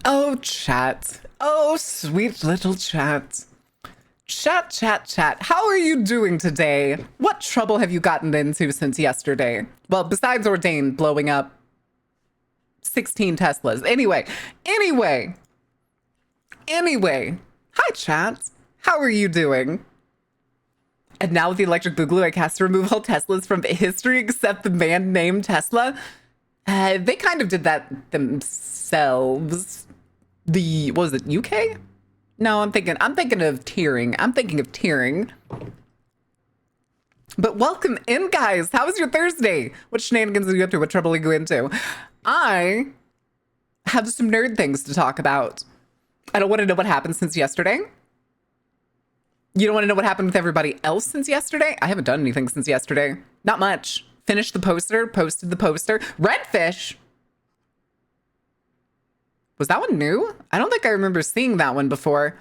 Oh, chat. Oh, sweet little chat. Chat, chat, chat. How are you doing today? What trouble have you gotten into since yesterday? Well, besides Ordain blowing up 16 Teslas. Anyway. Hi, chat. How are you doing? And now with the electric boogaloo, I cast to remove all Teslas from history except the man named Tesla. They kind of did that themselves. What was it, UK? No, I'm thinking of tearing. But welcome in, guys. How was your Thursday? What shenanigans are you up to? What trouble are you into? I have some nerd things to talk about. I don't want to know what happened since yesterday. You don't want to know what happened with everybody else since yesterday? I haven't done anything since yesterday. Not much. Finished the poster, posted the poster. Redfish. Was that one new? I don't think I remember seeing that one before.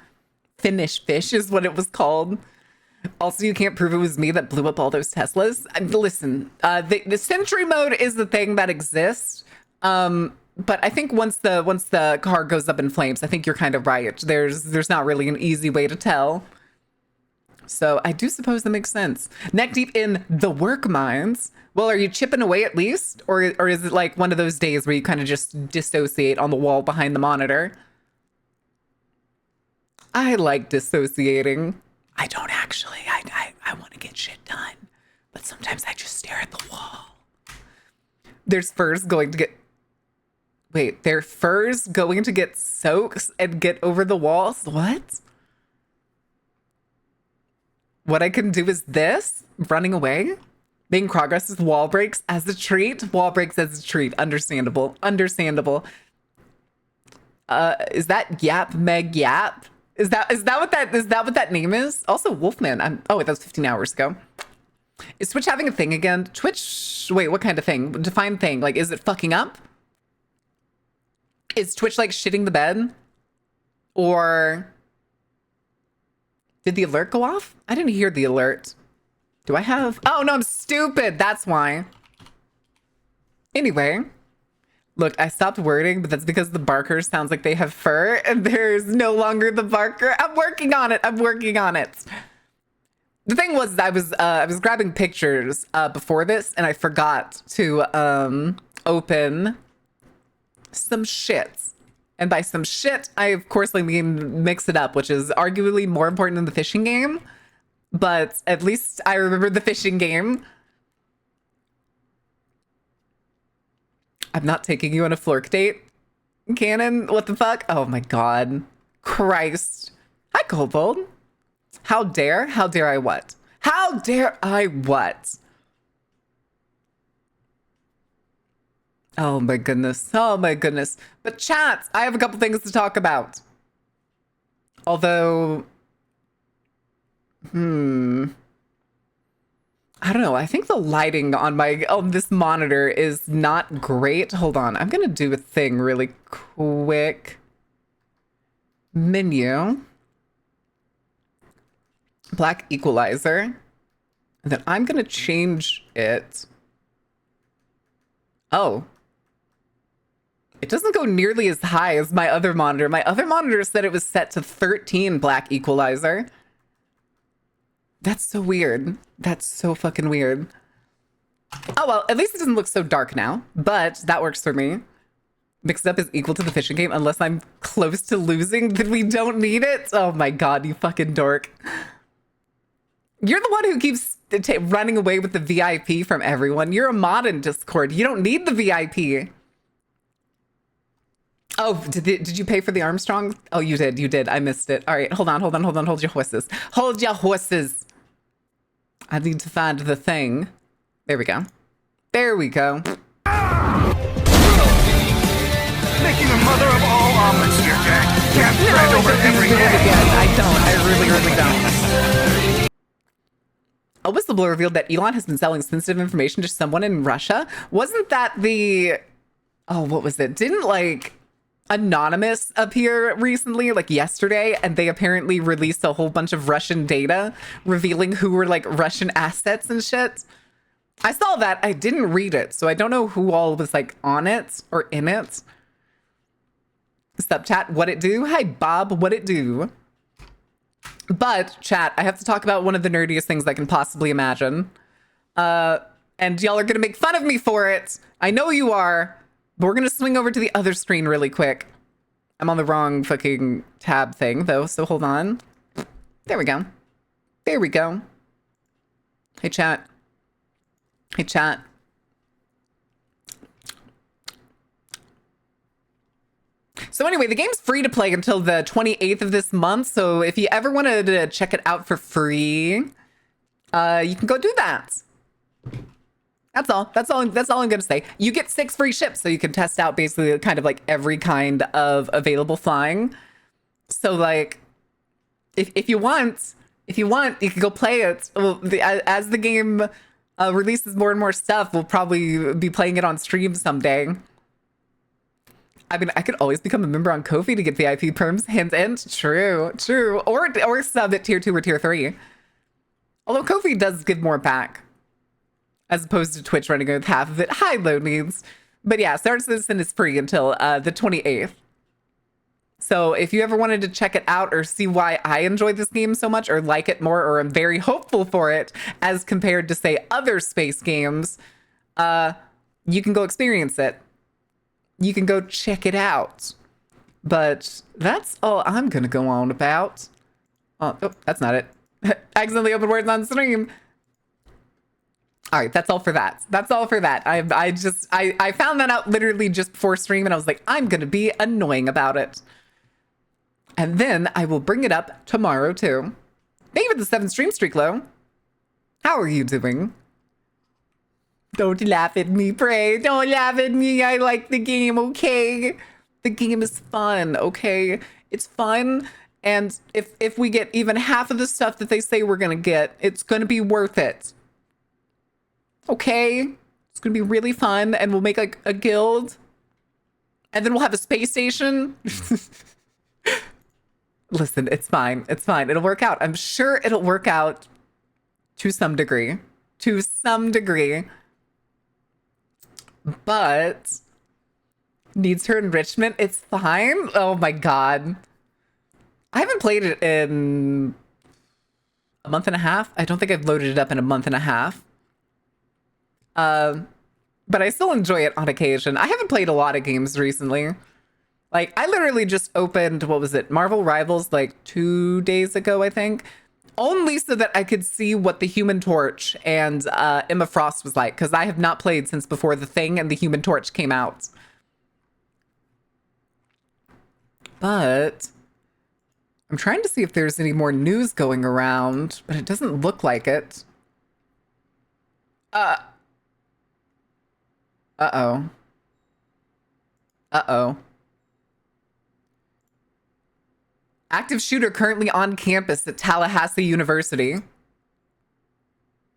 Finish Fish is what it was called. Also, you can't prove it was me that blew up all those Teslas. Listen, the Sentry mode is the thing that exists. But I think once the car goes up in flames, I think you're kind of right. There's not really an easy way to tell. So I do suppose that makes sense. Neck deep in the work mines. Well, are you chipping away at least? Or is it like one of those days where you kind of just dissociate on the wall behind the monitor? I like dissociating. I don't actually. I want to get shit done. But sometimes I just stare at the wall. There's furs going to get... Wait, their furs going to get soaked and get over the walls? What? What I can do is this, running away, making progress with wall breaks as a treat. Wall breaks as a treat. Understandable. Is that Yap Meg Yap? Is that what that name is? Also, Wolfman. Oh, wait, that was 15 hours ago. Is Twitch having a thing again? Twitch, wait, what kind of thing? Define thing. Like, is it fucking up? Is Twitch like shitting the bed? Or did the alert go off? I didn't hear the alert. Do I have? Oh, no, I'm stupid. That's why. Anyway, look, I stopped wording, but that's because the barker sounds like they have fur and there's no longer the barker. I'm working on it. The thing was, I was grabbing pictures before this and I forgot to open some shit. And by some shit, I of course mean mix it up, which is arguably more important than the fishing game. But at least I remember the fishing game. I'm not taking you on a flirk date, Cannon. What the fuck? Oh my god. Christ. Hi, Kobold. How dare I what? How dare I what? Oh my goodness. But chat, I have a couple things to talk about. Although, I don't know. I think the lighting on this monitor is not great. Hold on. I'm going to do a thing really quick. Menu. Black equalizer. And then I'm going to change it. Oh. It doesn't go nearly as high as my other monitor. My other monitor said it was set to 13 black equalizer. That's so weird. That's so fucking weird. Oh, well, at least it doesn't look so dark now, but that works for me. Mixed up is equal to the fishing game unless I'm close to losing, then we don't need it. Oh my god, you fucking dork. You're the one who keeps running away with the VIP from everyone. You're a mod in Discord. You don't need the VIP. Oh, did you pay for the Armstrong? Oh, you did. I missed it. All right, hold on. Hold your horses. I need to find the thing. There we go. Making a mother of all omelets here, Jack. Can't spread over every egg. I really don't. A whistleblower revealed that Elon has been selling sensitive information to someone in Russia. Wasn't that the... Oh, what was it? Didn't, like, Anonymous appear recently, like yesterday, and they apparently released a whole bunch of Russian data revealing who were, like, Russian assets and shit? I saw that. I didn't read it, so I don't know who all was, like, on it or in it. Sup, chat? What it do? Hi, Bob. What it do? But, chat, I have to talk about one of the nerdiest things I can possibly imagine. And y'all are gonna make fun of me for it. I know you are. But we're gonna swing over to the other screen really quick. I'm on the wrong fucking tab thing, though, so hold on. There we go. There we go. Hey, chat. Hey, chat. So anyway, the game's free to play until the 28th of this month. So if you ever wanted to check it out for free, you can go do that. That's all. That's all I'm gonna say. You get 6 free ships, so you can test out basically kind of like every kind of available flying. So like, if you want, you can go play it. Well, as the game releases more and more stuff, we'll probably be playing it on stream someday. I mean, I could always become a member on Ko-fi to get VIP perms. Hint, hint. True. Or sub at tier 2 or tier 3. Although Ko-fi does give more back, as opposed to Twitch running with half of it. High load needs. But yeah, Star Citizen is free until the 28th. So if you ever wanted to check it out or see why I enjoy this game so much or like it more or am very hopeful for it as compared to, say, other space games, you can go experience it. You can go check it out. But that's all I'm going to go on about. Oh, that's not it. Accidentally opened words on stream. All right, that's all for that. That's all for that. I found that out literally just before stream and I was like, I'm going to be annoying about it. And then I will bring it up tomorrow too. Thank you for the 7 stream streak, Lo. How are you doing? Don't laugh at me, pray. Don't laugh at me. I like the game, okay? The game is fun, okay? It's fun. And if we get even half of the stuff that they say we're going to get, it's going to be worth it. Okay? It's going to be really fun. And we'll make like a guild. And then we'll have a space station. Listen, it's fine. It's fine. It'll work out. I'm sure it'll work out to some degree. To some degree. But needs her enrichment. It's fine. Oh my god. I haven't played it in a month and a half. I don't think I've loaded it up in a month and a half. But I still enjoy it on occasion. I haven't played a lot of games recently. Like, I literally just opened, what was it, Marvel Rivals like 2 days ago, I think. Only so that I could see what the Human Torch and Emma Frost was like, because I have not played since before The Thing and the Human Torch came out. But I'm trying to see if there's any more news going around, but it doesn't look like it. Uh-oh. Uh-oh. Active shooter currently on campus at Tallahassee University.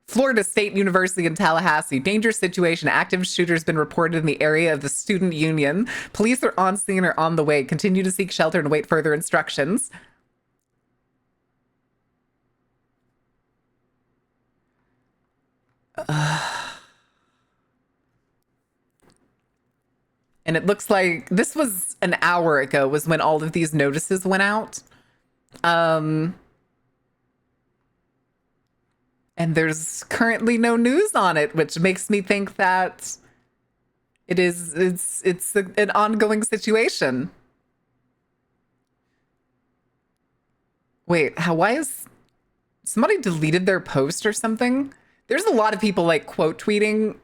Florida State University in Tallahassee. Dangerous situation. Active shooter has been reported in the area of the student union. Police are on scene or on the way. Continue to seek shelter and await further instructions. And it looks like this was an hour ago was when all of these notices went out. And there's currently no news on it, which makes me think that it's an ongoing situation. Wait, why is somebody deleted their post or something? There's a lot of people like quote tweeting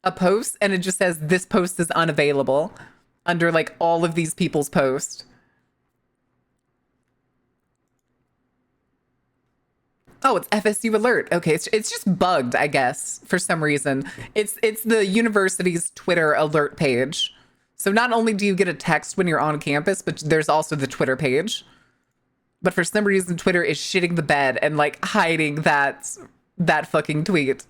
a post and it just says this post is unavailable under like all of these people's posts. Oh, it's FSU alert. Okay, it's just bugged, I guess, for some reason. It's the university's Twitter alert page. So not only do you get a text when you're on campus, but there's also the Twitter page. But for some reason, Twitter is shitting the bed and like hiding that fucking tweet.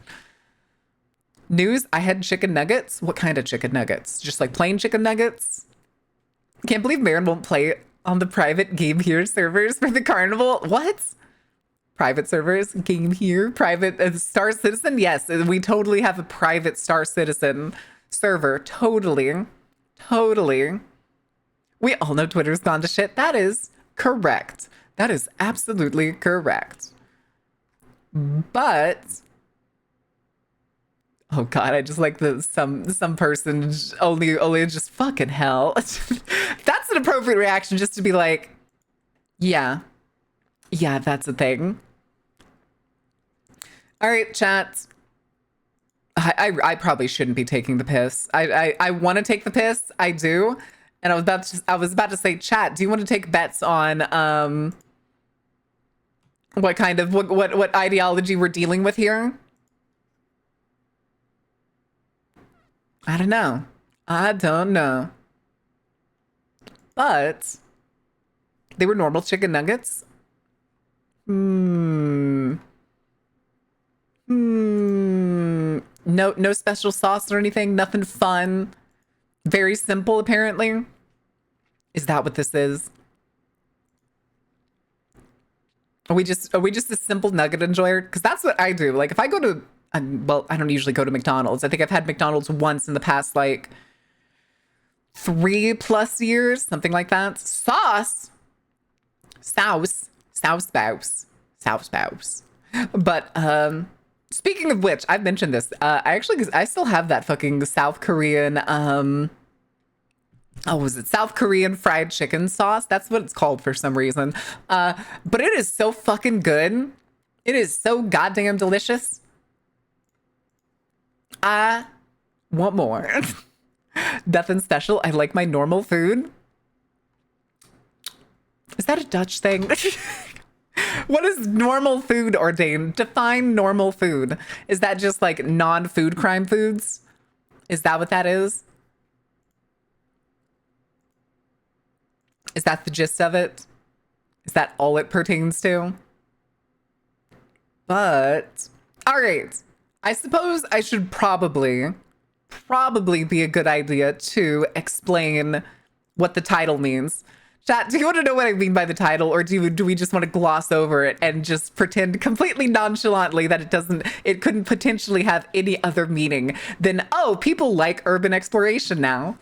News, I had chicken nuggets. What kind of chicken nuggets? Just like plain chicken nuggets? Can't believe Marin won't play on the private Game Here servers for the carnival. What? Private servers? Game Here? Private Star Citizen? Yes, we totally have a private Star Citizen server. Totally. We all know Twitter's gone to shit. That is correct. That is absolutely correct. But oh god, I just like the some person only just fucking hell. That's an appropriate reaction, just to be like, yeah, that's a thing. All right, chat. I probably shouldn't be taking the piss. I want to take the piss. I do. And I was about to say, chat, do you want to take bets on what ideology we're dealing with here? I don't know. But they were normal chicken nuggets. No special sauce or anything. Nothing fun. Very simple, apparently. Is that what this is? Are we just a simple nugget enjoyer? Because that's what I do. Like if I go to, well, I don't usually go to McDonald's. I think I've had McDonald's once in the past like 3+ years, something like that. Sauce. But speaking of which, I've mentioned this. I still have that fucking South Korean was it South Korean fried chicken sauce? That's what it's called for some reason. But it is so fucking good. It is so goddamn delicious. I want more. Nothing special. I like my normal food. Is that a Dutch thing? What is normal food, Ordain? Define normal food. Is that just like non-food crime foods? Is that what that is? Is that the gist of it? Is that all it pertains to? But, all right. I suppose I should probably be a good idea to explain what the title means. Chat, do you want to know what I mean by the title, or do we just want to gloss over it and just pretend completely nonchalantly that it couldn't potentially have any other meaning than, oh, people like urban exploration now?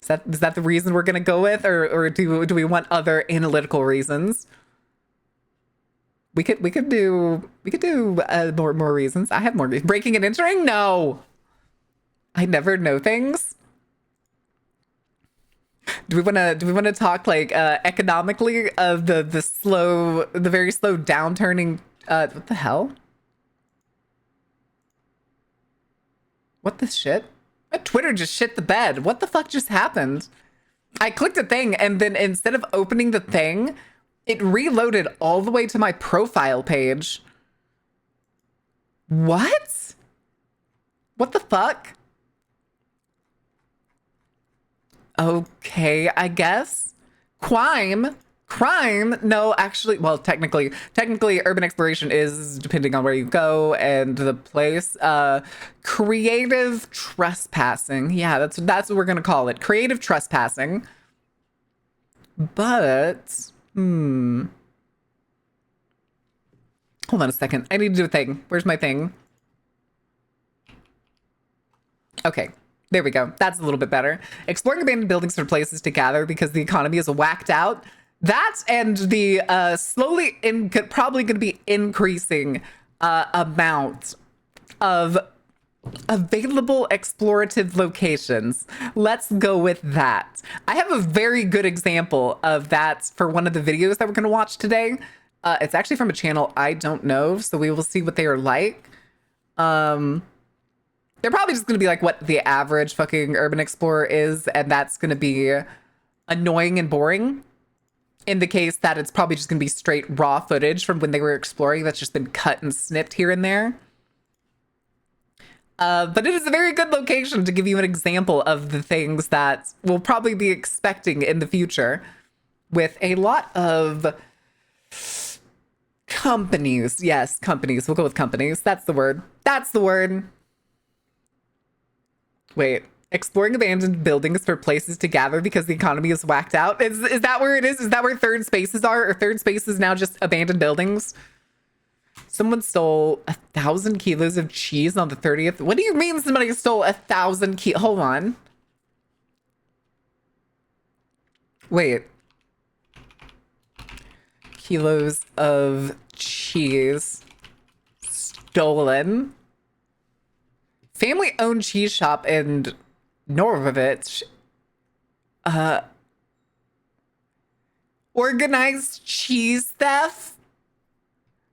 Is that the reason we're gonna go with, or do we want other analytical reasons? We could do more reasons. I have more. Breaking and entering? No, I never know things. Do we want to talk like economically of the very slow downturning? What the hell? What the shit? My Twitter just shit the bed. What the fuck just happened? I clicked a thing and then instead of opening the thing, it reloaded all the way to my profile page. What? What the fuck? Okay, I guess. Crime? No, actually, well, technically, urban exploration is depending on where you go and the place. Creative trespassing. Yeah, that's what we're gonna call it. Creative trespassing. But, hold on a second. I need to do a thing. Where's my thing? Okay. There we go. That's a little bit better. Exploring abandoned buildings for places to gather because the economy is whacked out. That and the probably going to be increasing amount of available explorative locations. Let's go with that. I have a very good example of that for one of the videos that we're going to watch today. It's actually from a channel I don't know, so we will see what they are like. They're probably just going to be like what the average fucking urban explorer is, and that's going to be annoying and boring. In the case that it's probably just going to be straight raw footage from when they were exploring that's just been cut and snipped here and there. But it is a very good location to give you an example of the things that we'll probably be expecting in the future with a lot of companies. Yes, companies. We'll go with companies. That's the word. Wait, exploring abandoned buildings for places to gather because the economy is whacked out. Is that where it is? Is that where third spaces are? Or third spaces now just abandoned buildings? Someone stole 1,000 kilos of cheese on the 30th. What do you mean somebody stole 1,000 kilos? Hold on. Wait. Kilos of cheese stolen. Family-owned cheese shop in Norwich. Organized cheese theft?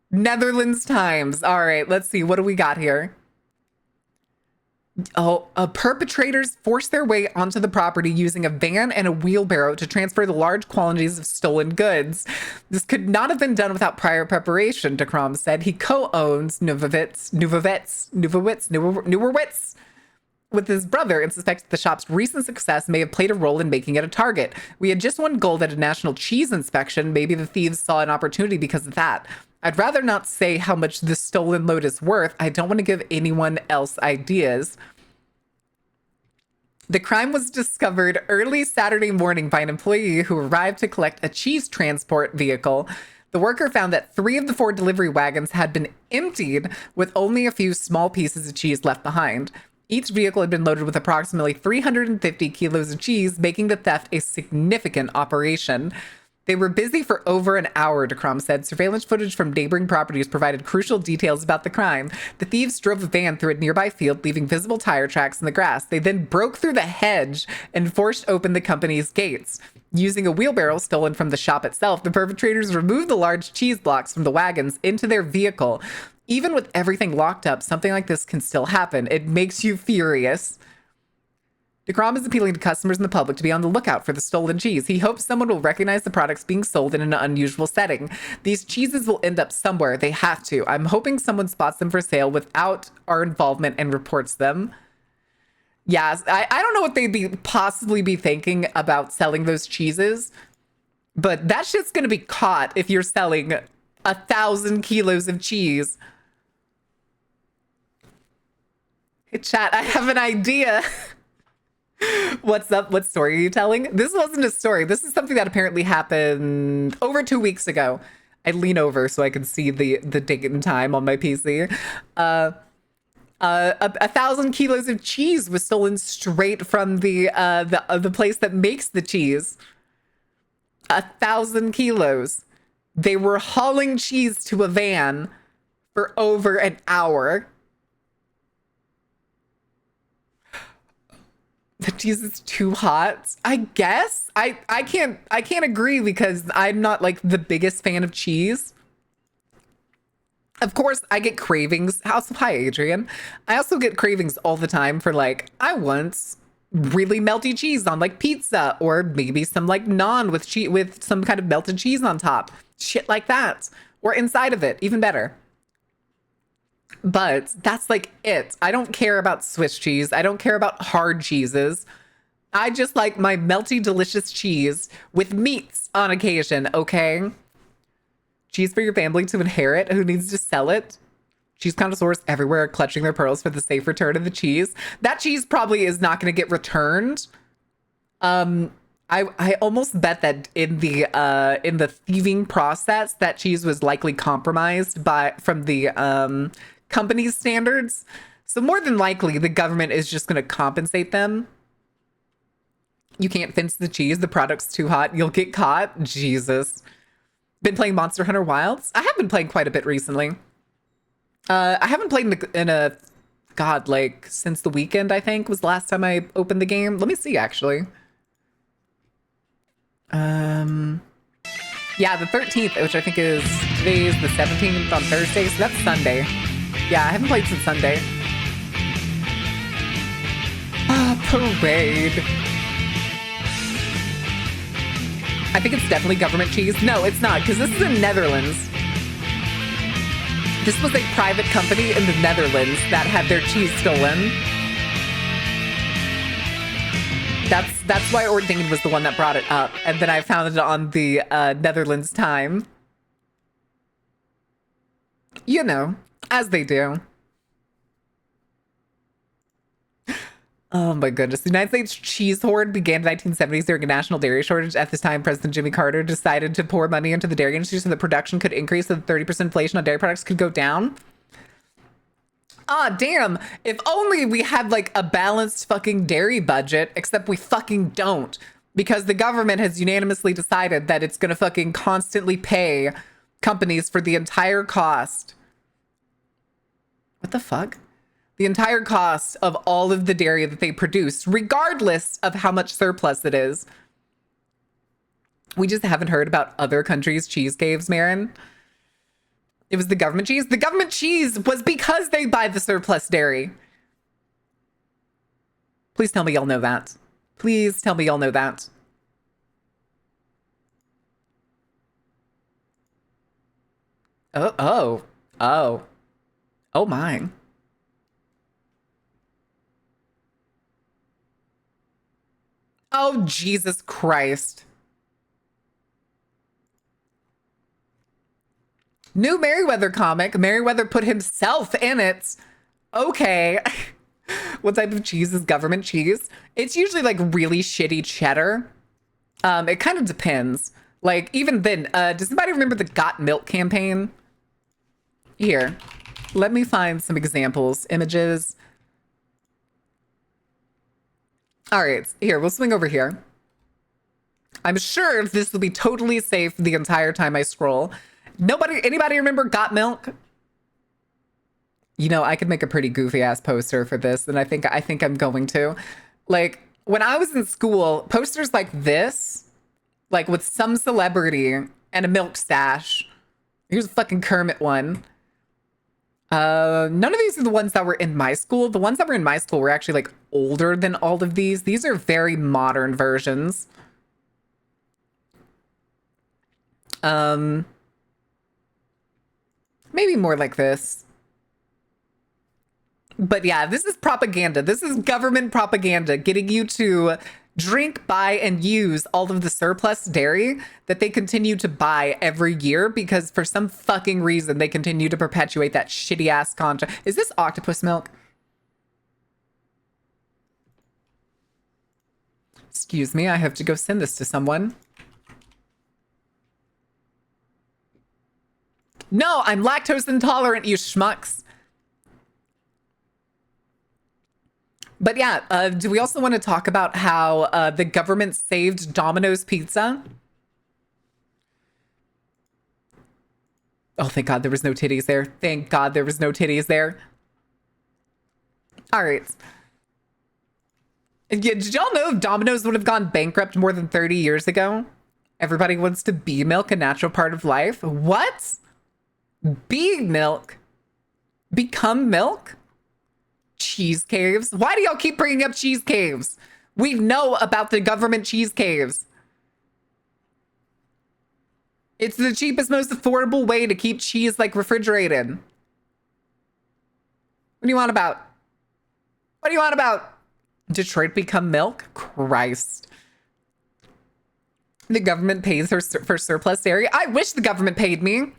Netherlands Times. All right, let's see. What do we got here? Oh, perpetrators forced their way onto the property using a van and a wheelbarrow to transfer the large quantities of stolen goods. This could not have been done without prior preparation, DeCrom said. He co-owns Nuvowitz with his brother and suspects the shop's recent success may have played a role in making it a target. We had just won gold at a national cheese inspection. Maybe the thieves saw an opportunity because of that. I'd rather not say how much the stolen load is worth. I don't want to give anyone else ideas. The crime was discovered early Saturday morning by an employee who arrived to collect a cheese transport vehicle. The worker found that 3 of the 4 delivery wagons had been emptied with only a few small pieces of cheese left behind. Each vehicle had been loaded with approximately 350 kilos of cheese, making the theft a significant operation. They were busy for over an hour, DeCrom said. Surveillance footage from neighboring properties provided crucial details about the crime. The thieves drove a van through a nearby field, leaving visible tire tracks in the grass. They then broke through the hedge and forced open the company's gates. Using a wheelbarrow stolen from the shop itself, the perpetrators removed the large cheese blocks from the wagons into their vehicle. Even with everything locked up, something like this can still happen. It makes you furious. DeCrom is appealing to customers and the public to be on the lookout for the stolen cheese. He hopes someone will recognize the products being sold in an unusual setting. These cheeses will end up somewhere. They have to. I'm hoping someone spots them for sale without our involvement and reports them. Yes, I don't know what they'd possibly be thinking about selling those cheeses, but that shit's gonna be caught if you're selling 1,000 kilos of cheese. Hey, chat, I have an idea. What's up? What story are you telling? This wasn't a story. This is something that apparently happened over 2 weeks ago. I lean over so I can see the date and time on my PC. 1,000 kilos of cheese was stolen straight from the place that makes the cheese. 1,000 kilos. They were hauling cheese to a van for over an hour. The cheese is too hot, I guess. I can't agree because I'm not like the biggest fan of cheese. Of course, I get cravings. Hi, Adrian. I also get cravings all the time for like, I want really melty cheese on like pizza, or maybe some like naan with some kind of melted cheese on top. Shit like that. Or inside of it, even better. But that's like it. I don't care about Swiss cheese. I don't care about hard cheeses. I just like my melty, delicious cheese with meats on occasion, okay? Cheese for your family to inherit. Who needs to sell it? Cheese connoisseurs everywhere are clutching their pearls for the safe return of the cheese. That cheese probably is not going to get returned. I almost bet that in the thieving process, that cheese was likely compromised from the company's standards. So more than likely, the government is just going to compensate them. You can't fence the cheese. The product's too hot. You'll get caught. Jesus. Been playing Monster Hunter Wilds? I have been playing quite a bit recently. I haven't played since the weekend, I think, was the last time I opened the game. Let me see, actually. Yeah, the 13th, which I think is today's the 17th on Thursday, so that's Sunday. Yeah, I haven't played since Sunday. Parade. I think it's definitely government cheese. No, it's not, because this is in Netherlands. This was a private company in the Netherlands that had their cheese stolen. That's why Ordained was the one that brought it up. And then I found it on the Netherlands Time. You know, as they do. Oh my goodness. The United States cheese hoard began in the 1970s during a national dairy shortage. At this time, President Jimmy Carter decided to pour money into the dairy industry so that production could increase, so that 30% inflation on dairy products could go down. Ah, damn. If only we had like a balanced fucking dairy budget, except we fucking don't. because the government has unanimously decided that it's going to fucking constantly pay companies for the entire cost. What the fuck? The entire cost of all of the dairy that they produce, regardless of how much surplus it is. We just haven't heard about other countries' cheese caves, Marin. It was the government cheese. The government cheese was because they buy the surplus dairy. Please tell me y'all know that. Please tell me y'all know that. Oh my. Oh, Jesus Christ. New Merryweather comic. Merryweather put himself in it. Okay. What type of cheese is government cheese? It's usually like really shitty cheddar. It kind of depends. Like, even then, does anybody remember the Got Milk campaign? Here, let me find some examples, images. All right, here, we'll swing over here. I'm sure this will be totally safe the entire time I scroll. Anybody remember Got Milk? You know, I could make a pretty goofy ass poster for this, and I think I'm going to. Like, when I was in school, posters like this, like with some celebrity and a milk stash. Here's a fucking Kermit one. None of these are the ones that were in my school. The ones that were in my school were actually like older than all of these. These are very modern versions. Maybe more like this. But yeah, this is propaganda. This is government propaganda getting you to drink, buy, and use all of the surplus dairy that they continue to buy every year because for some fucking reason they continue to perpetuate that shitty ass contract. Is this octopus milk? Excuse me, I have to go send this to someone. No, I'm lactose intolerant, you schmucks. But yeah, do we also want to talk about how the government saved Domino's Pizza? Oh, thank God there was no titties there. Thank God there was no titties there. All right. Yeah, did y'all know if Domino's would have gone bankrupt more than 30 years ago? Everybody wants to be milk, a natural part of life. What? Be milk? Become milk? Cheese caves? Why do y'all keep bringing up cheese caves? We know about the government cheese caves. It's the cheapest, most affordable way to keep cheese like refrigerated. What do you want about? What do you want about? Detroit become milk? Christ. The government pays her for surplus dairy. I wish the government paid me.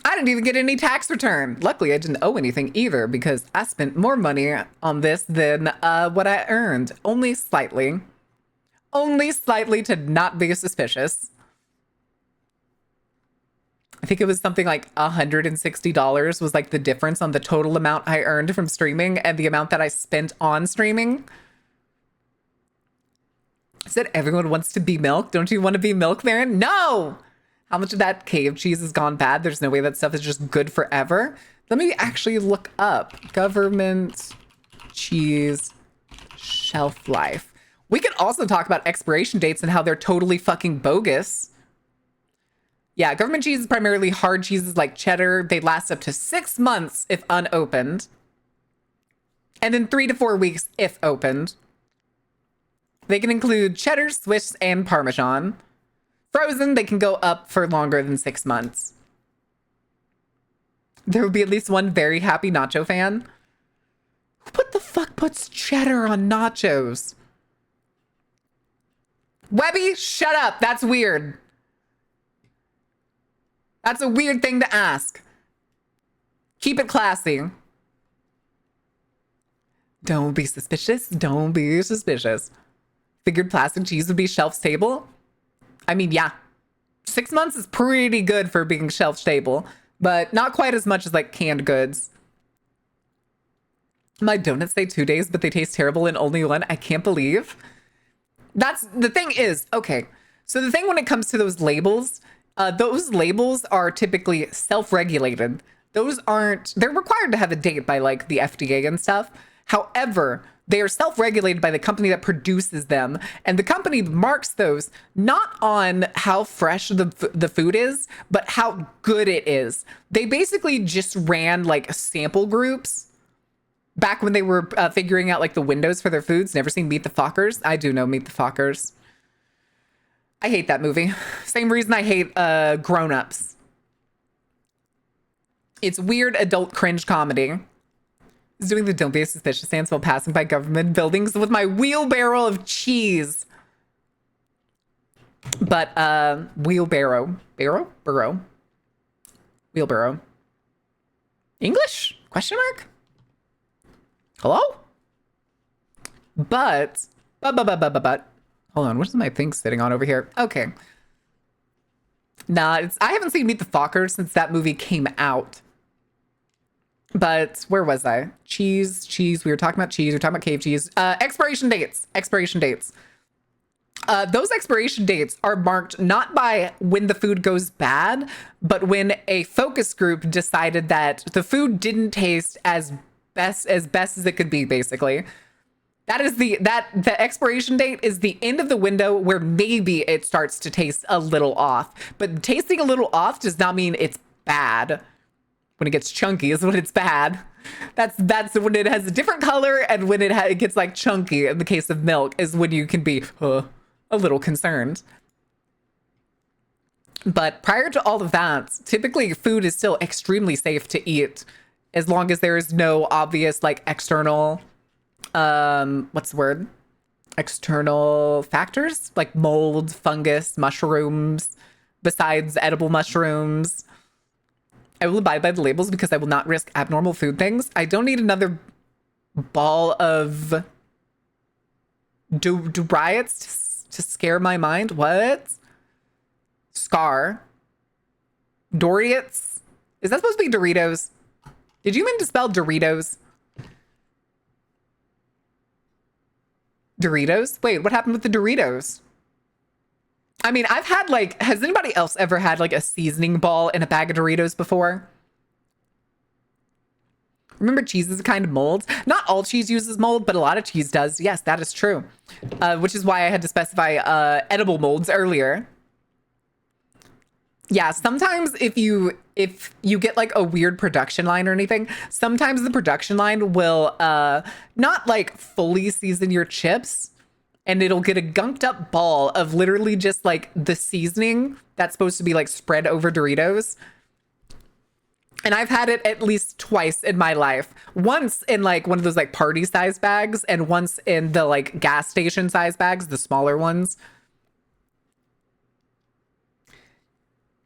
I didn't even get any tax return. Luckily, I didn't owe anything either because I spent more money on this than what I earned. Only slightly. Only slightly to not be suspicious. I think it was something like $160 was like the difference on the total amount I earned from streaming and the amount that I spent on streaming. I said everyone wants to be milk. Don't you want to be milk, Marin? No! How much of that cave cheese has gone bad? There's no way that stuff is just good forever. Let me actually look up government cheese shelf life. We could also talk about expiration dates and how they're totally fucking bogus. Yeah, government cheese is primarily hard cheeses like cheddar. They last up to 6 months if unopened. And then 3 to 4 weeks if opened. They can include cheddar, Swiss, and Parmesan. Frozen, they can go up for longer than 6 months. There would be at least one very happy nacho fan. What the fuck puts cheddar on nachos? Webby, shut up. That's weird. That's a weird thing to ask. Keep it classy. Don't be suspicious. Don't be suspicious. Figured plastic cheese would be shelf stable. I mean, yeah, 6 months is pretty good for being shelf stable, but not quite as much as like canned goods. My donuts say 2 days, but they taste terrible in only one. I can't believe. That's the thing is, okay. So the thing when it comes to those labels are typically self-regulated. Those aren't, they're required to have a date by like the FDA and stuff. However, they are self-regulated by the company that produces them. And the company marks those not on how fresh the food is, but how good it is. They basically just ran like sample groups back when they were figuring out like the windows for their foods. Never seen Meet the Fockers? I do know Meet the Fockers. I hate that movie. Same reason I hate Grown Ups. It's weird adult cringe comedy. Is doing the don't be a suspicious dance while passing by government buildings with my wheelbarrow of cheese. But wheelbarrow. Barrow? Burrow. Wheelbarrow. English? Question mark? Hello? But. Hold on, what is my thing sitting on over here? Okay. Nah, I haven't seen Meet the Fockers since that movie came out. But where was I? Cheese. We were talking about cheese. We were talking about cave cheese. Expiration dates. Those expiration dates are marked not by when the food goes bad, but when a focus group decided that the food didn't taste as best as it could be, basically. That is the expiration date is the end of the window where maybe it starts to taste a little off. But tasting a little off does not mean it's bad. When it gets chunky is when it's bad. That's when it has a different color, and when it gets like chunky in the case of milk is when you can be a little concerned. But prior to all of that, typically food is still extremely safe to eat as long as there is no obvious like external what's the word? External factors like mold, fungus, mushrooms, besides edible mushrooms. I will abide by the labels because I will not risk abnormal food things. I don't need another ball of riots to scare my mind. What? Scar. Doritos? Is that supposed to be Doritos? Did you mean to spell Doritos? Doritos? Wait, what happened with the Doritos? I mean, I've had like, has anybody else ever had like a seasoning ball in a bag of Doritos before? Remember, cheese is a kind of mold. Not all cheese uses mold, but a lot of cheese does. Yes, that is true. Which is why I had to specify edible molds earlier. Yeah, sometimes if you get like a weird production line or anything, sometimes the production line will not like fully season your chips, and it'll get a gunked up ball of literally just like the seasoning that's supposed to be like spread over Doritos. And I've had it at least twice in my life. Once in like one of those like party size bags, and once in the like gas station size bags, the smaller ones.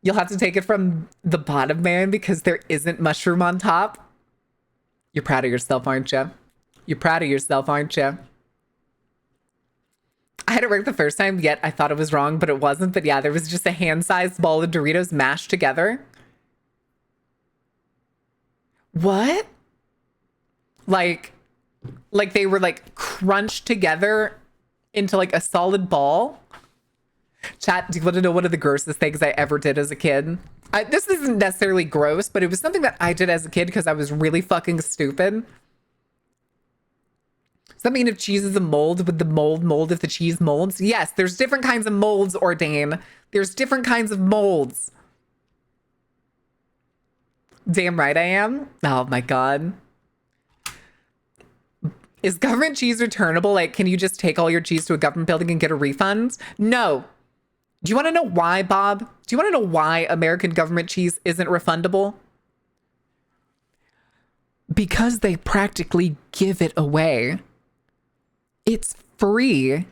You'll have to take it from the bottom, man, because there isn't mushroom on top. You're proud of yourself, aren't you? You're proud of yourself, aren't you? I had it right the first time, yet I thought it was wrong, but it wasn't. But yeah, there was just a hand-sized ball of Doritos mashed together. What? Like they were like crunched together into like a solid ball? Chat, do you want to know one of the grossest things I ever did as a kid? This isn't necessarily gross, but it was something that I did as a kid because I was really fucking stupid. Does that mean if cheese is a mold, would the mold if the cheese molds? Yes, there's different kinds of molds, Ordain. There's different kinds of molds. Damn right I am. Oh my god. Is government cheese returnable? Like, can you just take all your cheese to a government building and get a refund? No. Do you want to know why, Bob? Do you want to know why American government cheese isn't refundable? Because they practically give it away. It's free.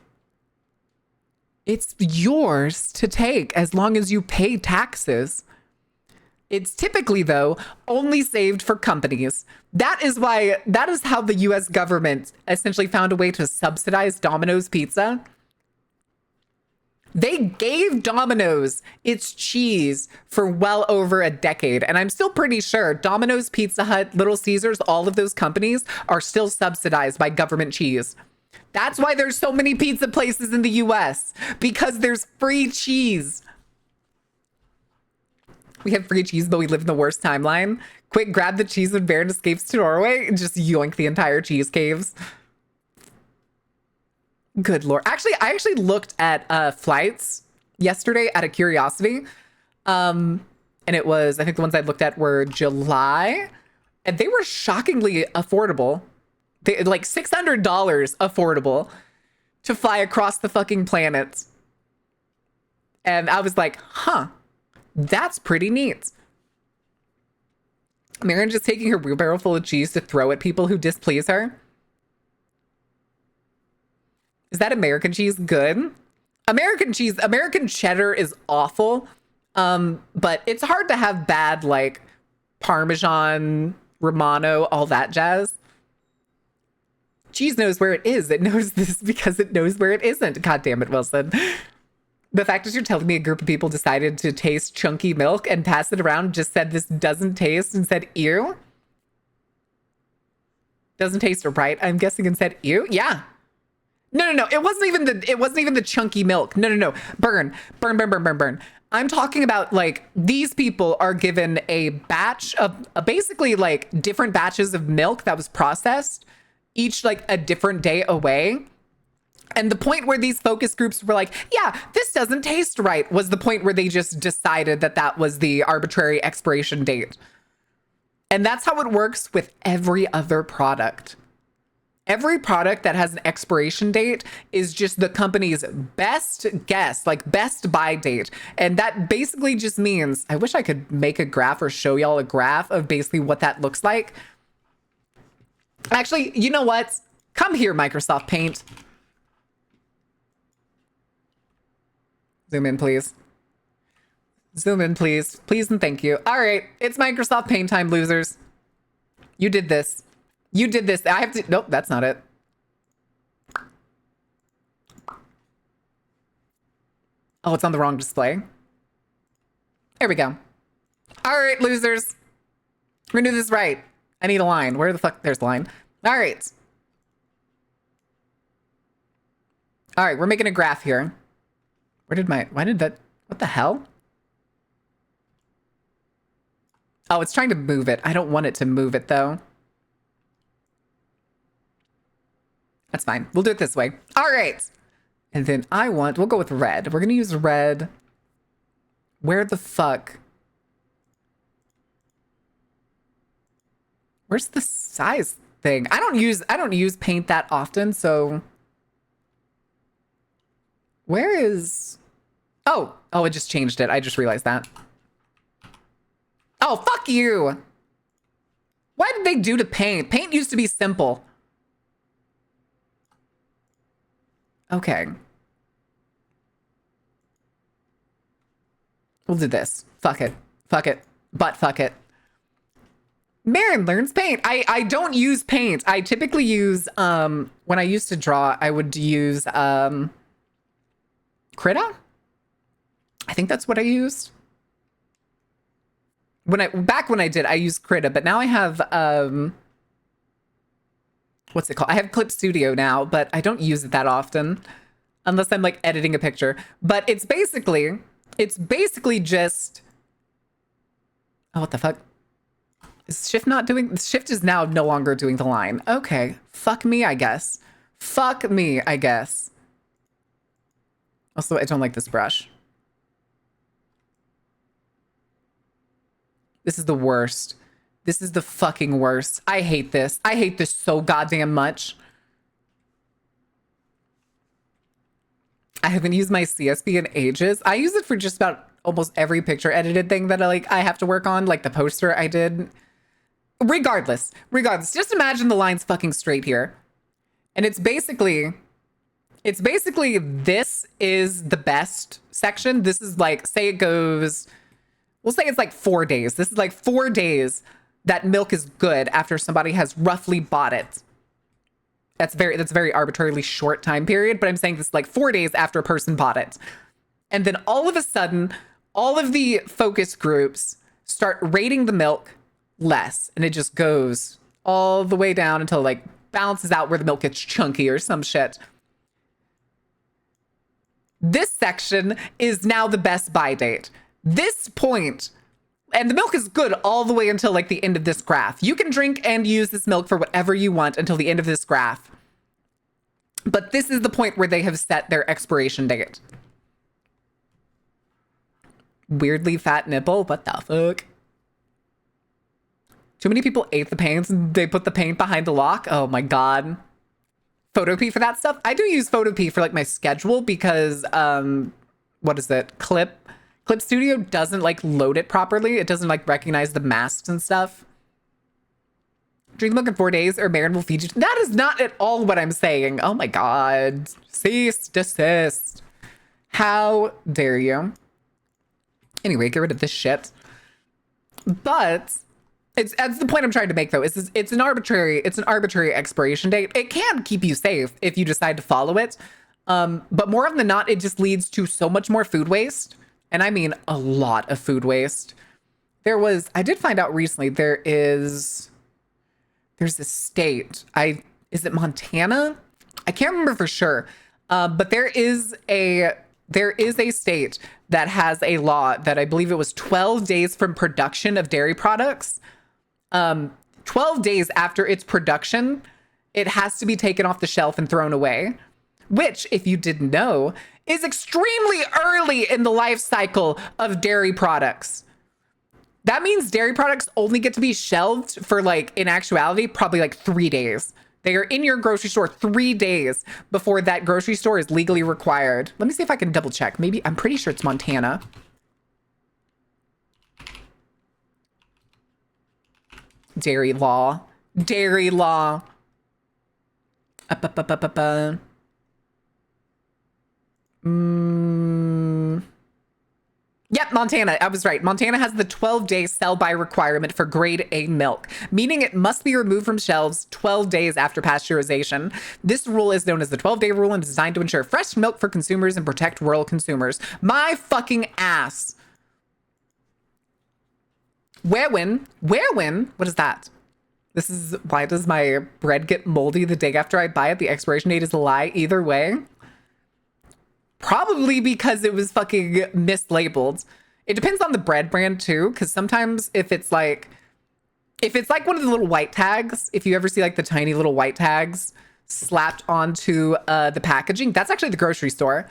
It's yours to take as long as you pay taxes. It's typically, though, only saved for companies. That is how the US government essentially found a way to subsidize Domino's Pizza. They gave Domino's its cheese for well over a decade. And I'm still pretty sure Domino's, Pizza Hut, Little Caesars, all of those companies are still subsidized by government cheese. That's why there's so many pizza places in the US, because there's free cheese. We have free cheese, but we live in the worst timeline. Quick, grab the cheese when Baron escapes to Norway and just yoink the entire cheese caves. Good lord. Actually, I actually looked at flights yesterday out of curiosity. And it was, I think the ones I looked at were July, and they were shockingly affordable. They like $600 affordable to fly across the fucking planet. And I was like, huh, that's pretty neat. Marion just taking her wheelbarrow full of cheese to throw at people who displease her. Is that American cheese good? American cheese, American cheddar is awful. But it's hard to have bad, like, Parmesan, Romano, all that jazz. Cheese knows where it is. It knows this because it knows where it isn't. God damn it, Wilson. The fact is you're telling me a group of people decided to taste chunky milk and pass it around, just said this doesn't taste and said, ew. Doesn't taste right, I'm guessing, and said, ew? Yeah. No. It wasn't even the chunky milk. No. Burn. I'm talking about, like, these people are given a batch of basically like different batches of milk that was processed, each like a different day away. And the point where these focus groups were like, yeah, this doesn't taste right, was the point where they just decided that that was the arbitrary expiration date. And that's how it works with every other product. Every product that has an expiration date is just the company's best guess, like best buy date. And that basically just means, I wish I could make a graph or show y'all a graph of basically what that looks like. Actually, you know what? Come here, Microsoft Paint. Zoom in, please. Zoom in, please. Please and thank you. All right, it's Microsoft Paint time, losers. You did this. You did this. I have to... Nope, that's not it. Oh, it's on the wrong display. There we go. All right, losers. We're gonna do this right. I need a line. Where the fuck? There's the line. All right. All right, we're making a graph here. Why did that... What the hell? Oh, it's trying to move it. I don't want it to move it, though. That's fine. We'll do it this way. All right. And then we'll go with red. We're going to use red. Where the fuck? Where's the size thing? I don't use paint that often, so where is... Oh, it just changed it. I just realized that. Oh, fuck you. What did they do to paint? Paint used to be simple. Okay. We'll do this. Fuck it. Fuck it. But fuck it. Marin learns paint. I don't use paint. I typically use, when I used to draw, I would use, Krita? I think that's what I used. Back when I did, I used Krita, but now I have, what's it called? I have Clip Studio now, but I don't use it that often unless I'm like editing a picture. But it's basically just, oh, what the fuck? Is Shift not doing, Shift is now no longer doing the line. Okay. Fuck me, I guess. Fuck me, I guess. Also, I don't like this brush. This is the worst. This is the fucking worst. I hate this. I hate this so goddamn much. I haven't used my CSP in ages. I use it for just about almost every picture edited thing that I have to work on, like the poster I did. Regardless, just imagine the line's fucking straight here. And it's basically this is the best section. This is like, say it goes, we'll say it's like 4 days. This is like 4 days that milk is good after somebody has roughly bought it. That's a very arbitrarily short time period, but I'm saying this is like 4 days after a person bought it. And then all of a sudden, all of the focus groups start rating the milk less. And it just goes all the way down until like balances out where the milk gets chunky or some shit. This section is now the best buy date. This point, and the milk is good all the way until like the end of this graph. You can drink and use this milk for whatever you want until the end of this graph. But this is the point where they have set their expiration date. Weirdly fat nipple. What the fuck? Too many people ate the paints and they put the paint behind the lock. Oh my God. Photopea for that stuff. I do use Photopea for like my schedule because, what is it? Clip Studio doesn't like load it properly. It doesn't like recognize the masks and stuff. Drink the milk in 4 days or Marin will feed you. That is not at all what I'm saying. Oh my God. Cease, desist. How dare you? Anyway, get rid of this shit. But that's the point I'm trying to make though. It's an arbitrary expiration date. It can keep you safe if you decide to follow it. But more often than not, it just leads to so much more food waste. And I mean a lot of food waste. I did find out recently there's a state. Is it Montana? I can't remember for sure. But there is a state that has a law that I believe it was 12 days from production of dairy products. 12 days after its production, it has to be taken off the shelf and thrown away, which, if you didn't know, is extremely early in the life cycle of dairy products. That means dairy products only get to be shelved for, like, in actuality, probably like 3 days. They are in your grocery store 3 days before that grocery store is legally required. Let me see if I can double check. Maybe, I'm pretty sure it's Montana. Dairy law. Dairy law. Yep, Montana. I was right. Montana has the 12-day sell-by requirement for grade A milk, meaning it must be removed from shelves 12 days after pasteurization. This rule is known as the 12-day rule and is designed to ensure fresh milk for consumers and protect rural consumers. My fucking ass. Where-win? What is that? This is, why does my bread get moldy the day after I buy it? The expiration date is a lie either way. Probably because it was fucking mislabeled. It depends on the bread brand too, because sometimes if it's like one of the little white tags, if you ever see like the tiny little white tags slapped onto the packaging, that's actually the grocery store.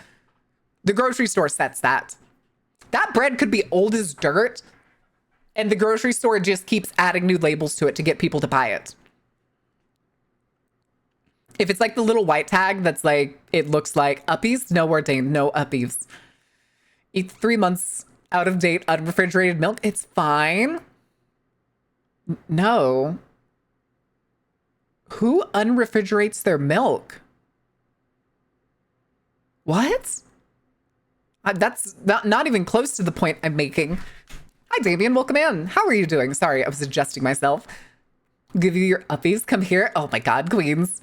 The grocery store sets that. That bread could be old as dirt, and the grocery store just keeps adding new labels to it to get people to buy it. If it's like the little white tag that's like, it looks like Uppies, no ordained, no Uppies. Eat 3 months out of date unrefrigerated milk. It's fine. No. Who unrefrigerates their milk? What? That's not even close to the point I'm making. Hi, Damien. Welcome in. How are you doing? Sorry, I was adjusting myself. Give you your Uppies. Come here. Oh my God, queens.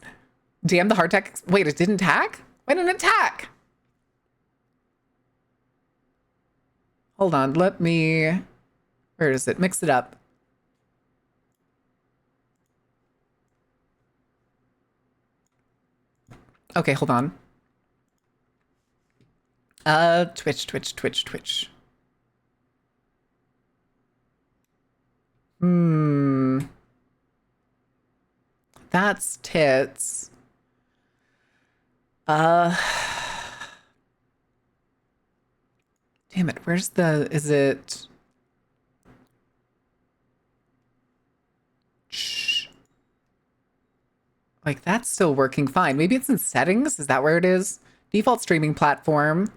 Damn, the hard tack. Wait, it didn't tack? Why didn't it tack? Hold on, let me... Where is it? Mix it up. Okay, hold on. Twitch. That's tits. Damn it, where's the, is it? Shh. Like, that's still working fine. Maybe it's in settings. Is that where it is? Default streaming platform.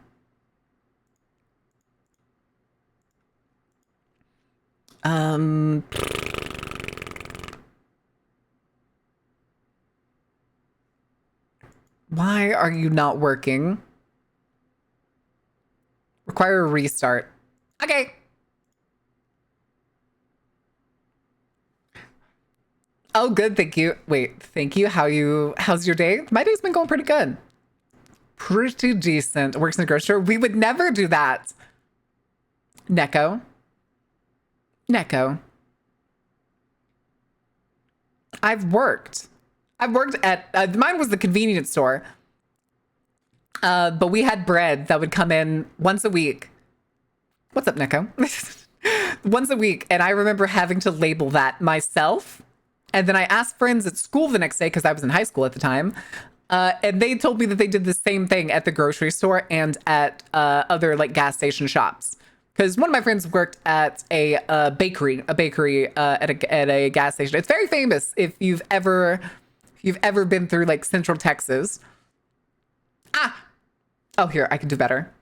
Why are you not working? Require a restart. Okay. Oh, good. Thank you. Wait, thank you. How's your day? My day's been going pretty good. Pretty decent. Works in the grocery store. We would never do that. Neko. I've worked. I've worked at, mine was the convenience store. But we had bread that would come in once a week. What's up, Neko? Once a week. And I remember having to label that myself. And then I asked friends at school the next day, because I was in high school at the time. And they told me that they did the same thing at the grocery store and at other like gas station shops. Because one of my friends worked at a bakery at a gas station. It's very famous if you've ever been through like Central Texas. Oh, here, I can do better.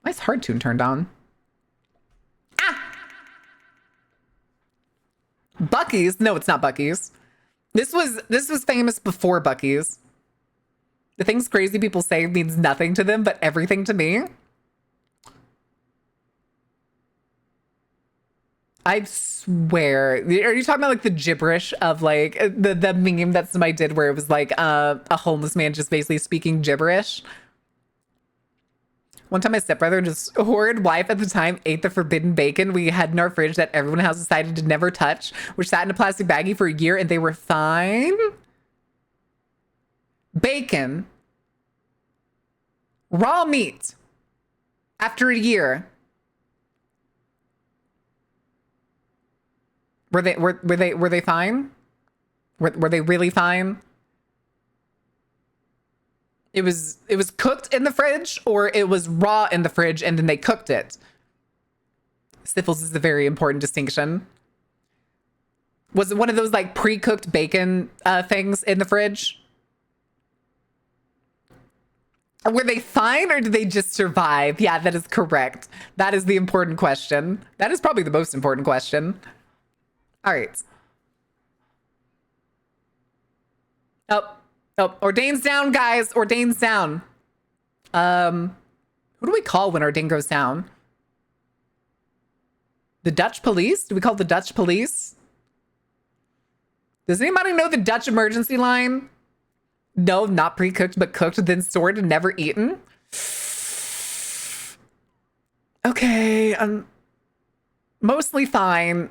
Why is hard tune turned on? Buc-ee's? No, it's not Buc-ee's. This was famous before Buc-ee's. The things crazy people say means nothing to them, but everything to me. I swear. Are you talking about like the gibberish of like the meme that somebody did where it was like a homeless man just basically speaking gibberish? One time my stepbrother and his horrid wife at the time ate the forbidden bacon we had in our fridge that everyone has decided to never touch, which sat in a plastic baggie for a year and they were fine. Bacon. Raw meat. After a year. Were they fine? Were they really fine? It was cooked in the fridge, or it was raw in the fridge and then they cooked it. Sniffles is a very important distinction. Was it one of those like pre-cooked bacon things in the fridge? Were they fine or did they just survive? Yeah, that is correct. That is the important question. That is probably the most important question. All right. Oh, Ordain's down, guys. Ordain's down. Who do we call when Ordain goes down? The Dutch police? Do we call the Dutch police? Does anybody know the Dutch emergency line? No, not pre-cooked, but cooked, then stored and never eaten. Okay, mostly fine.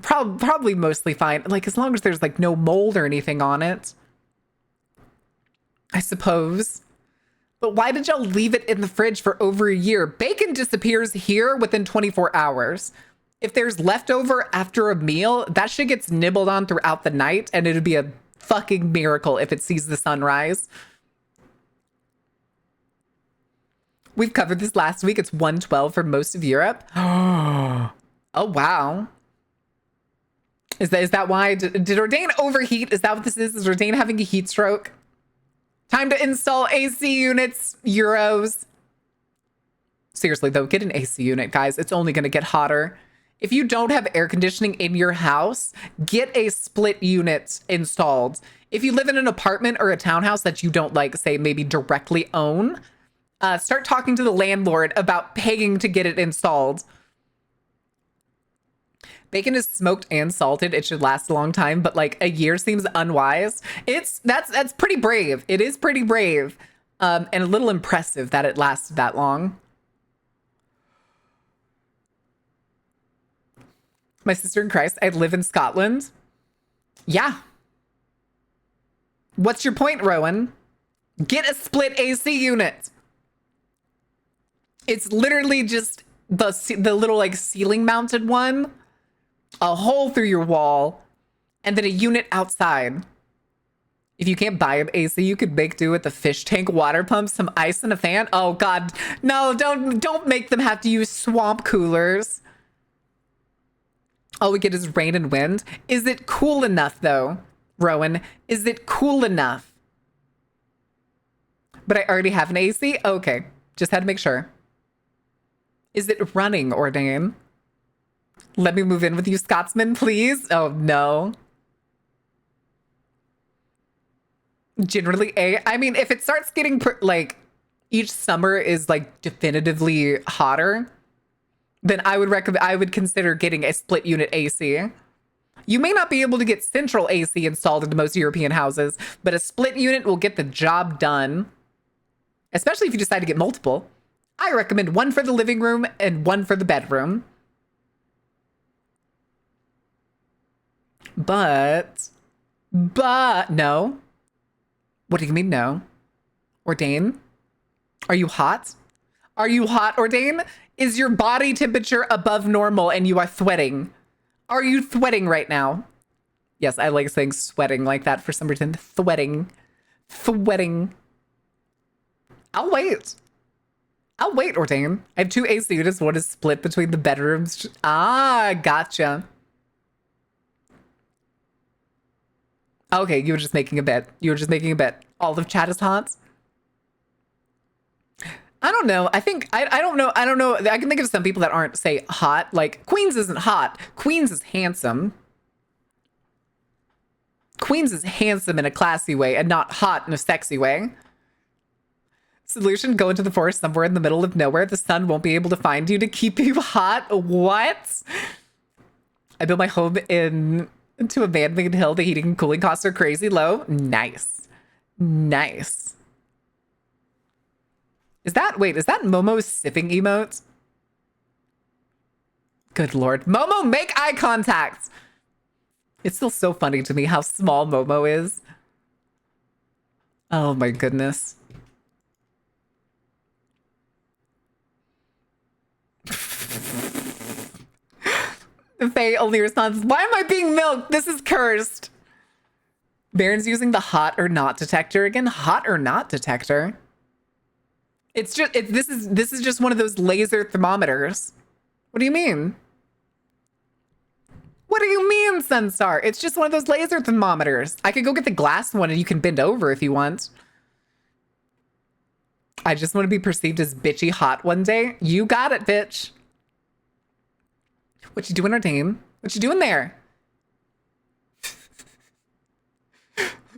Probably mostly fine. Like, as long as there's like no mold or anything on it, I suppose. But why did y'all leave it in the fridge for over a year? Bacon disappears here within 24 hours. If there's leftover after a meal, that shit gets nibbled on throughout the night, and it'd be a fucking miracle if it sees the sunrise. We've covered this last week. It's 112 for most of Europe. Oh, wow. Is that why? Did Ordain overheat? Is that what this is? Is Ordain having a heat stroke? Time to install AC units, Euros. Seriously, though, get an AC unit, guys. It's only going to get hotter. If you don't have air conditioning in your house, get a split unit installed. If you live in an apartment or a townhouse that you don't like, say, maybe directly own, start talking to the landlord about paying to get it installed. Bacon is smoked and salted. It should last a long time, but like a year seems unwise. That's pretty brave. It is pretty brave, and a little impressive that it lasted that long. My sister in Christ, I live in Scotland. Yeah. What's your point, Rowan? Get a split AC unit. It's literally just the little like ceiling mounted one. A hole through your wall, and then a unit outside. If you can't buy an AC, you could make do with a fish tank, water pump, some ice, and a fan. Oh God, no! Don't make them have to use swamp coolers. All we get is rain and wind. Is it cool enough, though, Rowan? Is it cool enough? But I already have an AC. Okay, just had to make sure. Is it running, Ordain? Let me move in with you, Scotsman, please. Oh, no. Generally, I mean, if it starts getting, like, each summer is, like, definitively hotter, then I would consider getting a split unit AC. You may not be able to get central AC installed into most European houses, but a split unit will get the job done, especially if you decide to get multiple. I recommend one for the living room and one for the bedroom. But no. What do you mean no? Ordain? Are you hot? Are you hot, Ordain? Is your body temperature above normal and you are sweating? Are you sweating right now? Yes, I like saying sweating like that for some reason. Sweating. Sweating. I'll wait. I'll wait, Ordain. I have 2 AC units. One is split between the bedrooms. Ah, gotcha. Okay, you were just making a bet. You were just making a bet. All of chat is hot. I don't know. I think I don't know. I don't know. I can think of some people that aren't, say, hot. Like Queens isn't hot. Queens is handsome. Queens is handsome in a classy way and not hot in a sexy way. Solution: go into the forest somewhere in the middle of nowhere. The sun won't be able to find you to keep you hot. What? I built my home into a man-made hill. The heating and cooling costs are crazy low. Nice. Nice. Is that Momo's sipping emote? Good Lord. Momo, make eye contact. It's still so funny to me how small Momo is. Oh my goodness. Faye only responds, why am I being milked? This is cursed. Baron's using the hot or not detector again. Hot or not detector? It's just this is just one of those laser thermometers. What do you mean? What do you mean, Sunstar? It's just one of those laser thermometers. I could go get the glass one and you can bend over if you want. I just want to be perceived as bitchy hot one day. You got it, bitch. What you doing, Ordain? What you doing there?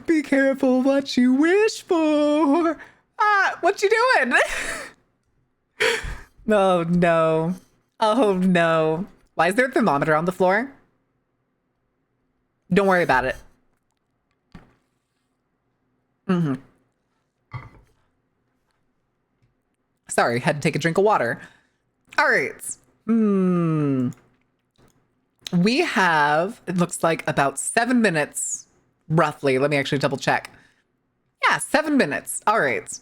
Be careful what you wish for. Ah, what you doing? Oh, no. Oh, no. Why is there a thermometer on the floor? Don't worry about it. Sorry, had to take a drink of water. All right. We have, it looks like about 7 minutes, roughly. Let me actually double check. Yeah, 7 minutes. All right.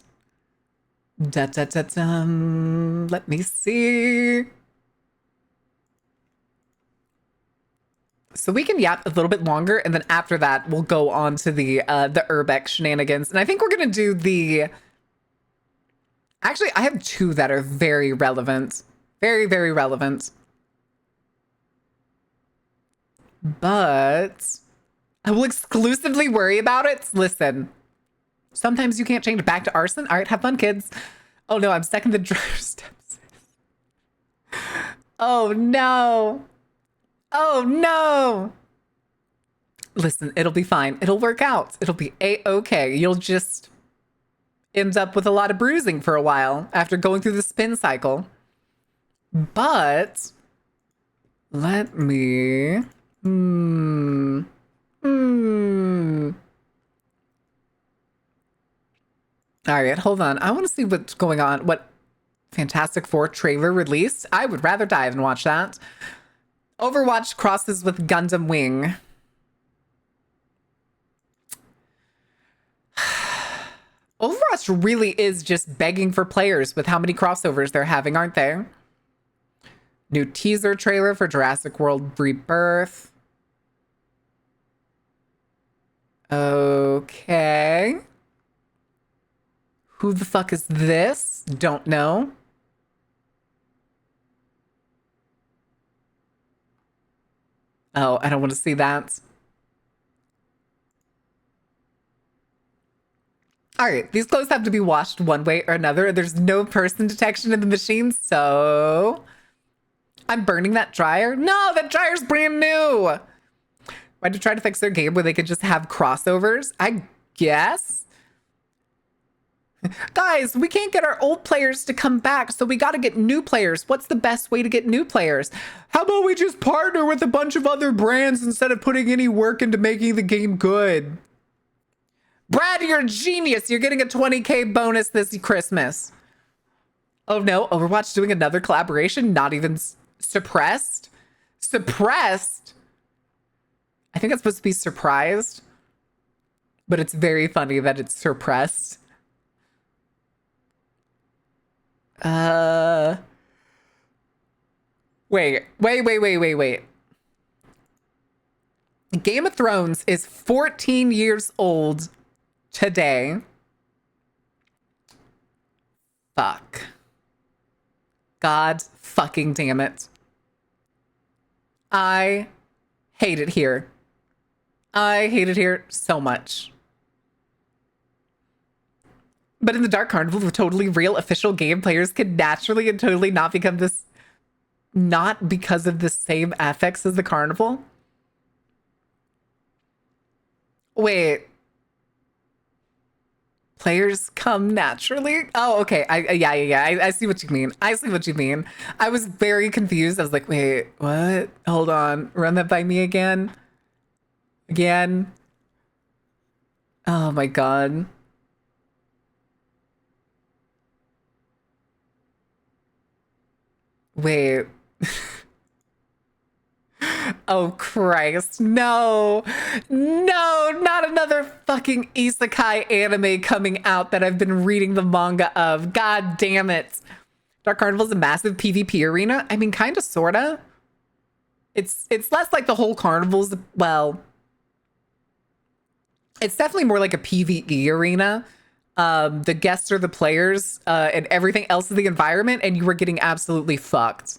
Let me see. So we can yap a little bit longer, and then after that, we'll go on to the Urbex shenanigans. And I think we're gonna do the. Actually, I have 2 that are very relevant, very, very relevant. But I will exclusively worry about it. Listen, sometimes you can't change it back to arson. All right, have fun, kids. Oh no, I'm stuck in the dryer steps. Oh no. Oh no. Listen, it'll be fine. It'll work out. It'll be a-okay. You'll just end up with a lot of bruising for a while after going through the spin cycle. But let me... All right, hold on. I want to see what's going on. What Fantastic Four trailer released. I would rather die than watch that. Overwatch crosses with Gundam Wing. Overwatch really is just begging for players with how many crossovers they're having, aren't they? New teaser trailer for Jurassic World Rebirth. Okay. Who the fuck is this? Don't know. Oh, I don't want to see that. All right, these clothes have to be washed one way or another. There's no person detection in the machine, so I'm burning that dryer. No, that dryer's brand new. Why'd you try to fix their game where they could just have crossovers? I guess. Guys, we can't get our old players to come back, so we got to get new players. What's the best way to get new players? How about we just partner with a bunch of other brands instead of putting any work into making the game good? Brad, you're a genius. You're getting a 20K bonus this Christmas. Oh no, Overwatch doing another collaboration? Not even suppressed? Suppressed? I think it's supposed to be surprised, but it's very funny that it's suppressed. Wait. Game of Thrones is 14 years old today. Fuck. God fucking damn it. I hate it here. I hate it here so much. But in the Dark Carnival, the totally real official game, players can naturally and totally not become this, not because of the same affects as the carnival. Wait. Players come naturally? Oh, okay. Yeah. I see what you mean. I see what you mean. I was very confused. I was like, wait, what? Hold on. Run that by me again. Again. Oh my God. Wait. Oh Christ, no. No, not another fucking isekai anime coming out that I've been reading the manga of. God damn it. Dark Carnival's a massive PvP arena. I mean, kind of, sorta. It's less like the whole carnival's, well, it's definitely more like a PvE arena. The guests are the players, and everything else is the environment, and you were getting absolutely fucked.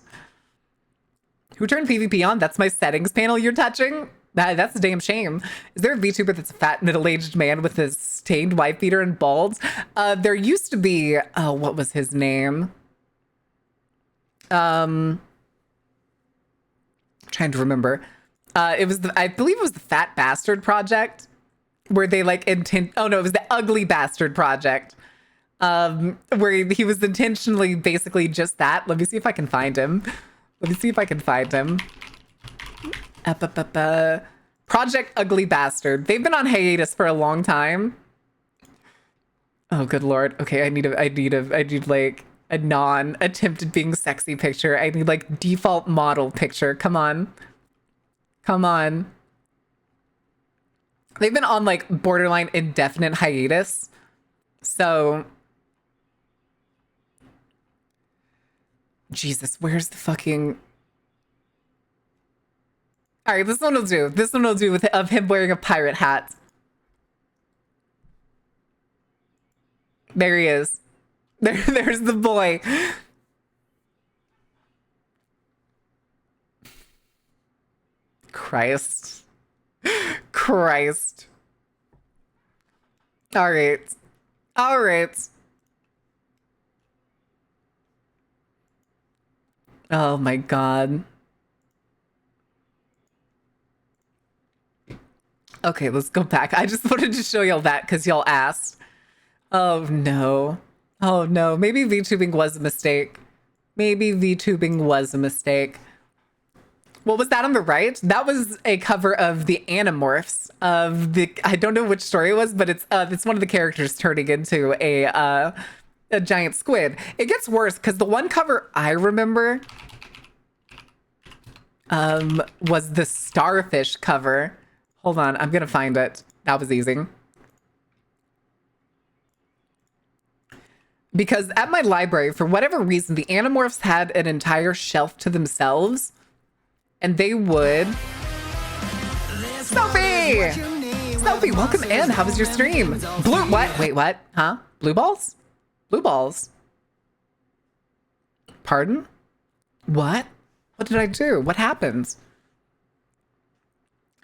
Who turned PvP on? That's my settings panel you're touching? That's a damn shame. Is there a VTuber that's a fat middle-aged man with a stained wife beater and bald? There used to be, oh, what was his name? Trying to remember. It was I believe it was the Fat Bastard Project, where they like oh no, it was the Ugly Bastard Project. Where he was intentionally basically just that. Let me see if I can find him. Project Ugly Bastard. They've been on hiatus for a long time. Oh, good Lord. Okay, I need like a non-attempted being sexy picture. I need like default model picture. Come on. They've been on like borderline indefinite hiatus. So Jesus, where's the fucking... All right, this one will do. This one will do of him wearing a pirate hat. There he is. There's the boy. Christ. All right. Oh my God. Okay, let's go back. I just wanted to show y'all that because y'all asked. Oh no. Maybe VTubing was a mistake. What was that on the right? That was a cover of the Animorphs of the, I don't know which story it was, but it's one of the characters turning into a giant squid. It gets worse because the one cover I remember was the Starfish cover. Hold on, I'm gonna find it. That was easy. Because at my library, for whatever reason, the Animorphs had an entire shelf to themselves, and they would... Sophie, welcome in. How was your stream? What? Wait, what? Huh? Blue balls? Pardon? What? What did I do? What happened?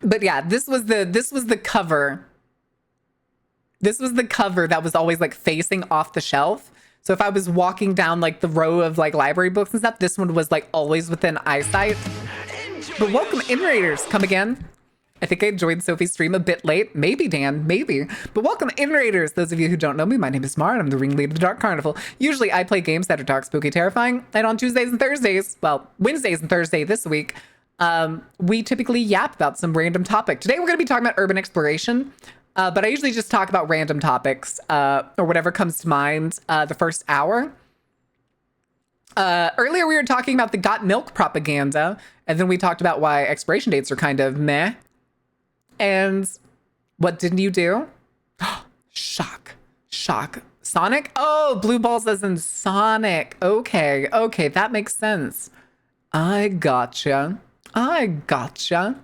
But yeah, this was the cover. This was the cover that was always like facing off the shelf. So if I was walking down like the row of like library books and stuff, this one was like always within eyesight. But welcome in Raiders. Come again. I think I joined Sophie's stream a bit late. Maybe, Dan, maybe. But welcome in Raiders. Those of you who don't know me, my name is Mar, and I'm the ringleader of the Dark Carnival. Usually I play games that are dark, spooky, terrifying. And on Tuesdays and Thursdays, well, Wednesdays and Thursday this week, we typically yap about some random topic. Today we're going to be talking about urban exploration. But I usually just talk about random topics, or whatever comes to mind the first hour. Earlier we were talking about the got milk propaganda, and then we talked about why expiration dates are kind of meh. And what didn't you do? Shock. Shock. Sonic? Oh, blue balls as in Sonic. Okay. Okay. That makes sense. I gotcha. I gotcha.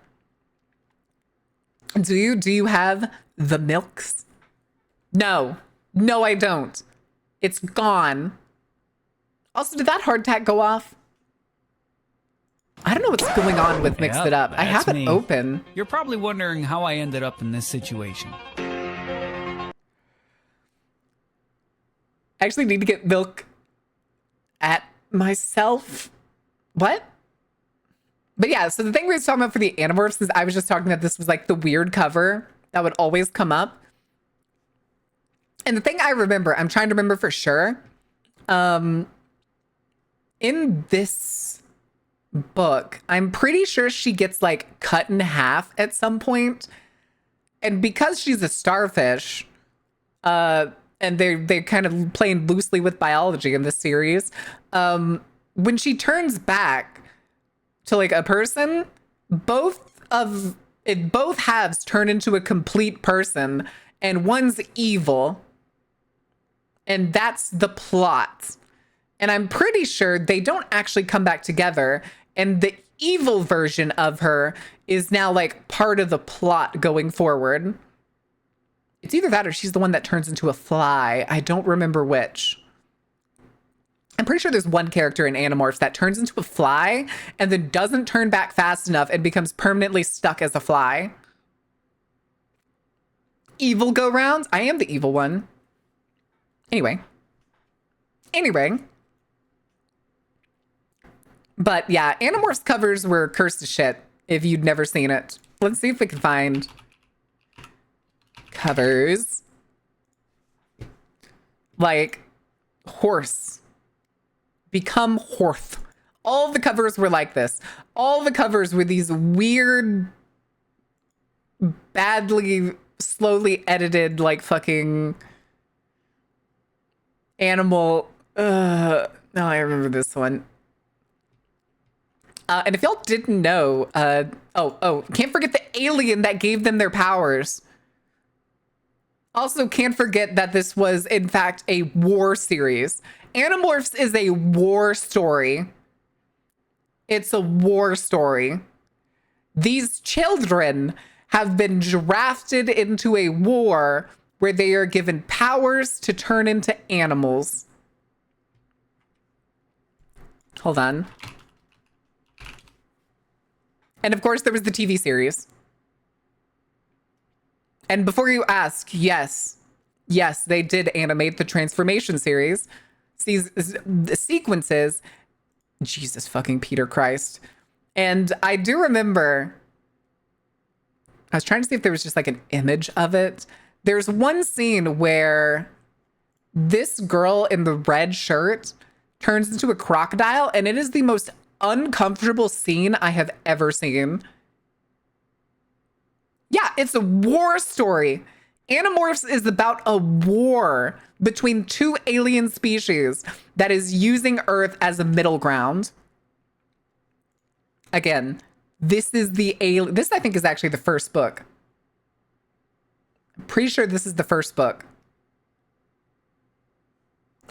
Do you have the milks? No. No, I don't. It's gone. Also, did that hardtack go off? I don't know what's going on with Mix Yep, It Up. I have that's it me. open. You're probably wondering how I ended up in this situation. I actually need to get milk at myself. What? But yeah, so the thing we were talking about for the Animorphs is I was just talking that this was like the weird cover that would always come up. And the thing I remember, I'm trying to remember for sure, in this book, I'm pretty sure she gets like cut in half at some point. And because she's a starfish, and they're kind of playing loosely with biology in this series, when she turns back to like a person, both halves turn into a complete person, and one's evil. And that's the plot. And I'm pretty sure they don't actually come back together. And the evil version of her is now like part of the plot going forward. It's either that or she's the one that turns into a fly. I don't remember which. I'm pretty sure there's one character in Animorphs that turns into a fly and then doesn't turn back fast enough and becomes permanently stuck as a fly. Evil go rounds? I am the evil one. Anyway. But yeah, Animorphs covers were cursed to shit if you'd never seen it. Let's see if we can find covers. Like horse. Become horse. All the covers were like this. All the covers were these weird, badly, slowly edited, like fucking animal. No, I remember this one. And if y'all didn't know, can't forget the alien that gave them their powers. Also, can't forget that this was, in fact, a war series. Animorphs is a war story. It's a war story. These children have been drafted into a war where they are given powers to turn into animals. Hold on. And of course, there was the TV series. And before you ask, yes, they did animate the Transformation series. These the sequences. Jesus fucking Peter Christ. And I do remember, I was trying to see if there was just like an image of it. There's one scene where this girl in the red shirt turns into a crocodile, and it is the most uncomfortable scene I have ever seen. Yeah, it's a war story. Animorphs is about a war between two alien species that is using Earth as a middle ground. Again, this is the alien. This, I think, is actually the first book. I'm pretty sure this is the first book.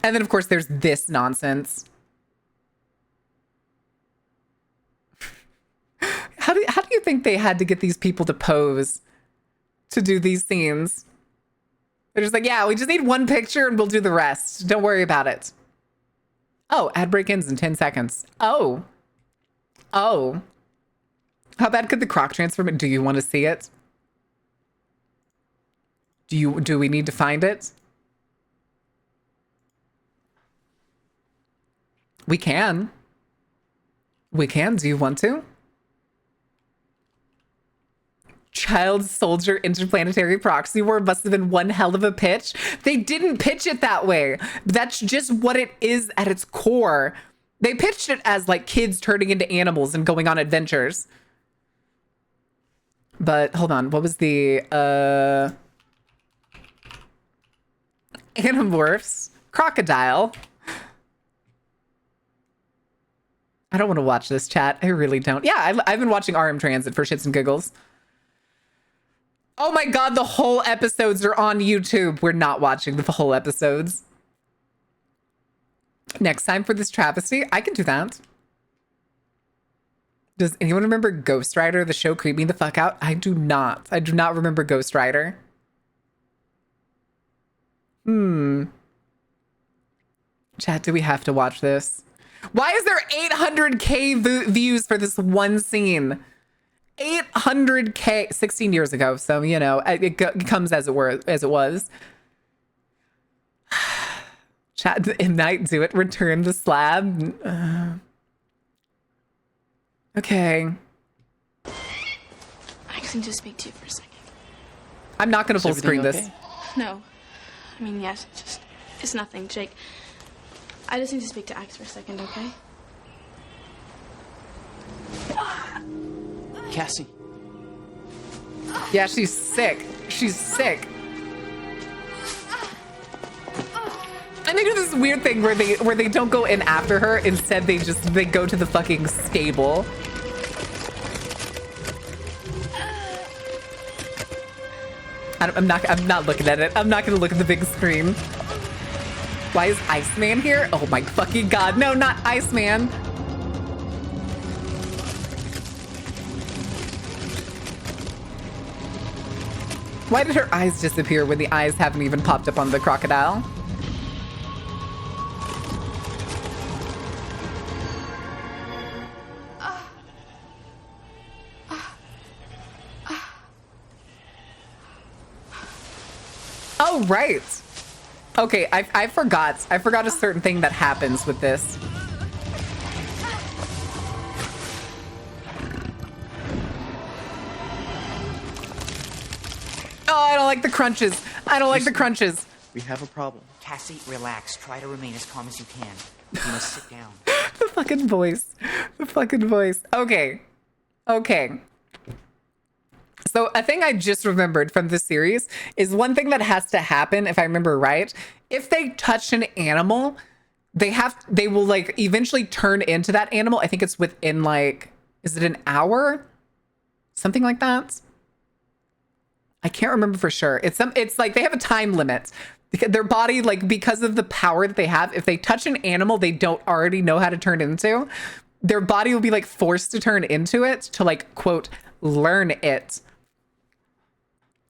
And then, of course, there's this nonsense. How do you think they had to get these people to pose to do these scenes? They're just like, yeah, we just need one picture and we'll do the rest. Don't worry about it. Oh, ad break ends in 10 seconds. Oh. How bad could the croc transform? Do you want to see it? Do we need to find it? We can. Do you want to? Child Soldier Interplanetary Proxy War must have been one hell of a pitch. They didn't pitch it that way. That's just what it is at its core. They pitched it as like kids turning into animals and going on adventures. But hold on, what was the Animorphs crocodile? I don't want to watch this, chat. I really don't. Yeah, I've been watching RM Transit for shits and giggles. Oh my god, the whole episodes are on YouTube. We're not watching the whole episodes. Next time for this travesty, I can do that. Does anyone remember Ghost Rider, the show creeped me the fuck out? I do not. I do not remember Ghost Rider. Chat, do we have to watch this? Why is there 800K views for this one scene? 800K 16 years ago. So, you know, it comes as it were, as it was. Chat, M. Night, do it. Return the slab. Okay. I just need to speak to you for a second. I'm not going to full screen this. No. I mean, yes, it's nothing, Jake. I just need to speak to Axe for a second, okay? Cassie. Yeah, she's sick. She's sick. And they do this weird thing where they don't go in after her. Instead, they go to the fucking stable. I'm not looking at it. I'm not gonna look at the big screen. Why is Iceman here? Oh my fucking god. No, not Iceman. Why did her eyes disappear when the eyes haven't even popped up on the crocodile? Oh, right. Okay, I forgot. I forgot a certain thing that happens with this. Oh, I don't like the crunches. I don't like the crunches. We have a problem. Cassie, relax. Try to remain as calm as you can. You must sit down. The fucking voice. The fucking voice. Okay. Okay. So a thing I just remembered from this series is one thing that has to happen, if I remember right. If they touch an animal, they will like eventually turn into that animal. I think it's within like, is it an hour? Something like that. I can't remember for sure. It's like they have a time limit. Their body, like, because of the power that they have, if they touch an animal they don't already know how to turn into, their body will be like forced to turn into it to like, quote, learn it.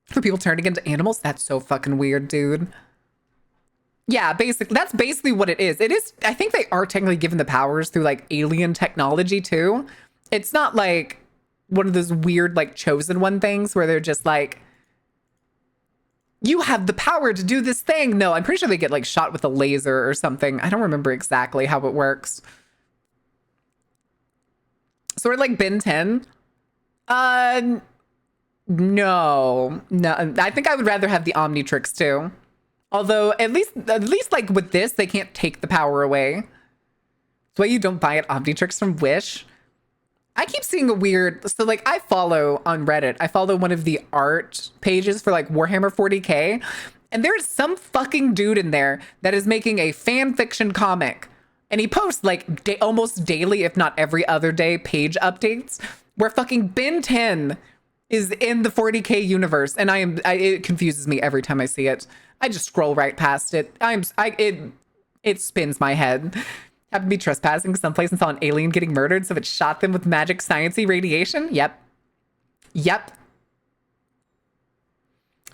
For people turning into animals, that's so fucking weird, dude. Yeah, basically, that's basically what it is. It is, I think they are technically given the powers through like alien technology too. It's not like one of those weird like chosen one things where they're just like, you have the power to do this thing. No, I'm pretty sure they get like shot with a laser or something. I don't remember exactly how it works. Sort of like Ben 10. No. I think I would rather have the Omnitrix too. Although at least like with this, they can't take the power away. That's why you don't buy an Omnitrix from Wish. I keep seeing a weird, so like I follow on Reddit, I follow one of the art pages for like Warhammer 40K, and there's some fucking dude in there that is making a fan fiction comic, and he posts like almost daily, if not every other day, page updates where fucking Ben 10 is in the 40K universe, and it confuses me every time I see it. I just scroll right past it. It spins my head. Happened to be trespassing someplace and saw an alien getting murdered, so it shot them with magic sciencey radiation. Yep.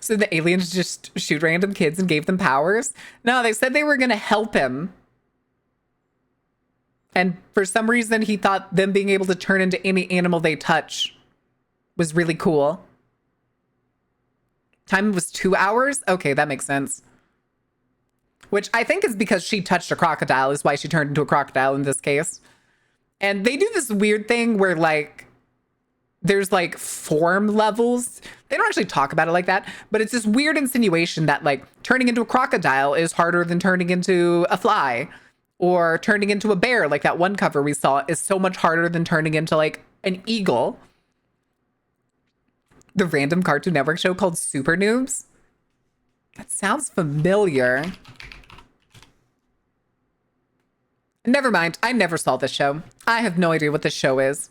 So the aliens just shoot random kids and gave them powers. No, they said they were gonna help him. And for some reason, he thought them being able to turn into any animal they touch was really cool. Time was 2 hours? Okay, that makes sense. Which I think is because she touched a crocodile is why she turned into a crocodile in this case. And they do this weird thing where like, there's like form levels. They don't actually talk about it like that, but it's this weird insinuation that like turning into a crocodile is harder than turning into a fly, or turning into a bear. Like that one cover we saw is so much harder than turning into like an eagle. The random Cartoon Network show called Super Noobs. That sounds familiar. Never mind. I never saw this show. I have no idea what this show is.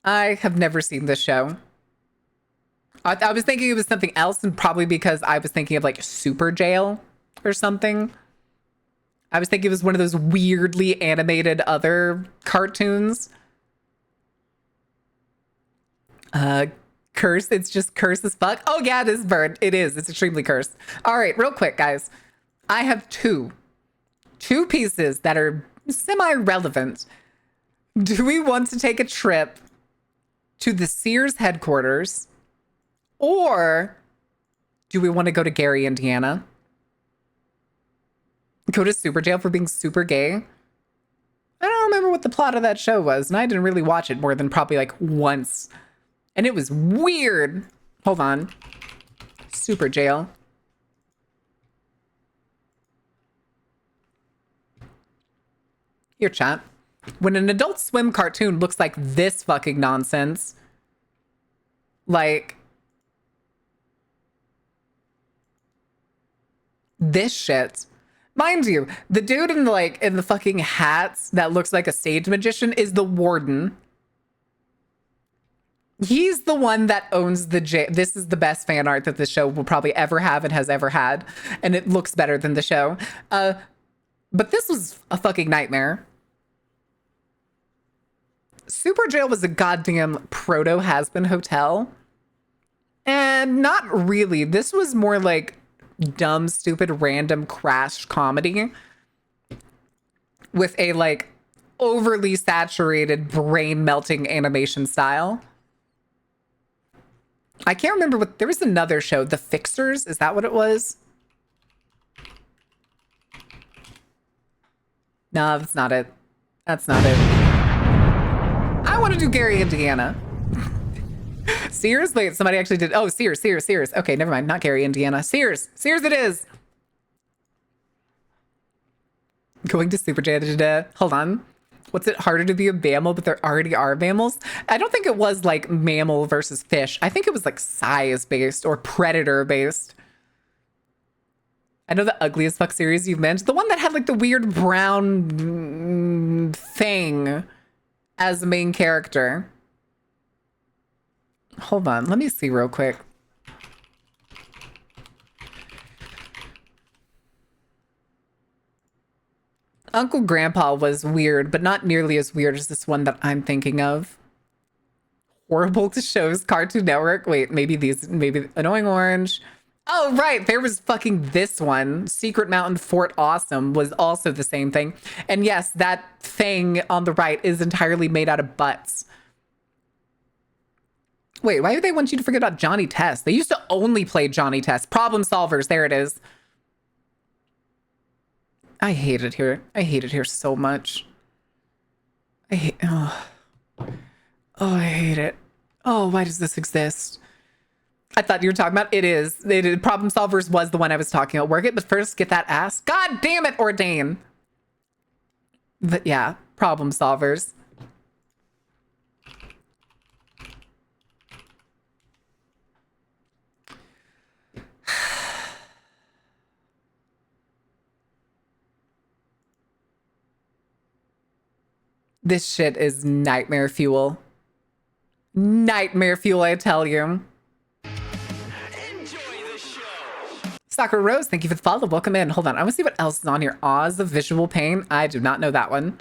I have never seen this show. I was thinking it was something else, and probably because I was thinking of like Super Jail or something. I was thinking it was one of those weirdly animated other cartoons. Cursed. It's just cursed as fuck. Oh yeah, it is bird. It is. It's extremely cursed. All right, real quick, guys. I have two pieces that are semi-relevant. Do we want to take a trip to the Sears headquarters, or do we want to go to Gary, Indiana? Go to Super Jail for being super gay? I don't remember what the plot of that show was, and I didn't really watch it more than probably like once. And it was weird. Hold on. Super Jail. Here, chat. When an Adult Swim cartoon looks like this fucking nonsense, like this shit. Mind you, the dude in the fucking hats that looks like a stage magician is the warden. He's the one that owns the jail. This is the best fan art that the show will probably ever have and has ever had, and it looks better than the show. But this was a fucking nightmare. Super Jail was a goddamn proto has-been hotel. And not really. This was more like dumb, stupid, random crash comedy with a like overly saturated, brain-melting animation style. I can't remember what... There was another show, The Fixers. Is that what it was? No, that's not it. That's not it. I want to do Gary, Indiana. Sears? Wait, somebody actually did... Oh, Sears. Okay, never mind. Not Gary, Indiana. Sears it is. Going to Super Jail. Hold on. What's it harder to be a mammal, but there already are mammals? I don't think it was like mammal versus fish. I think it was like size based or predator based. I know the ugliest fuck series you've mentioned. The one that had like the weird brown thing as the main character. Hold on. Let me see real quick. Uncle Grandpa was weird, but not nearly as weird as this one that I'm thinking of. Horrible to shows, Cartoon Network. Wait, maybe Annoying Orange. Oh, right. There was fucking this one. Secret Mountain Fort Awesome was also the same thing. And yes, that thing on the right is entirely made out of butts. Wait, why do they want you to forget about Johnny Test? They used to only play Johnny Test. Problem Solvers. There it is. I hate it here. I hate it here so much. Oh, I hate it. Oh, why does this exist? I thought you were talking about... It is. Problem Solvers was the one I was talking about. Work it, but first get that ass. God damn it, Ordain. But yeah, Problem Solvers. This shit is nightmare fuel. Nightmare fuel, I tell you. Sakura Rose, thank you for the follow. Welcome in. Hold on. I want to see what else is on here. Oz of Visual Pain. I do not know that one.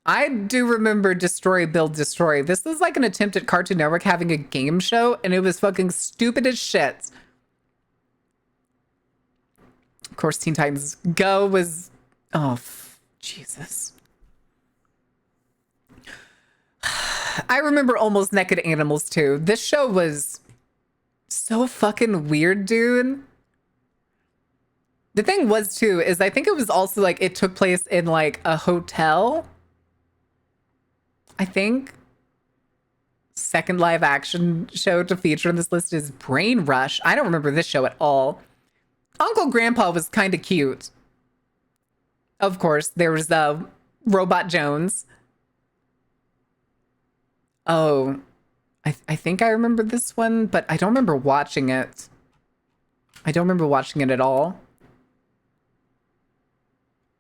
I do remember Destroy, Build, Destroy. This was like an attempt at Cartoon Network having a game show, and it was fucking stupid as shit. Of course, Teen Titans Go was... Oh, Jesus. I remember Almost Naked Animals too. This show was so fucking weird, dude. The thing was too, is I think it was also like it took place in like a hotel. I think. Second live action show to feature on this list is Brain Rush. I don't remember this show at all. Uncle Grandpa was kind of cute. Of course, there was Robot Jones. Oh, I think I remember this one, but I don't remember watching it. I don't remember watching it at all.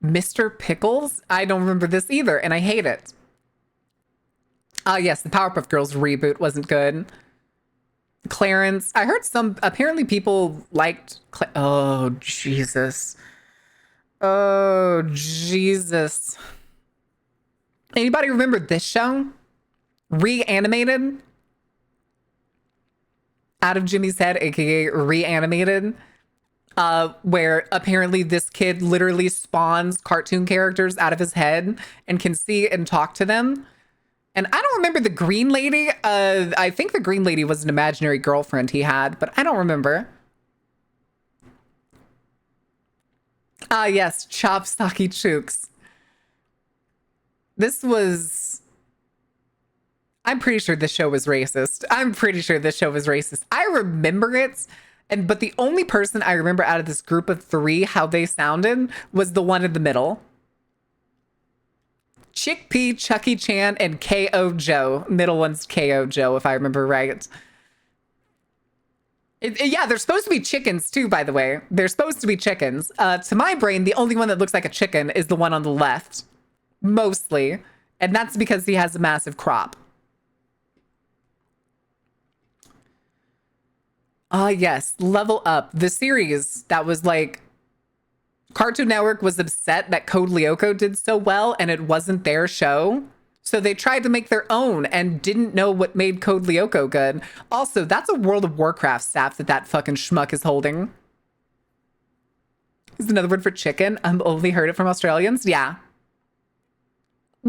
Mr. Pickles? I don't remember this either, and I hate it. Yes, the Powerpuff Girls reboot wasn't good. Clarence. I heard some, apparently people liked, oh, Jesus. Oh, Jesus. Anybody remember this show? Reanimated? Out of Jimmy's Head, aka Reanimated. Where apparently this kid literally spawns cartoon characters out of his head and can see and talk to them. And I don't remember the green lady. I think the green lady was an imaginary girlfriend he had, but I don't remember. Ah, yes, Chop Socky Chooks. This was... I'm pretty sure this show was racist. I remember it, but the only person I remember out of this group of three, how they sounded, was the one in the middle. Chickpea, Chucky Chan, and K.O. Joe. Middle one's K.O. Joe, if I remember right. Yeah, they're supposed to be chickens too, by the way. They're supposed to be chickens. To my brain, the only one that looks like a chicken is the one on the left. Mostly. And that's because he has a massive crop. Ah, yes. Level Up. The series that was like... Cartoon Network was upset that Code Lyoko did so well and it wasn't their show. So they tried to make their own and didn't know what made Code Lyoko good. Also, that's a World of Warcraft staff that fucking schmuck is holding. Is another word for chicken. I've only heard it from Australians. Yeah.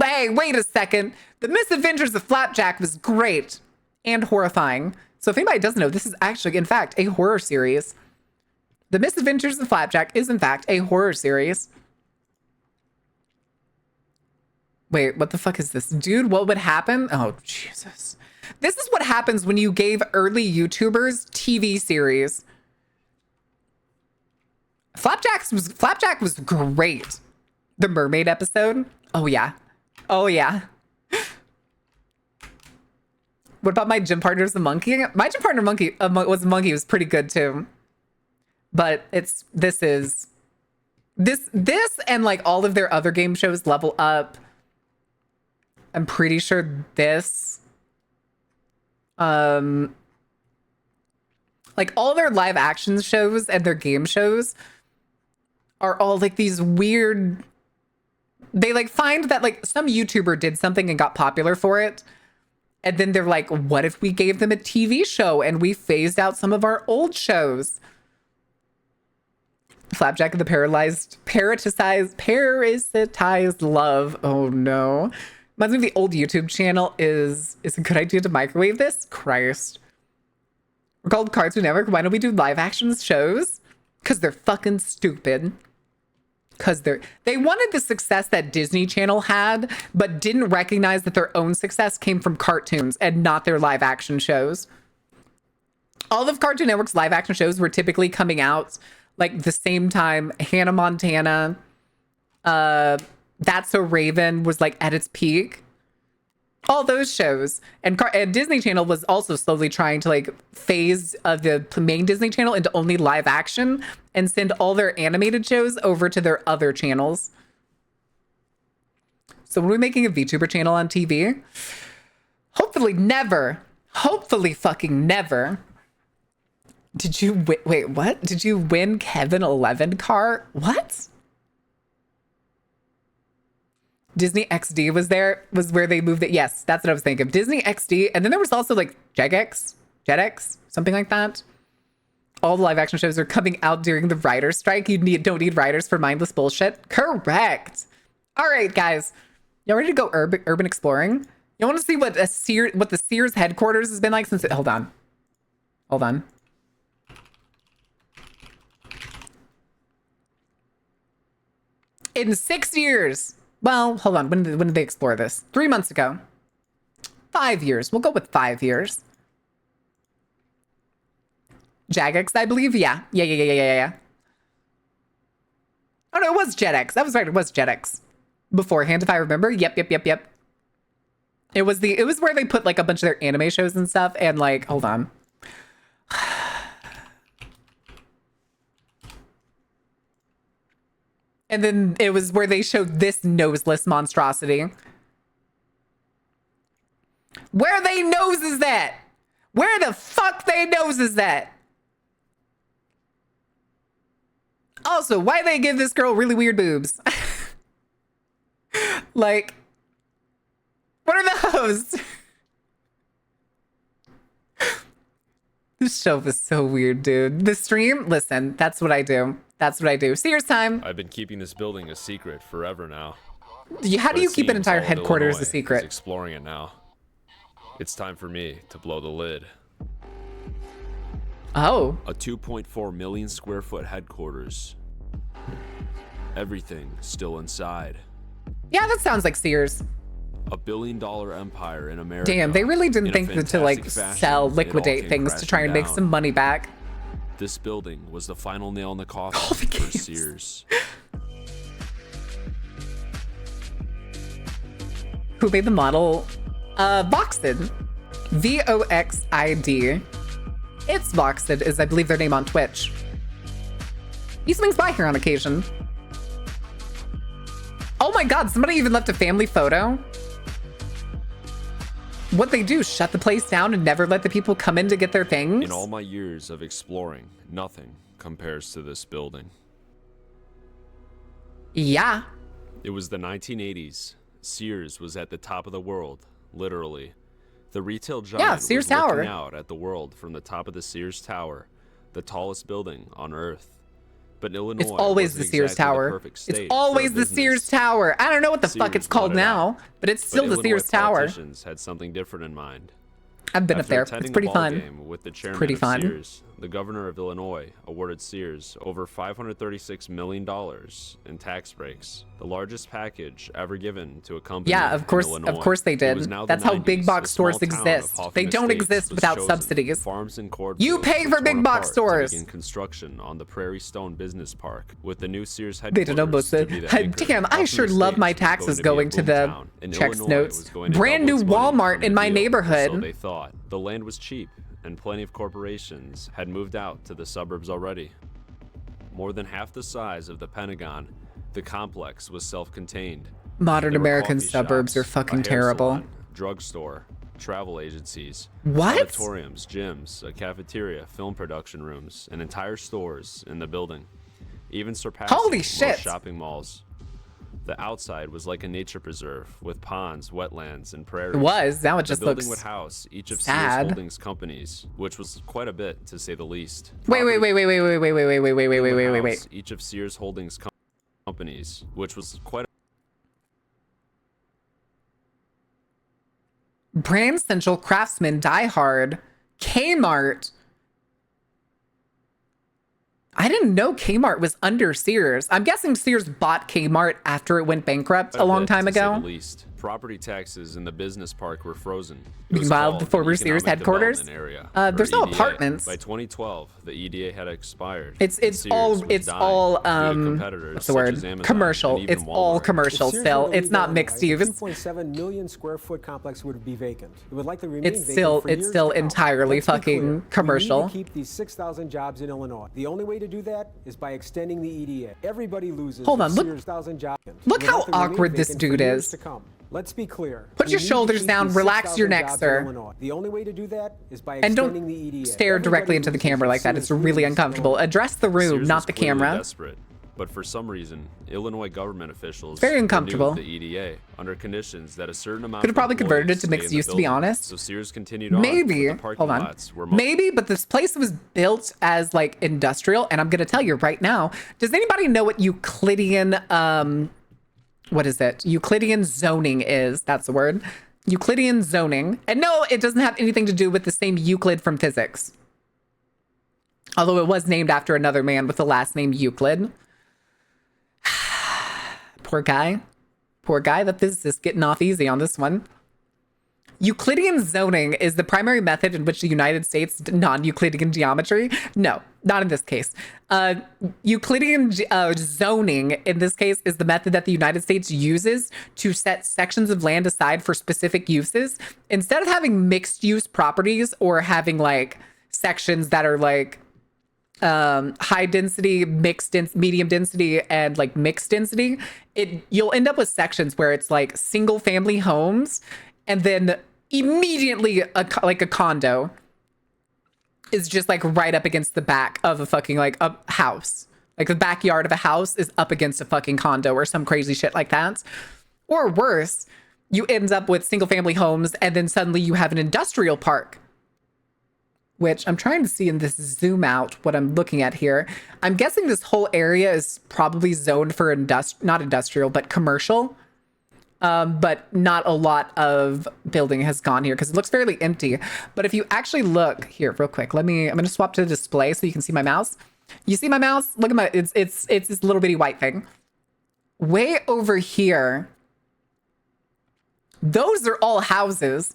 Hey, wait a second. The Misadventures of Flapjack was great and horrifying. So if anybody doesn't know, this is actually, in fact, a horror series. The Misadventures of Flapjack is, in fact, a horror series. Wait, what the fuck is this? Dude, what would happen? Oh, Jesus. This is what happens when you gave early YouTubers TV series. Flapjack was great. The mermaid episode. Oh, yeah. Oh, yeah. What about my gym partner's the monkey? My gym partner monkey was a monkey. It was pretty good, too. But this and like all of their other game shows, Level Up. I'm pretty sure this, like all their live action shows and their game shows are all like these weird, they like find that like some YouTuber did something and got popular for it. And then they're like, what if we gave them a TV show and we phased out some of our old shows? Flapjack and the parasitized love. Oh no. Reminds me of the old YouTube channel is a good idea to microwave this? Christ. We're called Cartoon Network. Why don't we do live action shows? Because they're fucking stupid. Because they wanted the success that Disney Channel had, but didn't recognize that their own success came from cartoons and not their live action shows. All of Cartoon Network's live action shows were typically coming out like the same time. Hannah Montana, That's So Raven was like at its peak. All those shows. And Disney Channel was also slowly trying to like phase the main Disney Channel into only live action and send all their animated shows over to their other channels. So when we're making a VTuber channel on TV, hopefully never, hopefully fucking never. Did you wait, what? Did you win Kevin 11 car? What? Disney XD was where they moved it. Yes, that's what I was thinking of. Disney XD. And then there was also like Jetix, something like that. All the live action shows are coming out during the writer's strike. Don't need writers for mindless bullshit. Correct. All right, guys. Y'all ready to go urban exploring? You want to see what the Sears headquarters has been like since hold on. In 6 years. Well, hold on. When did they explore this? 3 months ago. 5 years. We'll go with 5 years. Jagex, I believe. Yeah. Oh no, it was Jetix. That was right. It was Jetix. Beforehand, if I remember. Yep. It was where they put like a bunch of their anime shows and stuff. And like, hold on. And then it was where they showed this noseless monstrosity. Where are they noses at? Where the fuck they noses at? Also, why they give this girl really weird boobs? Like, what are those? This show was so weird, dude. The stream, listen, that's what I do. That's what I do. Sears time. I've been keeping this building a secret forever now. How do you keep an entire But it seems all of headquarters a Illinois is secret? exploring it now. It's time for me to blow the lid. Oh, A 2.4 million square foot headquarters. Everything still inside. yeah, that sounds like Sears. A $1 billion empire in America. Damn, they really didn't In a think to like fantastic fashion, sell, it all liquidate came things to try and make crashing some down. money back. This building was the final nail in the coffin All the for games. Sears. Who made the model? Voxid. Voxid. It's Voxid is, I believe, their name on Twitch. He swings by here on occasion. Oh my god, somebody even left a family photo. What they do, shut the place down and never let the people come in to get their things? In all my years of exploring, nothing compares to this building. Yeah. It was the 1980s. Sears was at the top of the world, literally. The retail giant Sears was Tower. looking out at the world from the top of the Sears Tower, the tallest building on Earth. But Illinois It's always the wasn't Sears exactly Tower. perfect It's state for always the business. Sears Tower. I don't know what the fuck Sears it's called bought it now, out. but it's But still the Illinois Sears Tower. politicians had something different in mind. I've been up After there. It's attending pretty a ball fun. game with the chairman pretty of fun. Sears, the governor of Illinois awarded Sears over $536 million in tax breaks, the largest package ever given to a company. Yeah, of in course Illinois. they It did. was now the That's how big 90s. box The small stores town of exist. Hoffman They don't Estates exist was without chosen. subsidies. Farms in Cordville You pay were for big torn box apart stores. to begin construction on the Prairie Stone Business Park, with the new Sears They did headquarters almost. to be the anchor. Damn, I Hoffman sure love Estates my was taxes be a going to the boomtown, and checks Illinois notes. was going to Brand double new its money Walmart from the in my deal, neighborhood. So they thought. The land was cheap, and plenty of corporations had moved out to the suburbs already. More than half the size of the Pentagon, the complex was self-contained. Modern There were American coffee suburbs shops, are fucking a hair terrible. salon, drugstore, travel agencies, What? auditoriums, gyms, a cafeteria, film production rooms, and entire stores in the building, even surpassing Holy most shit. shopping malls. The outside was like a nature preserve with ponds, wetlands, and prairies. It was. Now it The just building looks would house each of sad. Sears Holdings companies, which was quite a bit to say the least. Wait. House each of Sears Holdings companies, which was quite Brand Central, Craftsman, Die Hard, Kmart. I didn't know Kmart was under Sears. I'm guessing Sears bought Kmart after it went bankrupt a long bit, time to say ago. the least. Property taxes in the business park were frozen. It was Meanwhile, called the former an Sears Economic headquarters, Development Area, or there's no EDA. apartments. By 2012, the EDA had expired. It's and Sears all was dying due to competitors what's the such word? as Amazon Commercial. and even It's all Walmart. commercial If Sears still. were to It's leave not Illinois, mixed the use. 2.7 million square foot complex would be vacant. It would likely remain It's vacant still for it's years still to come. entirely Let's be fucking clear. commercial. We need to keep these 6,000 jobs in Illinois. The only way to do that is by extending the EDA. Everybody loses. Hold if on, look- Sears 1,000 jobs. look It would how likely remain awkward this vacant for dude years is. to come. Let's be clear. Put We your need to shoulders keep down, these relax your 6,000 neck, jobs in sir. Illinois. The only way to do that is by And extending the don't EDA. stare directly into the Everybody camera like that. loses It's really if Sears uncomfortable. Illinois. Address the room, Sears not was the clearly camera. desperate, but for some reason, Illinois government officials Very renewed uncomfortable. the EDA under conditions that a certain amount Could have of probably converted it employees to mixed stay in the use, to be building. honest. So Sears continued on. Maybe. With the parking Hold on. lots were Maybe, but this place was built as like industrial, and I'm gonna tell you right now. Does anybody know what Euclidean what is it? Euclidean zoning is. That's the word. Euclidean zoning. And no, it doesn't have anything to do with the same Euclid from physics. Although it was named after another man with the last name Euclid. Poor guy. Poor guy. The physicist getting off easy on this one. Euclidean zoning is the primary method in which the United States non-Euclidean geometry. No, not in this case. Euclidean zoning in this case is the method that the United States uses to set sections of land aside for specific uses. Instead of having mixed use properties or having like sections that are like high density, medium density, and like mixed density, you'll end up with sections where it's like single family homes and then immediately like a condo is just like right up against the back of a fucking like a house. Like the backyard of a house is up against a fucking condo or some crazy shit like that. Or worse, you end up with single family homes and then suddenly you have an industrial park. Which I'm trying to see in this zoom out what I'm looking at here. I'm guessing this whole area is probably zoned for not industrial, but commercial. But not a lot of building has gone here because it looks fairly empty. But if you actually look here real quick, I'm going to swap to the display so you can see my mouse. You see my mouse? Look at my, it's this little bitty white thing. Way over here, those are all houses.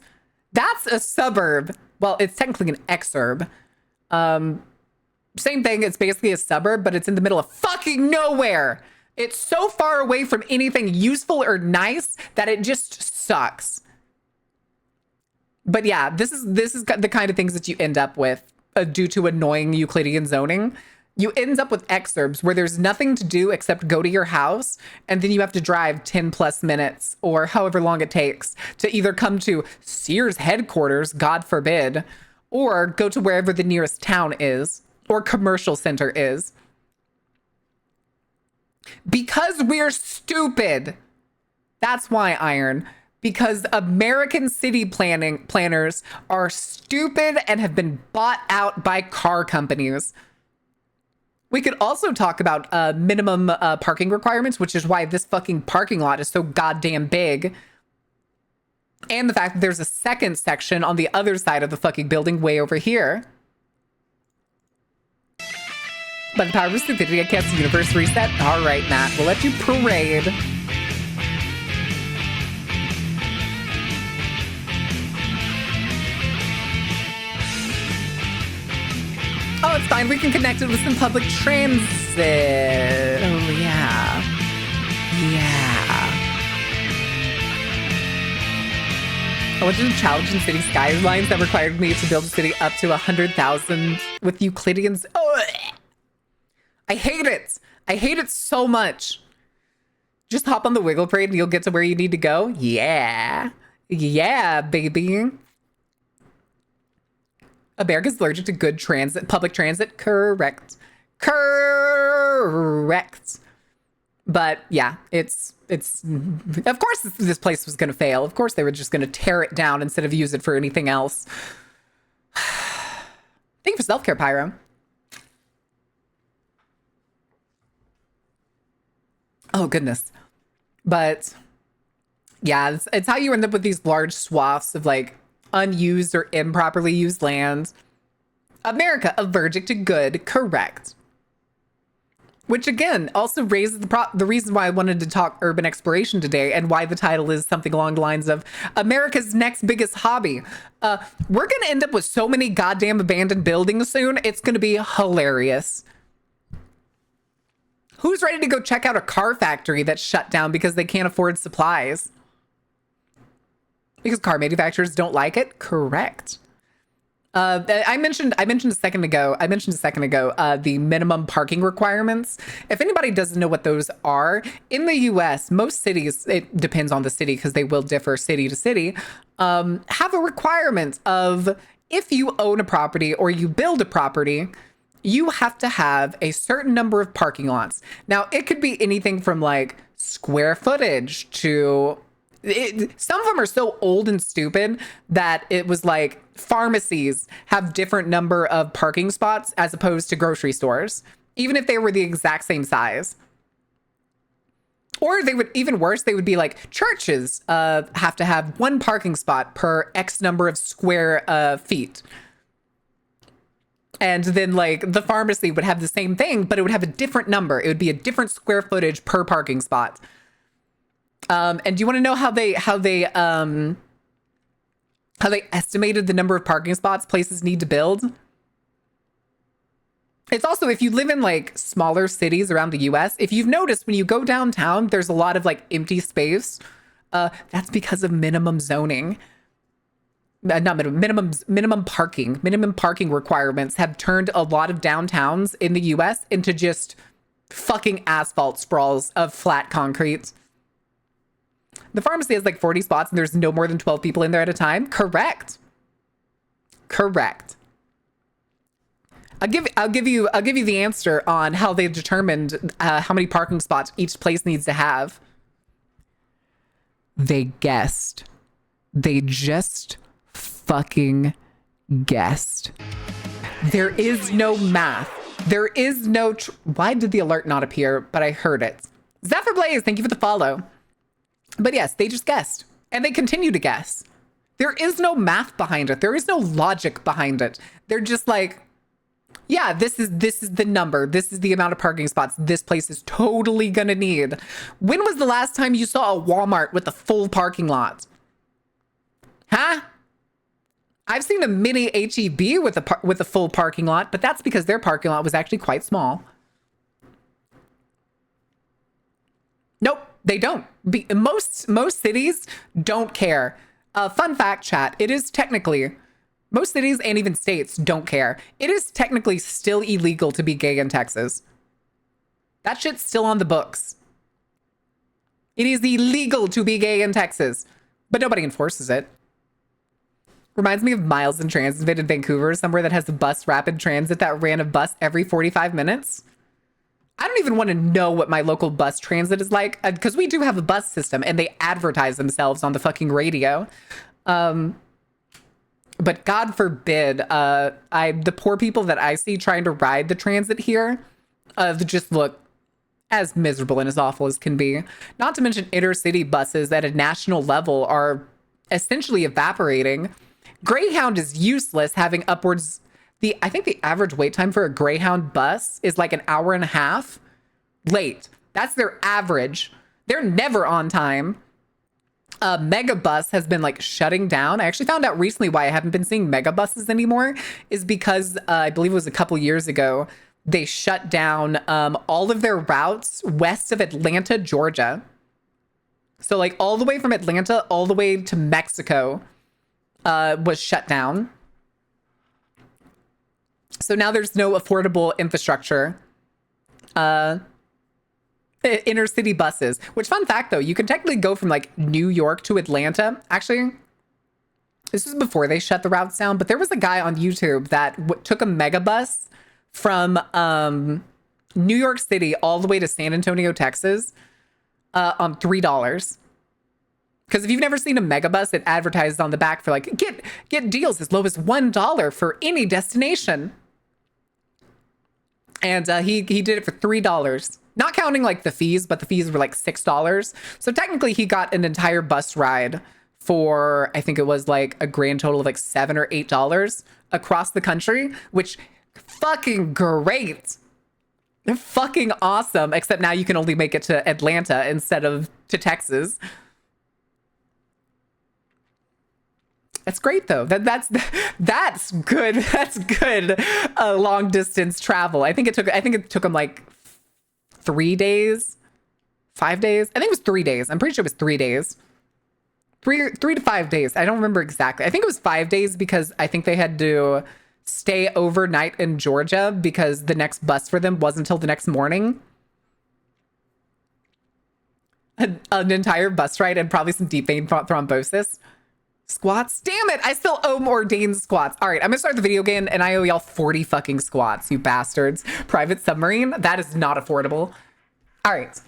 That's a suburb. Well, it's technically an exurb. Same thing. It's basically a suburb, but it's in the middle of fucking nowhere. It's so far away from anything useful or nice that it just sucks. But yeah, this is the kind of things that you end up with due to annoying Euclidean zoning. You end up with exurbs where there's nothing to do except go to your house, and then you have to drive 10 plus minutes or however long it takes to either come to Sears headquarters, God forbid, or go to wherever the nearest town is or commercial center is. Because we're stupid. That's why, Iron. Because American city planners are stupid and have been bought out by car companies. We could also talk about minimum parking requirements, which is why this fucking parking lot is so goddamn big. And the fact that there's a second section on the other side of the fucking building way over here. By the power of stupidity, I can't see universe reset. All right, Matt, we'll let you parade. Oh, it's fine. We can connect it with some public transit. Oh, yeah. Yeah. I went to the challenge in City Skylines that required me to build a city up to 100,000 with Euclideans. Oh, I hate it. I hate it so much. Just hop on the Wiggle Parade and you'll get to where you need to go. Yeah. Yeah, baby. America's allergic to good transit, public transit. Correct. Correct. But yeah, it's of course this place was going to fail. Of course they were just going to tear it down instead of use it for anything else. Thank you for self-care, Pyro. Oh, goodness. But yeah, it's how you end up with these large swaths of like unused or improperly used land. America allergic to good, correct. Which again also raises the reason why I wanted to talk urban exploration today and why the title is something along the lines of America's next biggest hobby. We're going to end up with so many goddamn abandoned buildings soon. It's going to be hilarious. Who's ready to go check out a car factory that's shut down because they can't afford supplies? Because car manufacturers don't like it? Correct. I mentioned a second ago the minimum parking requirements. If anybody doesn't know what those are, in the US, most cities, it depends on the city because they will differ city to city, have a requirement of if you own a property or you build a property, you have to have a certain number of parking lots. Now, it could be anything from like square footage to... some of them are so old and stupid that it was like pharmacies have different number of parking spots as opposed to grocery stores, even if they were the exact same size. Or they would, even worse, they would be like churches have to have one parking spot per X number of square feet. And then like the pharmacy would have the same thing, but it would have a different number. It would be a different square footage per parking spot. And do you want to know how they estimated the number of parking spots places need to build? It's also, if you live in like smaller cities around the US, if you've noticed when you go downtown, there's a lot of like empty space. That's because of minimum zoning. Not minimum parking. Minimum parking requirements have turned a lot of downtowns in the US into just fucking asphalt sprawls of flat concrete. The pharmacy has like 40 spots and there's no more than 12 people in there at a time. Correct. Correct. I'll give you the answer on how they determined how many parking spots each place needs to have. They guessed. They just fucking guessed. There is no math. There is no. Why did the alert not appear? But I heard it. Zephyr Blaze, thank you for the follow. But yes, they just guessed, and they continue to guess. There is no math behind it. There is no logic behind it. They're just like, yeah, this is the number. This is the amount of parking spots this place is totally gonna need. When was the last time you saw a Walmart with a full parking lot? Huh? I've seen a mini HEB with a full parking lot, but that's because their parking lot was actually quite small. Nope, they don't. Most cities don't care. Fun fact, chat, it is technically, most cities and even states don't care. It is technically still illegal to be gay in Texas. That shit's still on the books. It is illegal to be gay in Texas, but nobody enforces it. Reminds me of Miles in Transit in Vancouver, somewhere that has a bus rapid transit that ran a bus every 45 minutes. I don't even want to know what my local bus transit is like, because we do have a bus system and they advertise themselves on the fucking radio. But God forbid, the poor people that I see trying to ride the transit here just look as miserable and as awful as can be. Not to mention intercity buses at a national level are essentially evaporating. Greyhound is useless, having upwards... I think the average wait time for a Greyhound bus is like an hour and a half late. That's their average. They're never on time. Megabus has been like shutting down. I actually found out recently why I haven't been seeing Megabuses anymore is because I believe it was a couple years ago, they shut down all of their routes west of Atlanta, Georgia. So like all the way from Atlanta all the way to Mexico was shut down. So now there's no affordable infrastructure. Intercity buses. Which, fun fact though, you can technically go from like New York to Atlanta. Actually, this was before they shut the routes down, but there was a guy on YouTube that took a megabus from New York City all the way to San Antonio, Texas on $3. Because if you've never seen a megabus, it advertises on the back for like, get deals as low as $1 for any destination. And he did it for $3. Not counting like the fees, but the fees were like $6. So technically he got an entire bus ride for, I think it was like a grand total of like $7 or $8 across the country, which fucking great. They're fucking awesome. Except now you can only make it to Atlanta instead of to Texas. That's great though. That's good. That's good. Long distance travel. I think it took him like 3 days, 5 days. I think it was 3 days. I'm pretty sure it was 3 days. Three to 5 days. I don't remember exactly. I think it was 5 days because I think they had to stay overnight in Georgia because the next bus for them wasn't until the next morning. An entire bus ride and probably some deep vein thrombosis. Squats? Damn it, I still owe Mordain squats. All right, I'm gonna start the video again and I owe y'all 40 fucking squats, you bastards. Private submarine? That is not affordable. All right.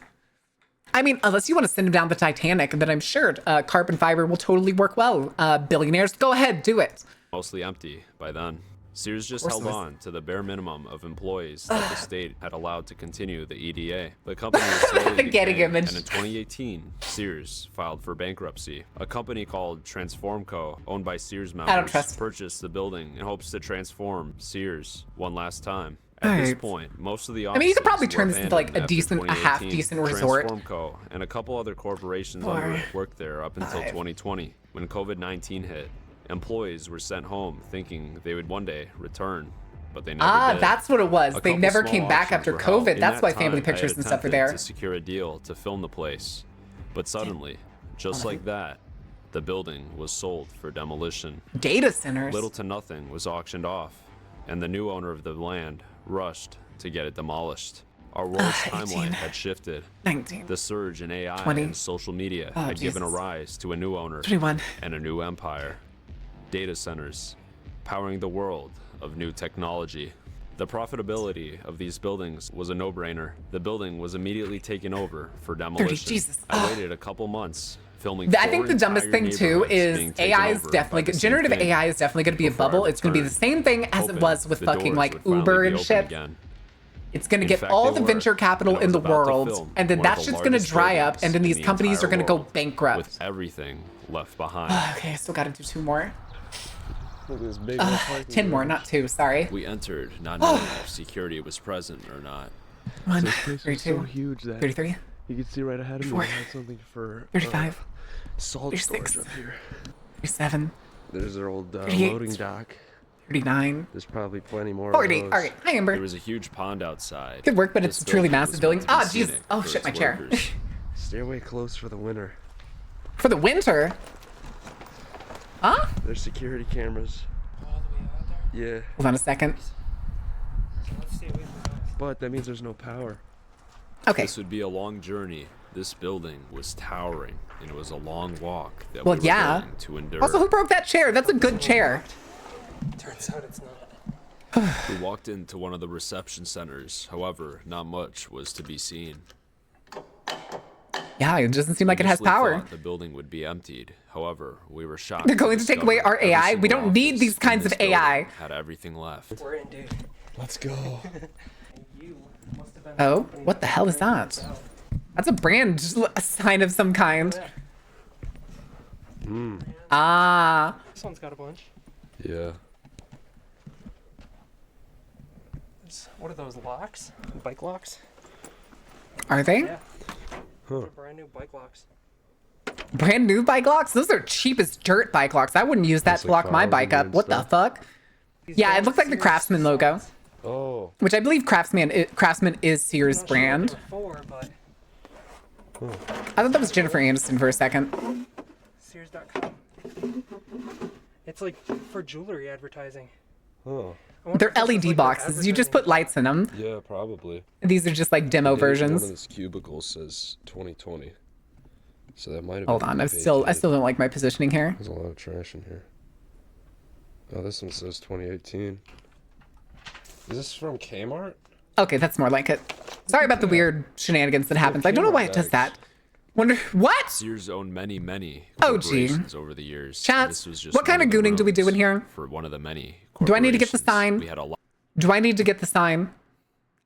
I mean, unless you want to send him down the Titanic, then I'm sure carbon fiber will totally work well. Billionaires, go ahead, do it. Mostly empty by then. Sears just held on to the bare minimum of employees that the state had allowed to continue the EDA. The company was slowly decaying, and in 2018, Sears filed for bankruptcy. A company called Transformco, owned by Sears members, purchased the building in hopes to transform Sears one last time. At this point, most of the offices, I mean, you could probably turn this into like a half-decent resort. Transformco and a couple other corporations under it worked there up until 2020, when COVID-19 hit. Employees were sent home thinking they would one day return, but they never did. That's what it was. They never came back after COVID. That's why family pictures and stuff are there. To secure a deal to film the place, but suddenly, just like that, the building was sold for demolition. Data centers. Little to nothing was auctioned off, and the new owner of the land rushed to get it demolished. Our world's timeline had shifted. 19. The surge in AI 20. and social media had given a rise to a new owner 21. and a new empire. Data centers, powering the world of new technology. The profitability of these buildings was a no-brainer. The building was immediately taken over for demolition. Jesus. I waited a couple months filming. I think the dumbest thing too is AI is definitely generative AI is definitely going to be a bubble. It's going to be the same thing as it was with fucking like Uber and shit. It's going to get all the venture capital in the world, and then that shit's going to dry up, and then these companies are going to go bankrupt. With everything left behind. Okay, I still got to do 2 more. Look at this big 10 more, not 2. Sorry. We entered not knowing if security was present or not. 1, This place was 32, so huge that 33, you could see right ahead of me. 34, I had something for 35, salt 36. storage up here. 37, There's their old 38. loading dock. 39, There's probably plenty more. 40. Of those. All right, hi Amber. There was a huge pond outside. Good work, but This it's a truly building massive was building. meant to be Ah, jeez. scenic Oh for shit, its my chair. workers. Stay away close for the winter. For the winter. Huh? There's security cameras. Yeah, Hold on a second. but that means there's no power. Okay. This would be a long journey. This building was towering, and it was a long walk that Well, we were yeah. going to endure. Also, who broke that chair? That's a good chair. Turns out it's not. We walked into one of the reception centers. However, not much was to be seen. Yeah, it doesn't seem like it has Initially power. thought the building would be emptied. However, we were shocked. They're going to take away our every AI? We single don't need office these in kinds this of AI. building Had everything left. We're in, dude. Let's go. You must have been. Oh, what the hell is that? That's a brand sign of some kind. Ah, This one's got a bunch. Yeah. What are those locks? Bike locks? are they? Yeah. Brand new bike locks. Brand new bike locks? Those are cheap as dirt bike locks. I wouldn't use that Looks to like lock my files bike in there up. and What the stuff. fuck? Yeah, it looks like the Craftsman logo, Oh. which I believe Craftsman is Sears brand. Before, but I thought that was Jennifer Aniston for a second. Sears.com. It's like for jewelry advertising. Oh. I wonder They're if this is, LED like, boxes. You just put lights in them. Yeah, probably. These are just like demo One of versions. these cubicles says 2020. So that might have Hold been on, I still vacated. don't like my positioning here. There's a lot of trash in here. Oh, this one says 2018. Is this from Kmart? Okay, that's more like it. Sorry about the weird shenanigans that happens. I don't know why it does that. Wonder what? Sears owned many Oh, gee. corporations over the years. Chat, and this was just what kind one of the gooning do we do in rooms here? For one of the many Do I need to get the corporations. sign? We had a lot. Do I need to get the sign?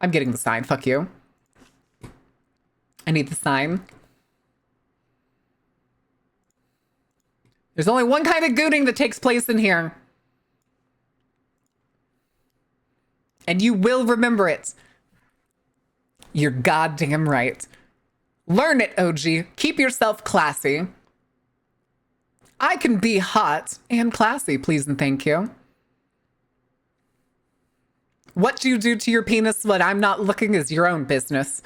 I'm getting the sign. Fuck you. I need the sign. There's only one kind of gooning that takes place in here. And you will remember it. You're goddamn right. Learn it, OG. Keep yourself classy. I can be hot and classy, please and thank you. What you do to your penis when I'm not looking is your own business.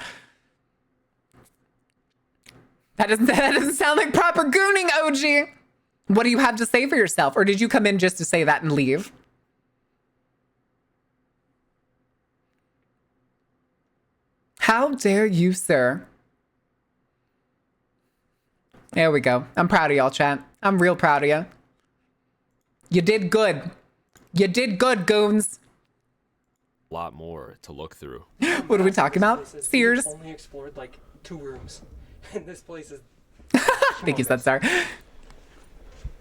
That doesn't sound like proper gooning, OG. What do you have to say for yourself? Or did you come in just to say that and leave? How dare you, sir? There we go. I'm proud of y'all, chat. I'm real proud of you. You did good. You did good, goons. Lot more to look through. What are we talking about? Sears. Only explored like 2 rooms, and this place is. Thank you, Sudstar.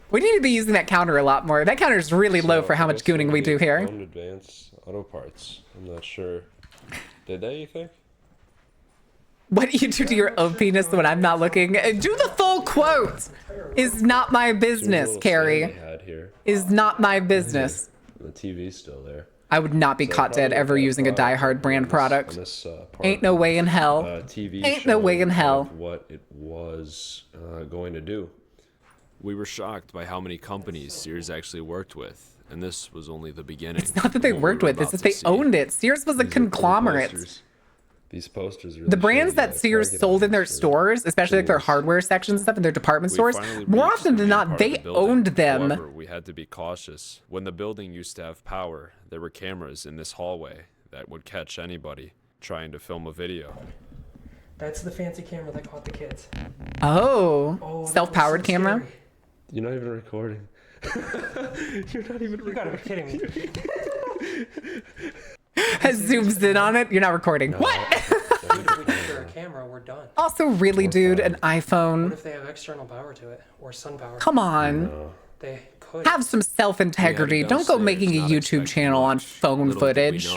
We need to be using that counter a lot more. That counter is really low for how much gooning we do here. Owned Advanced Auto Parts. I'm not sure. Did they, you think? What do you do to your own penis when I'm not looking? Do the full quote. Is not my business, Carrie. Had here. Is not my business. The TV's still there. I would not be caught dead ever using a Die Hard brand product. Ain't no way in hell. TV Ain't no way in showing hell. of what it was going to do. We were shocked by how many companies Sears actually worked with, and this was only the beginning. It's not that they worked with, it's that they owned it. Sears was a These are cool conglomerate. posters. These posters are The brands that Sears sold in their stores, especially like their hardware sections and stuff in their department stores, more often than not, they owned them. However, we had to be cautious. When the building used to have power, there were cameras in this hallway that would catch anybody trying to film a video. That's the fancy camera that caught the kids. Oh, Oh, that self-powered was so camera. scary. You're not even recording. You're not even You gotta be recording. kidding me. Zooms in on it. You're not recording. What? If we trigger a camera, we're done. Also, really, dude, an What iPhone. if they have external power to it or sun power? Come on. They could. Have some self-integrity. Don't go making a YouTube channel on phone footage.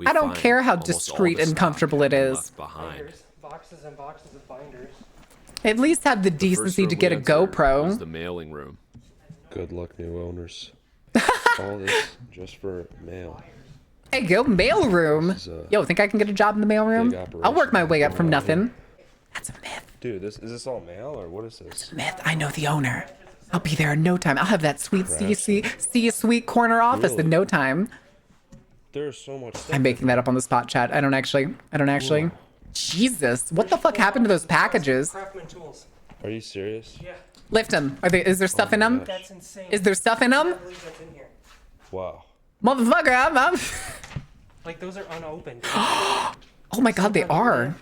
I don't care how discreet and comfortable it is. Binders, boxes and boxes of binders. At least have the decency to get a Was GoPro. the mailing room. Good luck, new owners. All this just for mail. Hey, go mailroom. Yo, think I can get a job in the mailroom? I'll work my way up from nothing. That's a myth. Dude, is this all mail or what is this? Myth. I know the owner. I'll be there in no time. I'll have that sweet C-suite corner office in no time. There's so much stuff. I'm making that up on the spot, chat. I don't actually. Jesus, what the fuck happened to those packages? Craftsman tools. Are you serious? Yeah. Lift them. Is there stuff in them? That's insane. Is there stuff in I them? can't believe that's in here. Wow. Motherfucker, I'm Like those are unopened. Oh my god, they are.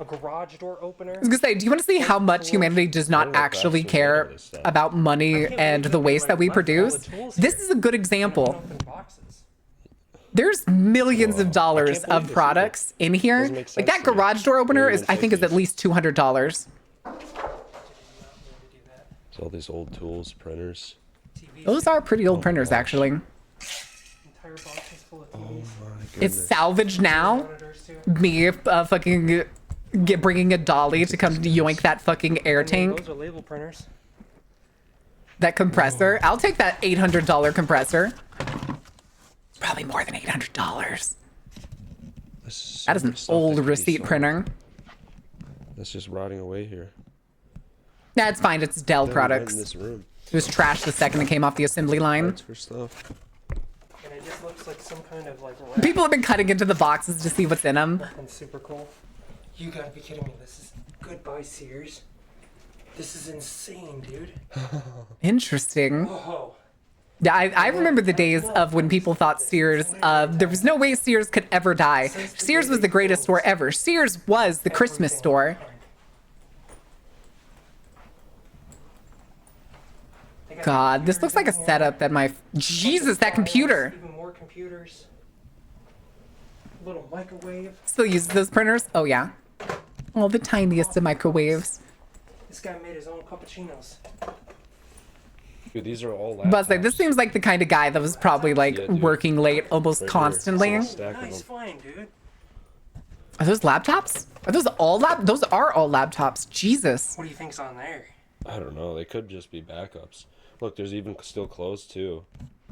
A garage door opener. I was gonna say, do you want to see how much humanity does not actually care about money and the waste that we produce? This is a good example. Unopened boxes. There's millions of dollars of products in here. Like that garage door opener is, I think, is at least $200. It's all these old tools, printers. Those are pretty old printers, actually. Entire boxes full of TVs. It's salvaged now. Monitors too. Me fucking bringing a dolly to come yoink that fucking air And then tank. Those are label printers. That compressor. I'll take that $800 compressor. It's probably more than $800. That is an old receipt printer. That's just rotting away here. Yeah, it's fine. It's Dell In products. this room. It was trashed the second it came off the assembly line. That's for stuff. And it just looks like some kind of like People have been cutting into the boxes to see what's in them. and super cool. You gotta be kidding me. This is goodbye Sears. This is insane, dude. Interesting. Whoa. Yeah, I remember the days of when people thought Sears, there was no way Sears could ever die. Sears was the greatest store ever. Sears was the Christmas store. God, this looks like a setup that my... Jesus, that computer. Even more computers. Little microwave. Still uses those printers? Oh, yeah. Oh, the tiniest of microwaves. This guy made his own cappuccinos. Dude, these are all laptops. But like, this seems like the kind of guy that was probably like Yeah, dude. working late almost Right here. constantly. It's a stack of Nice them. find, dude. Are those laptops? Are those all Those are all laptops. Jesus. What do you think's on there? I don't know. They could just be backups. Look, there's even still clothes too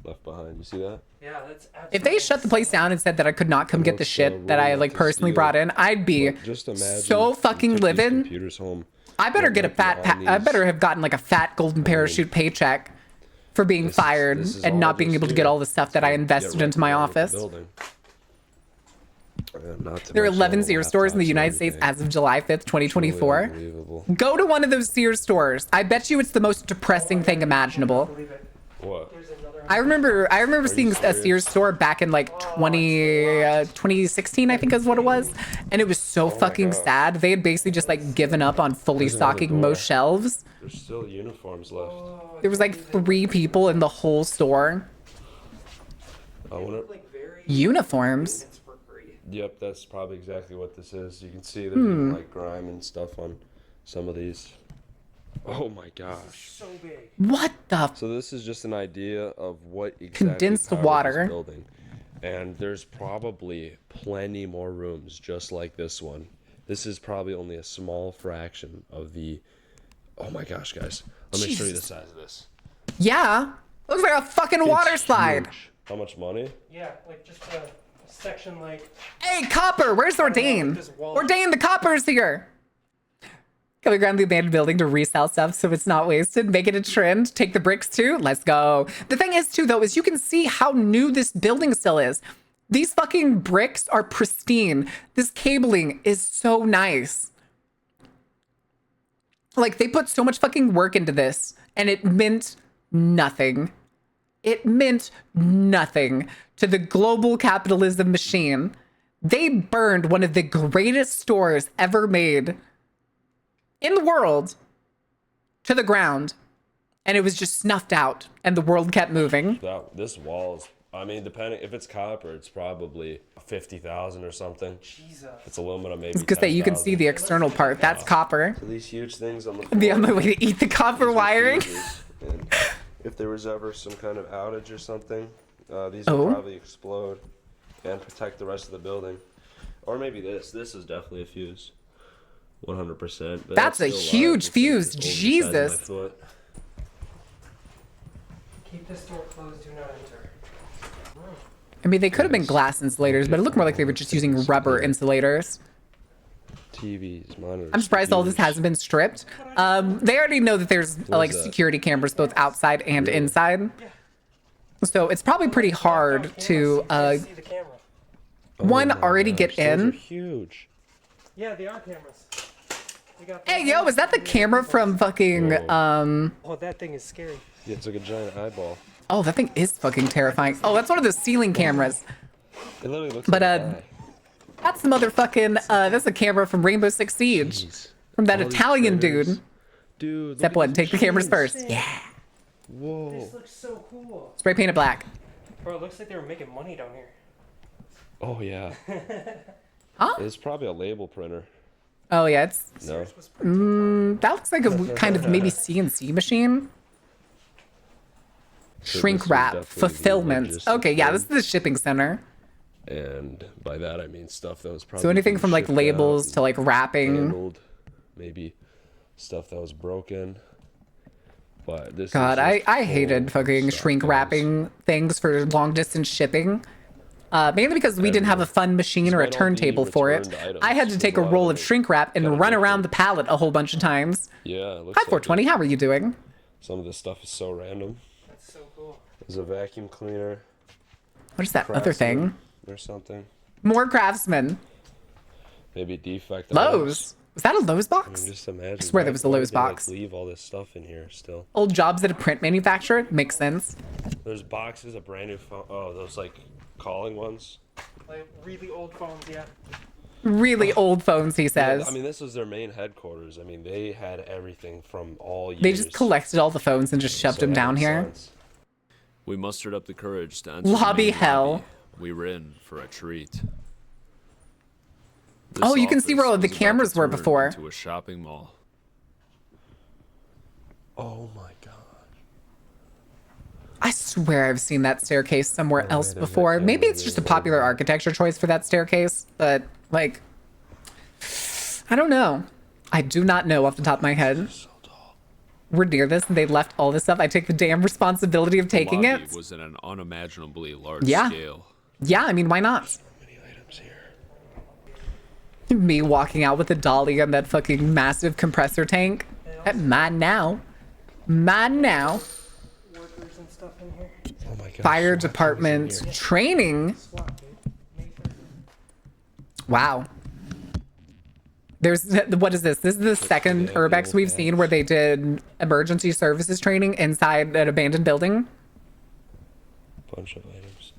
left behind. You see that? Yeah, that's absolutely If they shut the place down and said that I could not come get the shit that I like personally brought in, I'd be But just imagine so you fucking took these livid. computers home. I better What get a might be fat. on I these. better have gotten like a fat golden parachute paycheck for being fired this is and all not being just able to here. get all the stuff that I Get invested right into my there with the office. building. Not to There are mention 11 all the Sears stores in the laptops and United States everything. as of July 5th, 2024. Unbelievable. Go to one of those Sears stores. I bet you it's the most depressing thing imaginable. Believe it. What? There's another. I remember seeing a serious? Sears store back in like 2016, I think is what it was. And it was so fucking God. sad. They had basically just like given up on fully There's another stocking most door. shelves. There's still uniforms left. There was like 3 people in the whole store. I wonder. Like very. Uniforms. It's for free. Yep, that's probably exactly what this is. You can see there's Hmm. even, like grime and stuff on some of these. Oh my gosh. So big. What the? So this is just an idea of what exactly Condensed powered water. this building. And there's probably plenty more rooms just like this one. This is probably only a small fraction of the... Oh my gosh, guys. Let me show you the Jesus. size of this. Yeah. Looks like a fucking water It's slide. huge. How much money? Yeah, like just a section like. Hey, Copper, where's Ordain? this wall. Ordain, the Copper's here. Can we grab the abandoned building to resell stuff so it's not wasted? Make it a trend? Take the bricks too? Let's go. The thing is too, though, is you can see how new this building still is. These fucking bricks are pristine. This cabling is so nice. Like, they put so much fucking work into this, and it meant nothing. It meant nothing to the global capitalism machine. They burned one of the greatest stores ever made in the world to the ground, and it was just snuffed out, and the world kept moving. This wall is I mean, depending if it's copper, it's probably 50,000 or something. Jesus. If it's aluminum, maybe. It's because that you can see the external part. That's copper. So these huge things on the The floor, only way to eat the copper these are wiring. fuses, and if there was ever some kind of outage or something, these Oh. would probably explode and protect the rest of the building. Or maybe this. This is definitely a fuse. 100%. But That's a still large. huge It's like fuse. over the size of my Jesus. foot. Keep this door closed. Do not enter. I mean, they could have been glass insulators, but it looked more like they were just using rubber insulators. TVs, monitors. I'm surprised all this hasn't been stripped. They already know that there's like that? security cameras both outside and inside. So it's probably pretty hard to See the camera. one Oh my already gosh, get those are in. huge. Yeah, they are cameras. We got Hey yo, is that the camera from fucking Oh, that thing is scary. Yeah, it's like a giant eyeball. Oh, that thing is fucking terrifying. Oh, that's one of those ceiling cameras. It literally looks But, like an eye. That's the motherfucking that's a camera from Rainbow Six Siege. Jeez. From that All these Italian critters. dude. Dude, Step look one, at take the these cameras trees. first. Yeah. Whoa. This looks so cool. Spray paint it black. Bro, it looks like they were making money down here. Oh yeah. Huh? It's probably a label printer. Oh yeah, it's No. that looks like a kind of maybe CNC machine. Shrink this is wrap, definitely the fulfillment. logistics Okay, yeah, thing. this is the shipping center. And by that I mean stuff that was probably So anything being from like shipped labels out to like and wrapping. handled. Maybe stuff that was broken. But this God, is just I hated full fucking stuff, shrink guys. wrapping things for long distance shipping. Mainly because we didn't have a fun machine or a Despite all the turntable for it. returned items, I had to there's take a a lot roll of of shrink wrap and kinda run around the different. pallet a whole bunch of times. Yeah, it looks Hi like 420, how are you doing? some of this stuff is so random. That's so cool. There's a vacuum cleaner. What is that other thing? Or something. More Craftsman. Maybe defect. Lowe's. Was that a Lowe's I box? mean, just imagine. swear there why- was a why Lowe's would they, like, box. leave all this stuff in here still. Old jobs at a print manufacturer? Makes sense. There's boxes of brand new phone. Oh, those like calling ones. Like really old phones, yeah. Really old phones, he says. I mean, this was their main headquarters. I mean, they had everything from all years. They just collected all the phones and just shoved So them that down makes here. sense. We mustered up the courage to enter Lobby the main hell. lobby. We were in for a treat. This Oh, you can see where all office the was about cameras to were turn before. into a shopping mall. Oh my god. I swear I've seen that staircase somewhere else wait a before. minute, Maybe wait it's a just a minute, popular wait a minute. architecture choice for that staircase, but like, I don't know. I do not know off the top of my head. So tall. We're near this and they left all this stuff. I take the damn responsibility of taking The lobby it. was at an unimaginably large Yeah. scale. Yeah, I mean, why not? Many items here. Me walking out with a dolly and that fucking massive compressor tank. Mine now. Mine now. Workers and stuff in here. Oh my god. Fire SWAT teams in department here. training. SWAT, dude. Nathan. Wow. There's what is this? This is the second Yeah, Urbex the we've old seen where they did emergency services training inside an abandoned building. Bunch of items.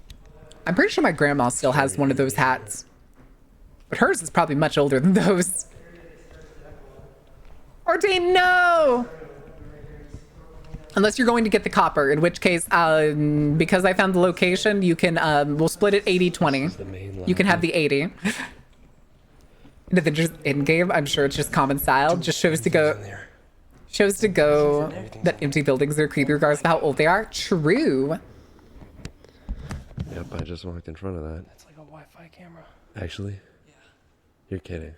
I'm pretty sure my grandma still has one of those hats. But hers is probably much older than those. Ordain, no! Unless you're going to get the copper, in which case, because I found the location, you can, we'll split it 80-20. The main You can have lobby. the 80. And then just in-game, I'm sure it's just common style. Just shows to go, In there. that empty buildings are creepy regardless of how old they are. True. Yep, I just walked in front of that. That's like a Wi-Fi camera. Actually? Yeah. You're kidding.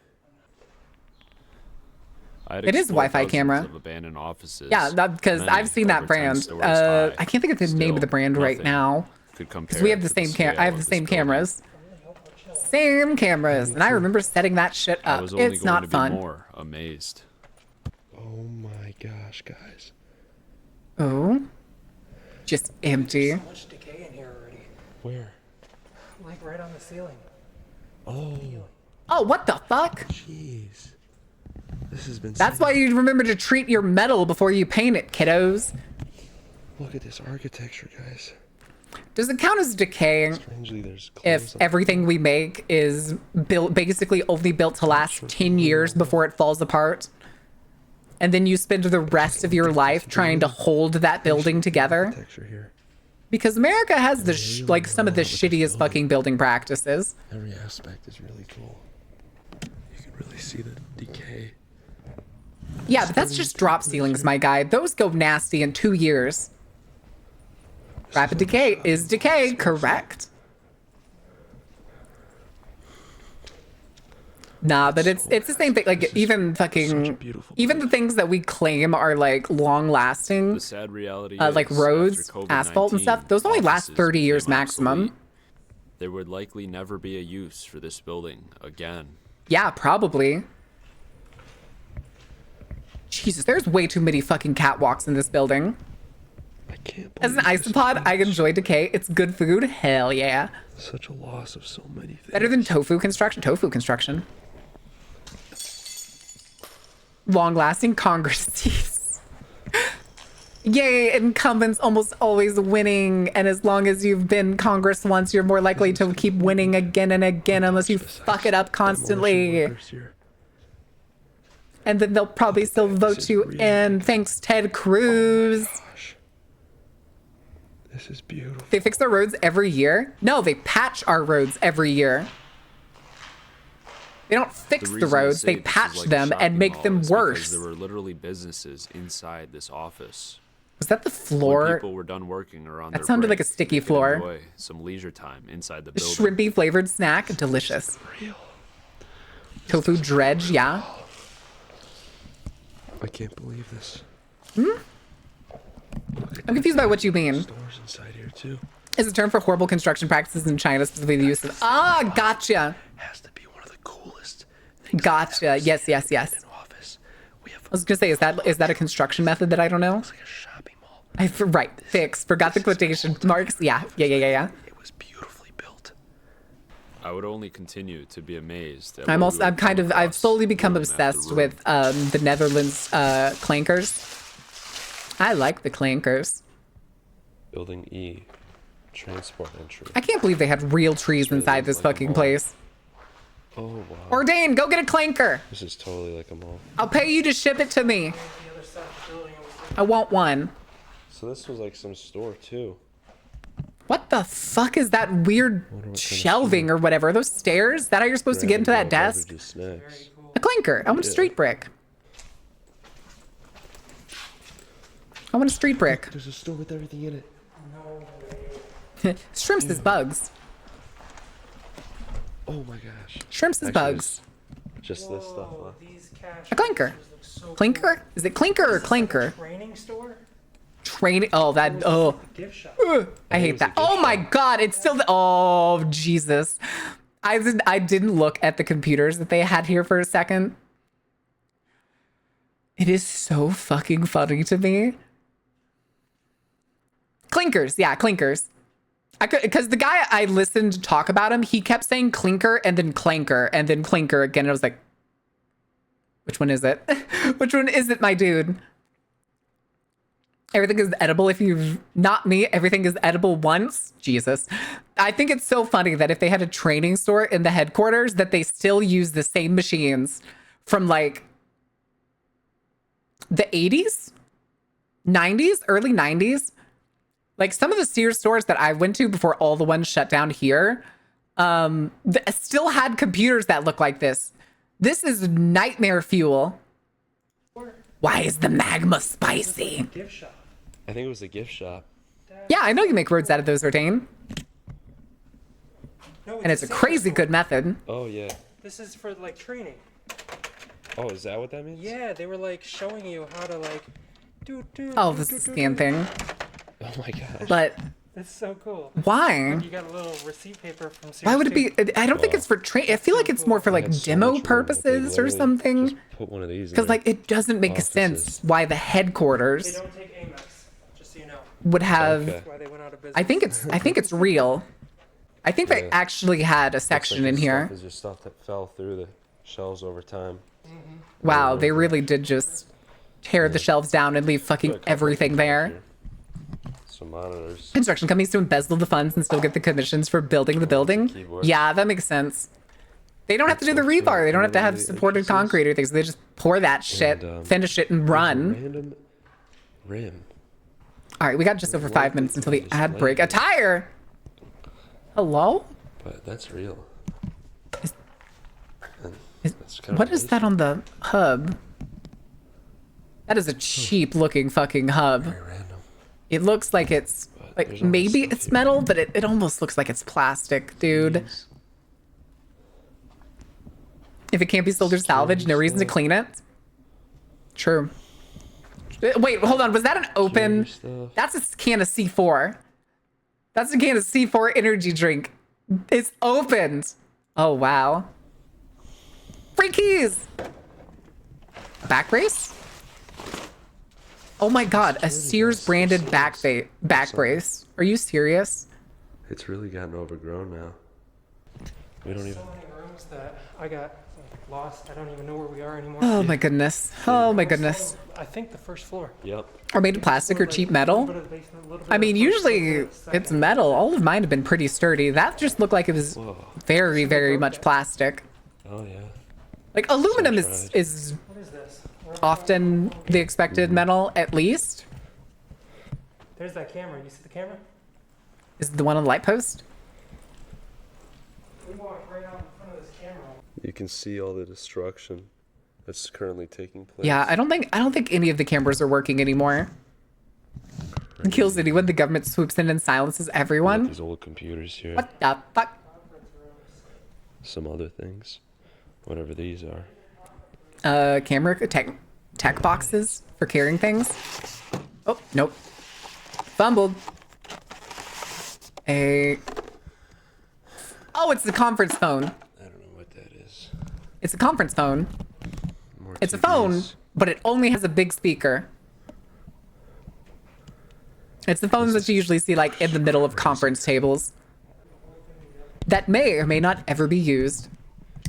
I had It is explored Wi-Fi dozens camera. Of abandoned offices. Yeah, because many I've seen that over 10 brand. stories high. I can't think of the name of the Still, brand right nothing now. could Because compare we have the to same scale I have of the this same building. cameras. Same cameras. And I remember setting that shit I up. was only It's going not to be fun. more amazed. Oh my gosh, guys. Oh. Just empty. So much decay in here already. Where? Like right on the ceiling. Oh, Oh, what the fuck? jeez. This has been. That's so- why you remember to treat your metal before you paint it, kiddos. Look at this architecture, guys. Does it count as decaying Strangely, there's. if clothes on- everything we make is built basically only built to last 10 years before it falls apart? And then you spend the rest of your life trying to hold that building together? Architecture here. Because America has the like some of the shittiest fucking building practices. Every aspect is really cool. You can really see the decay. Yeah, but that's just drop ceilings, my guy. Those go nasty in 2 years. Rapid decay is decay, correct? Nah, but it's the same thing. Like even even the things that we claim are like long lasting, The sad reality like is, roads, after asphalt and COVID-19, stuff, those only last offices 30 years became maximum. obsolete. There would likely never be a use for this building again. Yeah, probably. Jesus, there's way too many fucking catwalks in this building. I can't As an believe this isopod, I is enjoy decay. It's good food. Hell yeah. such a loss of so many things. Better than tofu construction. Tofu construction. Long-lasting Congress seats. Yay, incumbents almost always winning. And as long as you've been Congress once, you're more likely to keep winning again and again unless you fuck it up constantly. And then they'll probably still vote you in. Thanks, Ted Cruz. This is beautiful. They fix their roads every year? No, they patch our roads every year. They don't fix the roads, they patch them and make them worse. There were literally businesses inside this office. Was that the When floor? people were done working or on That their sounded break, like a sticky they could floor. enjoy some leisure time inside the A building. shrimpy flavored snack, delicious. Tofu dredge, yeah. I can't believe this. I'm confused by what you mean. Stores inside here too. Is a term for horrible construction practices in China, specifically the use of... Ah, gotcha. Has to be one of the coolest. Gotcha. Yes, yes, yes. Office. We have I was gonna say, is that a construction method that I don't know? like a shopping mall. Right. Fix. Forgot the quotation marks. Yeah. Yeah. It was beautifully built. I would only continue to be amazed. At I'm what also, we would I'm kind come of, I've across slowly become room after obsessed room. with the Netherlands clankers. I like the clankers. Building E. Transport entry. I can't believe they had real trees really inside looks this like a fucking mall. place. Oh wow. Ordain, go get a clanker. This is totally like a mall. I'll pay you to ship it to me. I want one. So this was like some store too. What the fuck is that weird shelving or whatever? Are those stairs? Is that how you're supposed to get into that desk? Beverages, snacks. A clanker. I want a street brick. I want a street brick. There's a store with everything in it. Shrimps is bugs. Oh my gosh. Shrimps is Actually, bugs. Just this stuff. Huh? These cash A clanker. registers look so Clinker? Is it clinker or clanker? Training store? Training. Oh, that. Oh. Gift shop. I hate that. Oh my god, it's still the, oh Jesus. I didn't look at the computers that they had here for a second. It is so fucking funny to me. Clinkers, yeah, clinkers. Because the guy I listened to talk about him, he kept saying clinker and then clanker and then clinker again. And I was like, which one is it? Which one is it, my dude? Everything is edible if you've not me. Everything is edible once. Jesus. I think it's so funny that if they had a training store in the headquarters, that they still use the same machines from like the 80s, 90s, early 90s. Like some of the Sears stores that I went to before all the ones shut down here, still had computers that look like this. This is nightmare fuel. Why is the magma spicy? Gift shop. I think it was a gift shop. Yeah, I know you make roads out of those, Ordain. No, And it's a sandwich crazy store. good method. Oh yeah. This is for like training. Oh, is that what that means? Yeah, they were like showing you how to like do. Oh, this is a scan thing. Oh my gosh. But That's so cool. why? You got a little receipt paper from Sears. Why would it too. be? I don't think it's for train. I feel like it's more for They like had so demo much room that they purposes or literally something. just put one of these in Because like there. it doesn't make sense Offices. why the They headquarters don't take Amex, just so you know. would have. Okay. That's why they went out of business. I think it's real. I think they Yeah. actually had a Looks section like in this here. Stuff is just stuff that fell through the shelves over time. Wow, they really did just tear the shelves down and leave fucking Got a couple everything things there. here. Some monitors. Construction companies to embezzle the funds and still get the commissions for building the building. keyboard. Yeah, that makes sense. They don't have to do the That's so rebar. They don't have to have really supported interesting. concrete or things. They just pour that shit, And, finish it, and run. Random rim. All right, we got just over 5 minutes until the ad break. A tire. Hello? But that's real. What is that on the hub? That is a cheap looking fucking hub. Very random. It looks like it's like maybe it's metal, but it almost looks like it's plastic, dude. If it can't be sold or salvaged, no reason to clean it. True. Wait, hold on. Was that an open? That's a can of C4. That's a can of C4 energy drink. It's opened. Oh, wow. Free keys. Back brace? Oh my God, a Sears branded back brace. Are you serious? It's really gotten overgrown now. We don't even. So many rooms that I got lost. I don't even know where we are anymore. Oh my goodness. Oh my goodness. I think the first floor. Yep. Or made of plastic or cheap metal. I mean, usually it's metal. All of mine have been pretty sturdy. That just looked like it was very, very much plastic. Oh yeah. Like aluminum is What is this? often the expected metal, at least. There's that camera. You see the camera? Is it the one on the light post? We walked right out in front of this camera. You can see all the destruction that's currently taking place. Yeah, I don't think any of the cameras are working anymore. It kills anyone. The government swoops in and silences everyone. These old computers here. What the fuck? Some other things. Whatever these are. Camera tech boxes for carrying things. Oh, nope. Fumbled. Oh, it's the conference phone. I don't know what that is. It's a conference phone. More It's a TVs. phone, but it only has a big speaker. It's the phones that you usually see like in the middle of conference tables. That may or may not ever be used.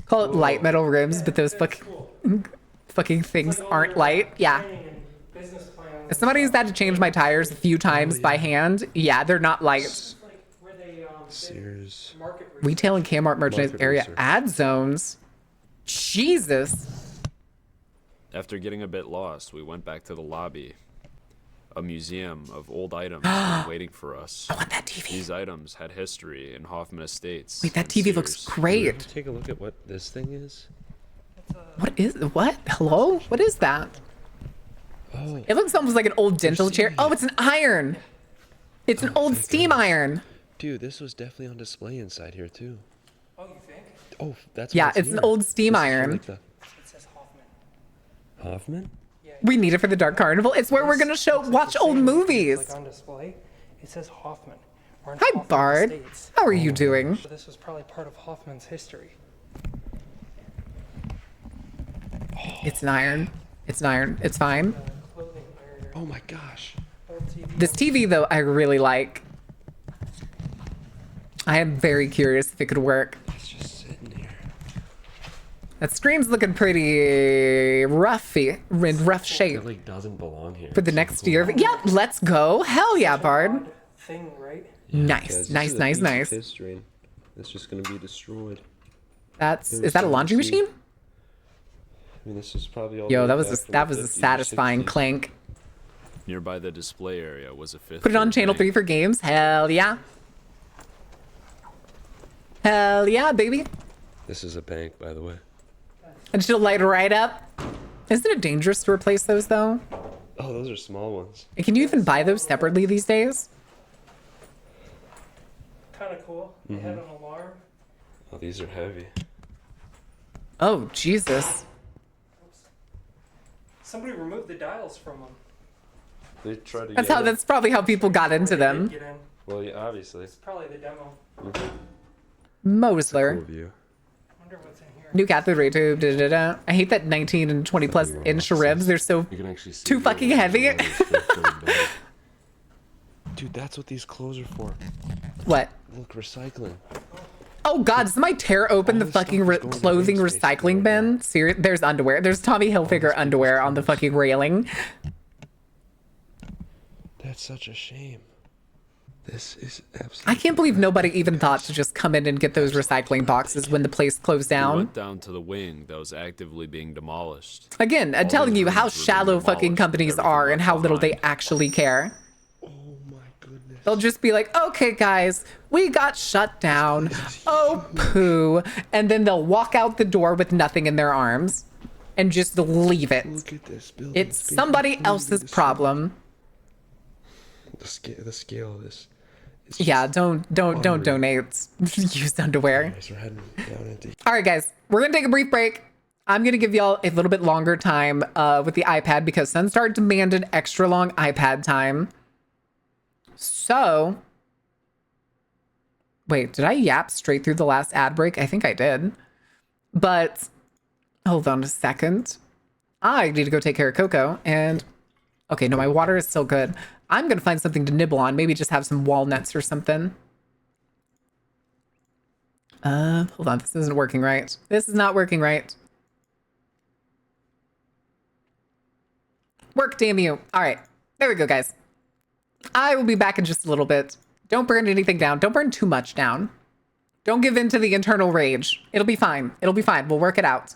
Call it light metal rims, but those fucking things aren't light. Yeah. As somebody who's had to change my tires a few times by hand, yeah, they're not light. Sears. Retail and Kmart merchandise Market area research. ad zones. Jesus. After getting a bit lost, we went back to the lobby. A museum of old items was waiting for us. I want that TV. These items had history in Hoffman Estates. Wait, that and TV looks Sears. great. Take a look at what this thing is. What? Hello? What is that? Oh. It looks almost like an old dental chair. Oh, it's an iron. It's an old steam iron. Dude, this was definitely on display inside here too. Oh, you think? Oh, that's Yeah, what's it's an here. old steam This is iron. like the- It says Hoffman. Hoffman? We need it for the Dark Carnival. It's where we're gonna watch old movies. Like on display, it says Hoffman. We're in Hi, Hoffman Bard. Estates. How are you doing? So this was probably part of Hoffman's history. It's an iron. It's an iron. It's fine. Clothing ironer. Oh my gosh. Old TV. This TV, though, I really like. I am very curious if it could work. It's just sitting here. That screen's looking pretty roughy, in rough shape. It like doesn't belong here. For the next year. Yeah, let's go. Hell yeah, Bard. Odd thing, right? Nice, nice, nice, nice. History. It's just gonna be destroyed. Is that a laundry machine? I mean, this is probably all. Yo, the that way was back from that the was a 50s or satisfying 60s. clank. Nearby the display area was a fifth. Put it on grade channel bank. 3 for games. Hell yeah. Hell yeah, baby. This is a bank, by the way. And she'll light right up. Isn't it dangerous to replace those though? Oh, those are small ones. And can you even buy those separately these days? Kind of cool. They had an alarm. Oh, these are heavy. Oh, Jesus. Somebody removed the dials from them. They tried to. That's probably how people got into them. Get in. Well, yeah, obviously. It's probably the demo. Mosler. Cool view. Wonder what's in here. New cathode ray tube. Da, da, da. I hate that 19 and 20 plus inch ribs. They're so You can actually see too the fucking ones heavy. on the strip from the back. Dude, that's what these clothes are for. What? Look, recycling. Oh God! Did somebody tear open the All this fucking stuff is going to clothing waste, recycling basically. bin? There's underwear. There's Tommy Hilfiger underwear on the fucking railing. That's such a shame. This is absolutely. I can't believe nobody even thought to just come in and get those recycling boxes when the place closed We down. went down to the wing that was actively being demolished. Again, I'm All telling those you how rooms were being shallow fucking demolished, companies everything are and left how little they behind. actually care. Oh They'll just be like, okay, guys, we got shut down. Oh, poo. And then they'll walk out the door with nothing in their arms and just leave it. Look at this building. It's somebody else's problem. The scale of this. Yeah, don't donate used underwear. Guys, we're heading down into... All right, guys, we're gonna take a brief break. I'm gonna give y'all a little bit longer time with the iPad because Sunstar demanded extra long iPad time. So, wait, did I yap straight through the last ad break? I think I did. But hold on a second. I need to go take care of Coco. And okay, no, my water is still good. I'm gonna find something to nibble on. Maybe just have some walnuts or something. Hold on, this isn't working right. This is not working right. Work, damn you. All right, there we go, guys. I will be back in just a little bit. Don't burn anything down. Don't burn too much down. Don't give in to the internal rage. It'll be fine. It'll be fine. We'll work it out.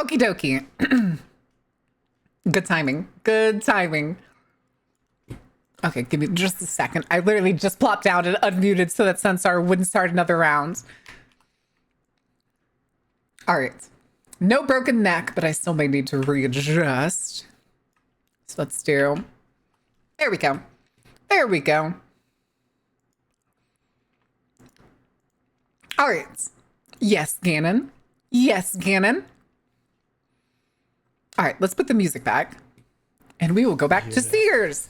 Okie dokie. Good timing. Good timing. Okay, give me just a second. I literally just plopped down and unmuted so that Sunstar wouldn't start another round. All right. No broken neck, but I still may need to readjust. So let's do... There we go. There we go. All right. Yes, Gannon. Yes, Gannon. All right, let's put the music back. And we will go back to Sears.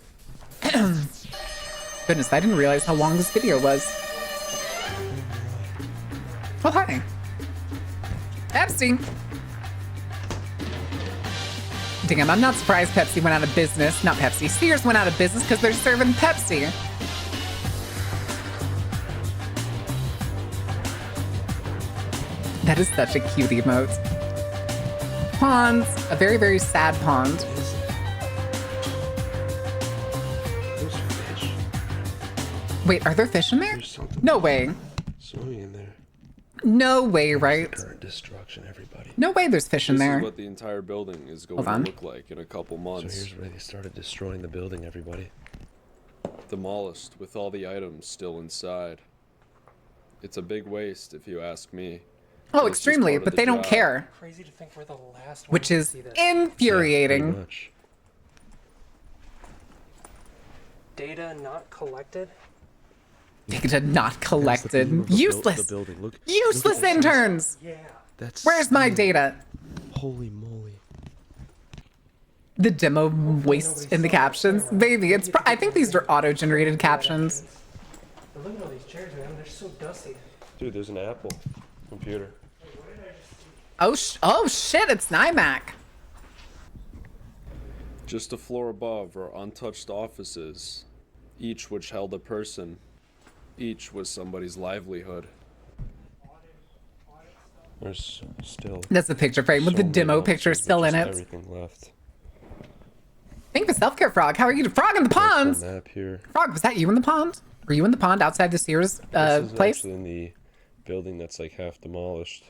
Goodness, I didn't realize how long this video was. Oh, hi. Epstein. Damn, I'm not surprised Pepsi went out of business. Not Pepsi. Sears went out of business because they're serving Pepsi. That is such a cute emote. Ponds. A very, very sad pond. There's fish. Wait, are there fish in there? There's something No way. swimming in there. No way, right? Current destruction, everybody. No way there's fish in This there. is what the entire building is going Hold on. to look like in a couple So months. here's where they started destroying the building, everybody. Demolished with all the items still inside. It's a big waste if you ask me. Oh, It's just extremely, part of but the they don't job. care, Crazy to think we're the last which ones to is see this. Pretty infuriating. much. Data not collected. Data not That's the collected. theme of the Useless. the building. Look, Useless look at this. interns. Yeah. That's Where's my data? Holy moly. The demo waste in the captions. Baby, it's. I think these are auto-generated captions. But look at all these chairs, man. They're so dusty. Dude, there's an Apple computer. Oh shit! It's NIMAC. Just a floor above are untouched offices, each which held a person. Each was somebody's livelihood. There's still That's the picture frame with so the many demo offices picture with still in just it. Everything left. Thank you for self-care, Frog. How are you? Frog in the There's ponds. the map here. Frog, was that you in the pond? Were you in the pond outside the Sears This is place? actually in the building that's like half demolished.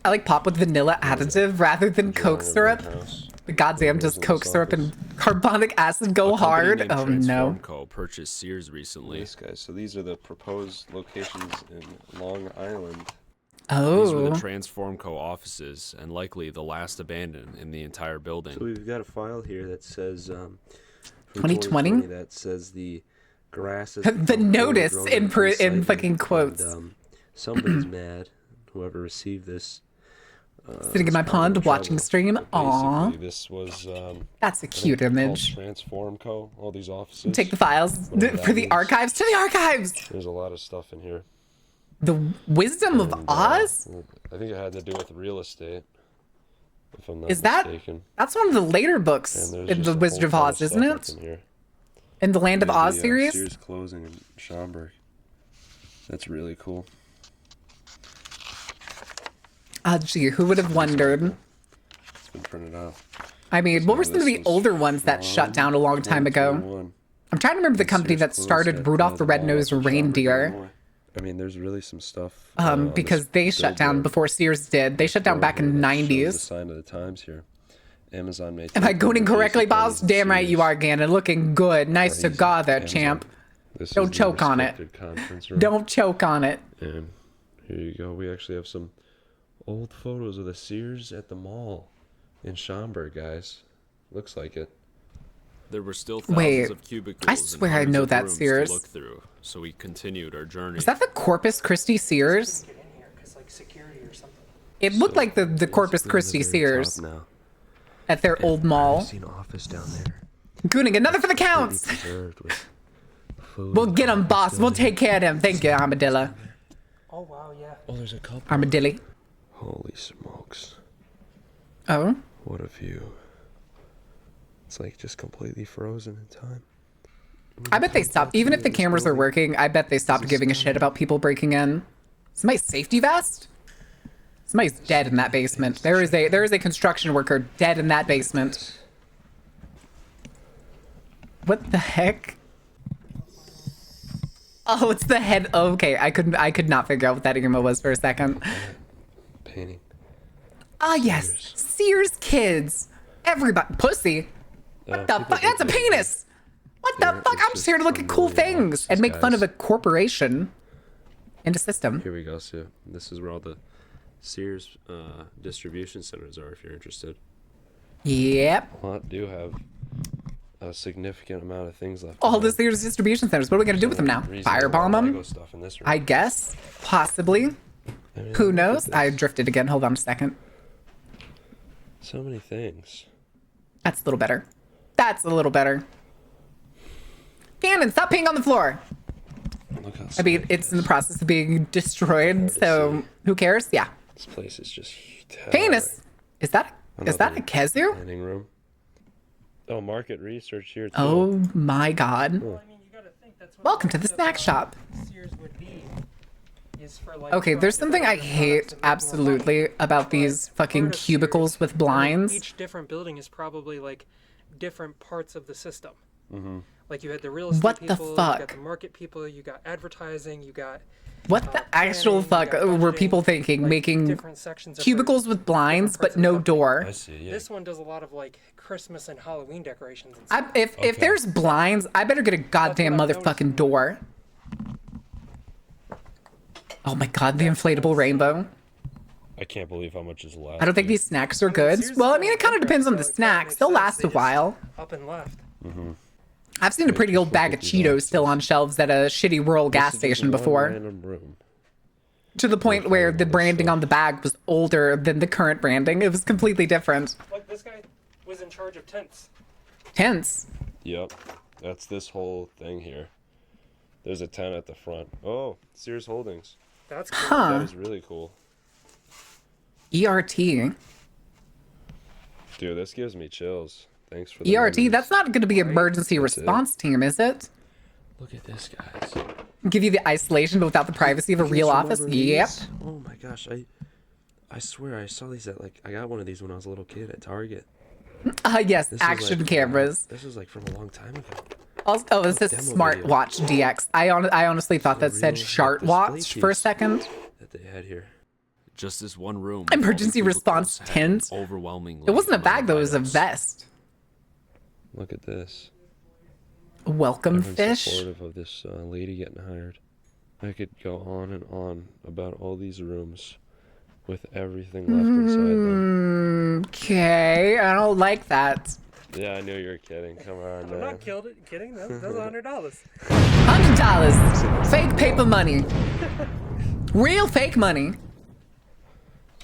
I like pop with vanilla additive rather than Coke syrup. The goddamn does Coke syrup and carbonic acid go hard? Oh no. Co. purchased Sears recently. Yes, guys. So these are the proposed locations in Long Island. These were Oh. the Transformco offices, and likely the last abandoned in the entire building. So we've got a file here that says from 2020? that says the grass is The become notice overgrown in and in unsightly, fucking quotes. and, somebody's mad. Whoever received this. Sitting in my is probably pond in watching trouble. stream. But Aw. basically, this was That's a I think cute they're called image. Transformco. All these offices. Take the files Whatever for that the means. archives to the archives. There's a lot of stuff in here. The Wisdom of And, Oz? I think it had to do with real estate. If I'm not Is that? mistaken. That's one of the later books And there's in just the a whole Wizard of ton Oz, isn't stuff it? that's in here. In the Land of There's Oz the, series? Sears closing in Schaumburg. That's really cool. Ah, gee, who would have wondered? It's been printed out. I mean, what were So some of this the was older ones that shut down a long time ago? 2021. I'm trying to remember the company Sears that closed started at Rudolph the mall Red-Nosed in Schaumburg, Reindeer. Illinois. I mean, there's really some stuff. Because they shut down before Sears did. They shut down back in the The 90s. sign of the times here. Amazon made. Am I going correctly, boss? Damn right you are, Gannon. Looking good. Nice to God, that champ. Don't choke on it. Don't choke on it. And here you go. We actually have some old photos of the Sears at the mall in Schaumburg, guys. Looks like it. There were still thousands Wait, of cubicles I and swear I hundreds know of that rooms Sears. to look through, so we continued our journey. Is that the Corpus Christi Sears? Get in here, cause like security or something. It looked like the Corpus Christi Sears Now. at their old mall. Seen office down there. Gooning, another for the counts. Preserved with food We'll and get him, boss. still We'll there. take care of him. Thank you, Armadillo. Oh wow, yeah. Oh, there's a couple. Armadillo. Holy smokes! Oh, What a view. It's like just completely frozen in time. I bet they stopped. Even if the cameras are working, I bet they stopped giving a shit about people breaking in. Somebody's safety vest? Somebody's dead in that basement. There is a construction worker dead in that basement. What the heck? Oh, it's the head. Oh, okay, I could not figure out what that emo was for a second. painting. Ah, yes. Sears kids. Everybody. Pussy. What the fuck? That's a penis. What the fuck? I'm just here to look at cool things and make fun of a corporation and a system. Here we go. So this is where all the Sears distribution centers are, if you're interested. Yep. Well, I do have a significant amount of things left. All the Sears distribution centers. What are we going to do with them now? Firebomb them? I guess. Possibly. Who knows? I drifted again. Hold on a second. So many things. That's a little better. That's a little better. Gannon, stop peeing on the floor. I mean, it's in the process of being destroyed, so who cares? Yeah. This place is just penis. Is that a Kezu? Planning room. Oh, market research here too. Oh my God. Oh. Welcome to the snack shop. Okay, there's something I hate absolutely about these fucking cubicles with blinds. Each different building is probably like different parts of the system. Mm-hmm. Like you had the real estate what people, the fuck? you got the market people, you got advertising, you got what the actual fuck were people thinking, like making cubicles with blinds but no door? I see, yeah. This one does a lot of like Christmas and Halloween decorations and stuff. If there's blinds, I better get a goddamn motherfucking door. Oh my God, the inflatable rainbow. I can't believe how much is left. I don't think these snacks are good. Well, I mean, it kind of depends on the snacks. They'll last a while. Up and left. Mm-hmm. I've seen a pretty old bag of Cheetos still on shelves at a shitty rural gas station before. To the point where the branding on the bag was older than the current branding. It was completely different. Look, this guy was in charge of tents. Tents? Yep. That's this whole thing here. There's a tent at the front. Oh, Sears Holdings. That's cool. Huh. That is really cool. ERT. Dude, this gives me chills. Thanks for the ERT, memories. that's not going to be emergency response team, is it? Look at this, guys. Give you the isolation but without the privacy of a real office? Yep. Oh my gosh, I swear I saw these at I got one of these when I was a little kid at Target. Yes, this action cameras. This was like from a long time ago. Oh, it says Smartwatch DX. I honestly thought that said Shartwatch for a second. That they had here. Just this one room. Emergency response tent. Overwhelmingly. It wasn't a bag though, it was a vest. Look at this. Welcome Everyone's fish. Supportive of this lady getting hired. I could go on and on about all these rooms with everything left inside them. Okay, I don't like that. Yeah, I knew you were kidding. Come on, I'm not kidding. That's $100. $100. Fake paper money. Real fake money.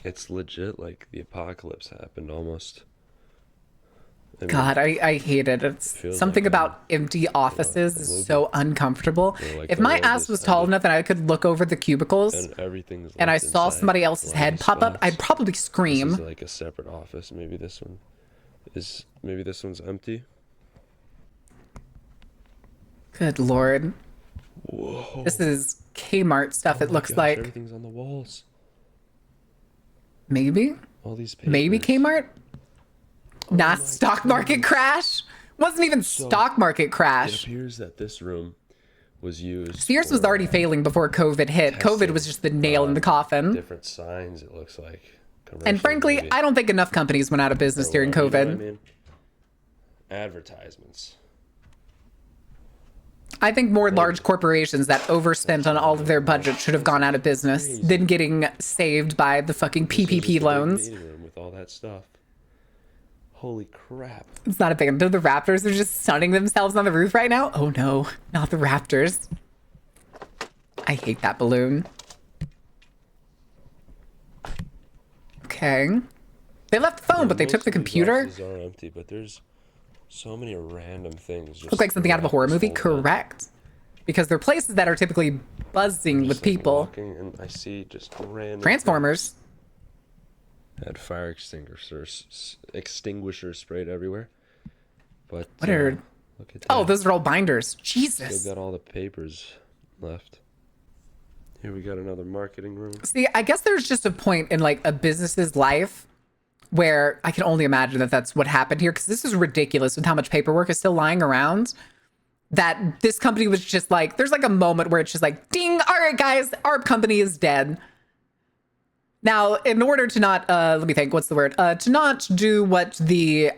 It's legit like the apocalypse happened almost. I mean, God, I hate it. It's something like about empty offices is so uncomfortable. Like if my ass was tall enough and I could look over the cubicles and I saw somebody else's head pop up, I'd probably scream. This is like a separate office. Maybe this one's empty. Good Lord. Whoa. This is Kmart stuff, it looks like. Everything's on the walls. Maybe? All these papers. Maybe Kmart? Not stock market crash? Wasn't even stock market crash. It appears that this room was used. Sears was already failing before COVID hit. COVID was just the nail in the coffin. Different signs, it looks like. And frankly, maybe. I don't think enough companies went out of business during COVID. You know what I mean? Advertisements. I think more large corporations that overspent on all of their budget should have gone out of business than getting saved by the fucking PPP loans. With all that stuff. Holy crap. It's not a big deal. The Raptors are just sunning themselves on the roof right now. Oh no, not the Raptors. I hate that balloon. Okay. They left the phone, but they took the computer. These are empty, but there's so many random things. Look like something out of a horror movie. Correct. Because they're places that are typically buzzing with people. And I see just random Transformers. Things. Had fire extinguishers sprayed everywhere. But what are? Look at that. Oh, those are all binders. Jesus. Still got all the papers left. Here we got another marketing room. See, I guess there's just a point in like a business's life where I can only imagine that that's what happened here, because this is ridiculous with how much paperwork is still lying around. That this company was just like, there's like a moment where it's just like, ding, all right, guys, our company is dead. Now, in order to not, let me think, what's the word? To not do what the,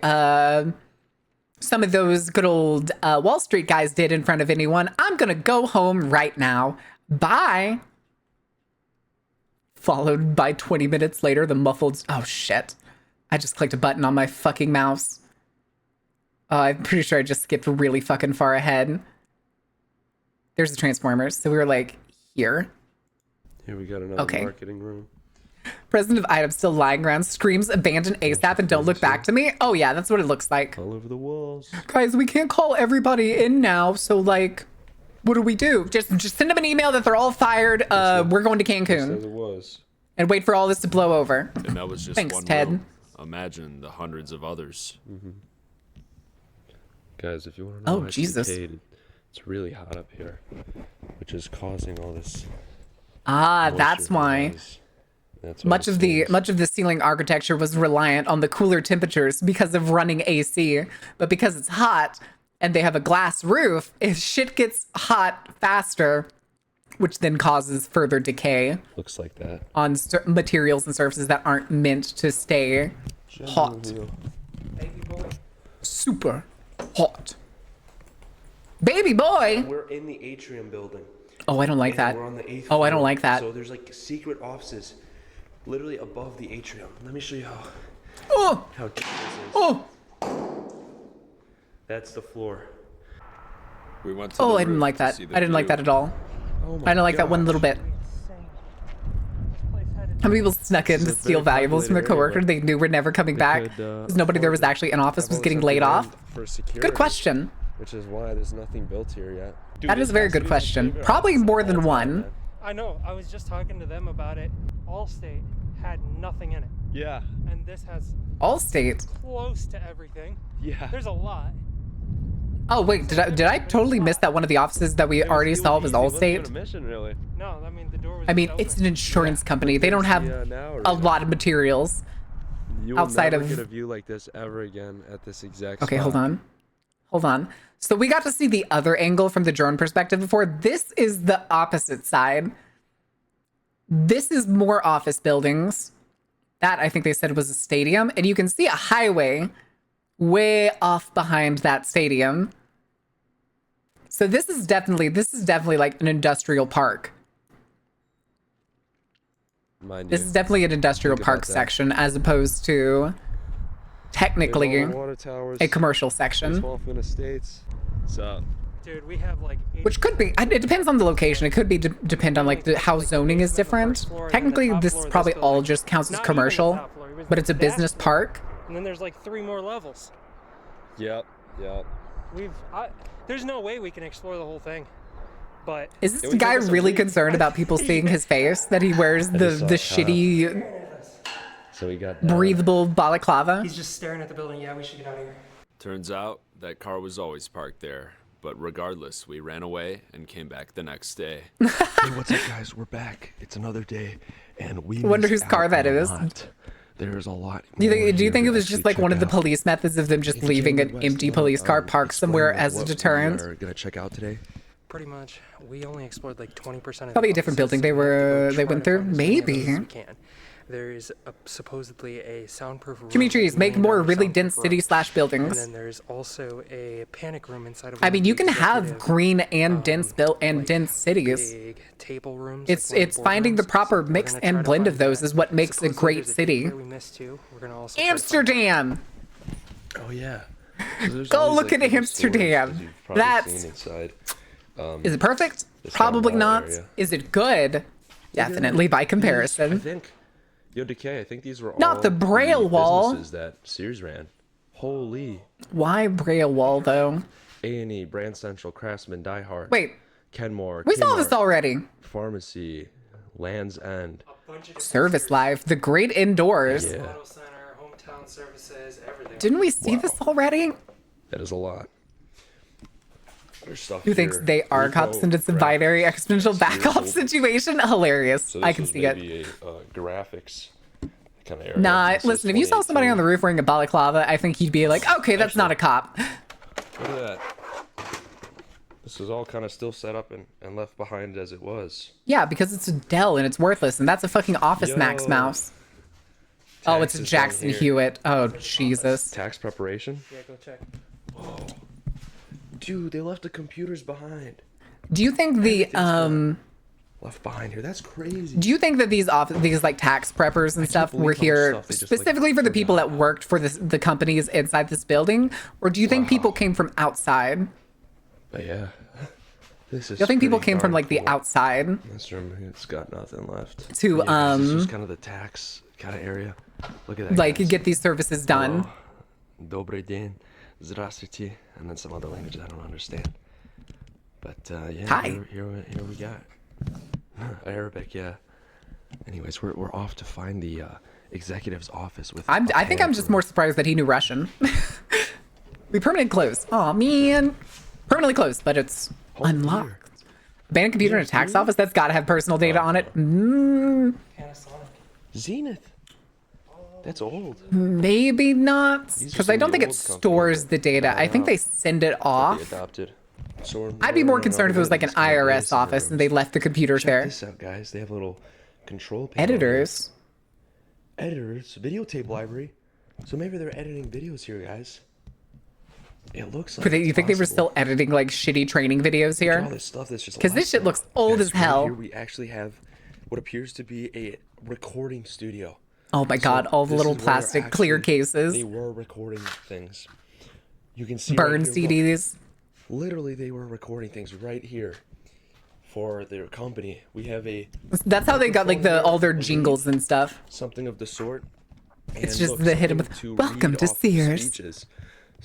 some of those good old Wall Street guys did in front of anyone, I'm gonna go home right now. Bye. Followed by 20 minutes later, the muffled, oh shit. I just clicked a button on my fucking mouse. I'm pretty sure I just skipped really fucking far ahead. There's the Transformers. So we were like, here. Here we got another marketing room. President of Item still lying around, screams abandon ASAP and don't look back to me. Oh yeah, that's what it looks like. All over the walls. Guys, we can't call everybody in now, so like, what do we do? Just send them an email that they're all fired. We're going to Cancun. It was. And wait for all this to blow over. And that was just Thanks, one Ted. room. Imagine the hundreds of others. Guys, if you want to know Oh, why it's Jesus. decayed, it's really hot up here, which is causing all this. Ah, moisture that's to why. rise. That's why Much of the ceiling architecture was reliant on the cooler temperatures because of running AC, but because it's hot and they have a glass roof, if shit gets hot faster, which then causes further decay looks like that on materials and surfaces that aren't meant to stay hot. Super hot. Baby boy. We're in the atrium building. Oh, I don't like And that. We're on the 8th Oh, I floor. don't like that. So there's like secret offices literally above the atrium. Let me show you Oh, how deep this is. oh, That's the floor. We went to oh, the I didn't roof like to that. see the I didn't like view. that at all. Oh I didn't like that one little bit. How many people snuck in to This is a steal very valuables from their populated area coworker they knew were never coming back? could, Because nobody there was actually in office, was getting laid off? Good question. Which is why there's nothing built here yet. That is a very good question. Probably more than one. I know. I was just talking to them about it. Allstate had nothing in it, Yeah. and this has Allstate. close to everything. Yeah. There's a lot. Oh wait, did I totally miss that one of the offices that we already saw was Allstate? Mission, really. No, I mean the door was. I mean, just it's open. an insurance company. They don't have a lot of materials. You will outside never of- get a view like this ever again at this exact Okay, spot. hold on. Hold on. So we got to see the other angle from the drone perspective before. This is the opposite side. This is more office buildings. That, I think they said, was a stadium. And you can see a highway way off behind that stadium. So this is definitely like an industrial park. Mind This you. is definitely an industrial Think about park that. section as opposed to technically There's all the water towers, a commercial section. Smallfin Estates. What's up? Dude, we have like. Which could be, it depends on the location. It could be depend on like how zoning is different. Technically, this probably all just counts as commercial, but it's a business park. And then there's like 3 more levels. Yep. Yep. There's no way we can explore the whole thing. But Is this It would guy take us a really week. concerned about people seeing his face? That he wears the just saw Kyle. shitty So we got breathable balaclava? he's just staring at the building. Yeah, we should get out of here. Turns out that car was always parked there. But regardless, we ran away and came back the next day. Hey, what's up, guys? We're back. It's another day, and we Wonder missed whose car out that on a is. lot. There's a lot. Do you more think here it to was just actually like one check of the out. police methods of them just If you leaving came an to empty West, police car explain parked somewhere what as a we deterrent? are gonna check out today. Pretty much. We only explored like 20% of Probably the a different offices, building they so we have to were- go they try went to through? find as many of Maybe. those as we can. There's supposedly a soundproof room. Dimitris, $1 make million more really soundproof dense room. city slash And buildings. then there's also a panic room inside of. I one mean, of you the can have executive, green and dense like, dense cities. big table rooms. It's like one of it's the finding the boardrooms. proper So we're mix gonna try and to blend of find those that. is what makes a Supposedly great there's city. daycare we missed too. We're gonna also try to find Amsterdam. Oh yeah. So there's Go always, look like, at little Amsterdam. stores, as you've probably That's- seen inside. Is it perfect? This Probably kind of mall not. area. Is it good? Definitely by I comparison. think. Yo, Decay, I think these were Not all the Braille wall. businesses that Sears ran. Holy. Why Braille Wall though? A&E, Brand Central, Craftsman, Die Hard. Wait, Kenmore, we saw this Kmart, already. Pharmacy, Land's End. Service Life, the great indoors. Yeah, Auto Center, hometown services, everything. Didn't we see this already? that is a lot. There's stuff Who thinks here. they are Rico cops and it's a Graphics. binary exponential back off Sears. situation? Hilarious. So I this can was see it. maybe a graphics kind of area. Nah, This is listen, if you saw somebody on the 2018. roof wearing a balaclava, I think you'd be like, okay, that's not a cop. Look at that. This is all kind of still set up and left behind as it was. Yeah, because it's a Dell and it's worthless, and that's a fucking Office Max Yo. mouse. Oh, it's a Taxes down Jackson here. Hewitt. Oh, Jesus. Tax preparation? Yeah, go check. Dude, they left the computers behind. Do you think the Left behind here. That's crazy. do you think that these like tax preppers and stuff believe were all the here stuff they just, like, specifically for the people that worked for the companies inside this building, or do you think people came from outside? But yeah. This is Do you think people pretty came from darn like the cool. outside This room, it's got nothing left. to This is kind of the tax kind of area. Look at that. like guys. get these services done? Добрый день, здравствуйте, and then some other language I don't understand. But yeah, Hi. Here we got Arabic. Yeah. Anyways, we're off to find the executive's office with. I think I'm just more surprised that he knew Russian. We permanently closed. Oh man, permanently closed, but it's unlocked. Abandoned computer in a tax office. That's got to have personal data on it. Panasonic. Zenith. That's old. Maybe not, These are because some I of don't the think it old companies stores that- the data. I think they send it They off. adopted. So I'd be more no, concerned if it was like an it's kind of IRS nice in the office and rooms. they left the computers Check there. this out, guys. They have a little control panel here. Editors. Editors, videotape library. So maybe they're editing videos here, guys. It looks like. But you it's think they were possible. still editing like shitty training videos Look at all here? this stuff that's just 'Cause this left shit now. looks old Guys, as right hell. Here we actually have what appears to be a recording studio. Oh my god, all the This little is where plastic clear actually cases. They were recording things. You can see Burn right here, look. CDs. Literally, they were recording things right here for their company. We have a That's how they got like all their jingles and stuff. something of the sort. It's and just look, the hit 'em something with, to "Welcome read to off of Sears." speeches.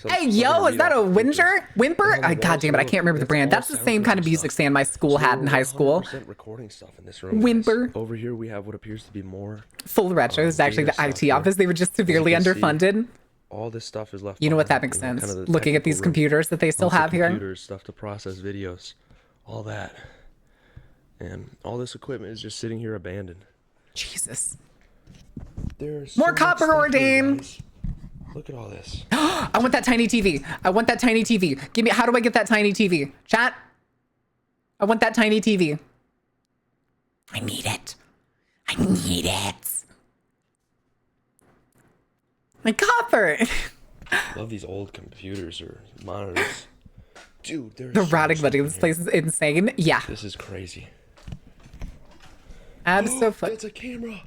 Hey yo, is that a Whimper? God damn it, I can't remember the brand. That's the same kind of music stand my school had in high school. Recording stuff in this room. Whimper. Guys. Over here we have what appears to be more. Full retro is actually the data IT stuff here. office. They were just severely As you can see, underfunded. All this stuff is left. You know what, that behind, makes you know, sense. kind of the Looking at technical these room. computers that they still Lots of have here. Computers, stuff to process videos, all that, and all this equipment is just sitting here abandoned. Jesus. There's More so much copper stuff here, ordain. guys. Look at all this. I want that tiny TV. I want that tiny TV. Give me, how do I get that tiny TV? Chat? I want that tiny TV. I need it. I need it. My copper. Love these old computers or monitors. Dude, there's The so rotting much money. stuff This in place here. is insane. Yeah. This is crazy. Absolutely. That's a camera.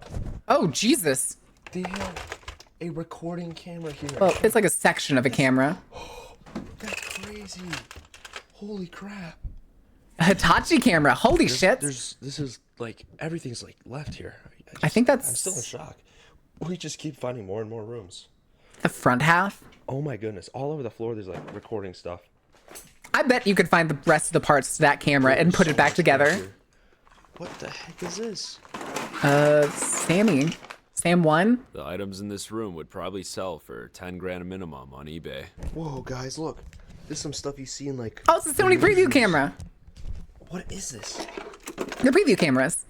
Oh, Jesus. They have a recording camera here. Well, it's like a section of a camera. That's crazy. Holy crap. A Hitachi camera. Holy shit. This is like everything's like left here. I think that's I'm still in shock. We just keep finding more and more rooms. the front half. Oh my goodness. All over the floor there's like recording stuff. I bet you could find the rest of the parts to that camera and put So it back much stuff together. here. What the heck is this? Sammy. Sam 1? The items in this room would probably sell for 10 grand a minimum on eBay. Whoa, guys, look. This is some stuff you see in like. Oh, it's a Sony preview camera. What is this? They're preview cameras.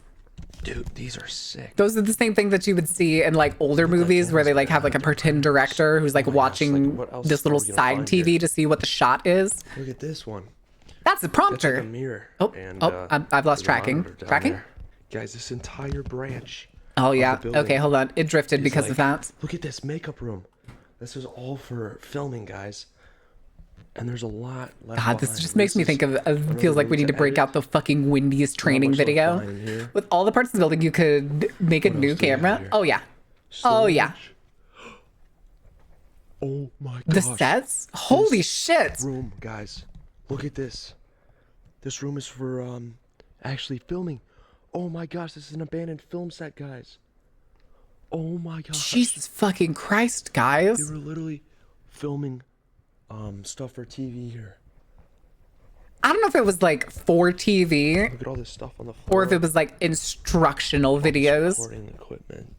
Dude, these are sick. Those are the same thing that you would see in like older movies where they like have like a pretend director who's like watching what else this are little we gonna side find TV here? to see what the shot is. Look at this one. That's a That's prompter. like a mirror. Oh, and, I've lost there's a tracking. monitor down Tracking? there. Guys, this entire branch. Oh of yeah. the building Okay, hold on. It drifted is because of like- that. Look at this makeup room. This is all for filming, guys. And there's a lot left God, this behind. just makes me is think of another feels like room we need to break edit. out the fucking Wendy's training much left video. behind in here? With all the parts of the building, you could make a What new else do we have camera. here? Oh yeah. Oh yeah. Storage. Oh my The gosh. sets? Holy This shit. room, guys. Look at this. This room is for actually filming. Oh my gosh, this is an abandoned film set, guys. Oh my gosh. Jesus fucking Christ, They guys. were literally filming stuff for TV here. I don't know if it was like for TV Look at all this stuff on the floor. or if it was like instructional videos. Recording equipment,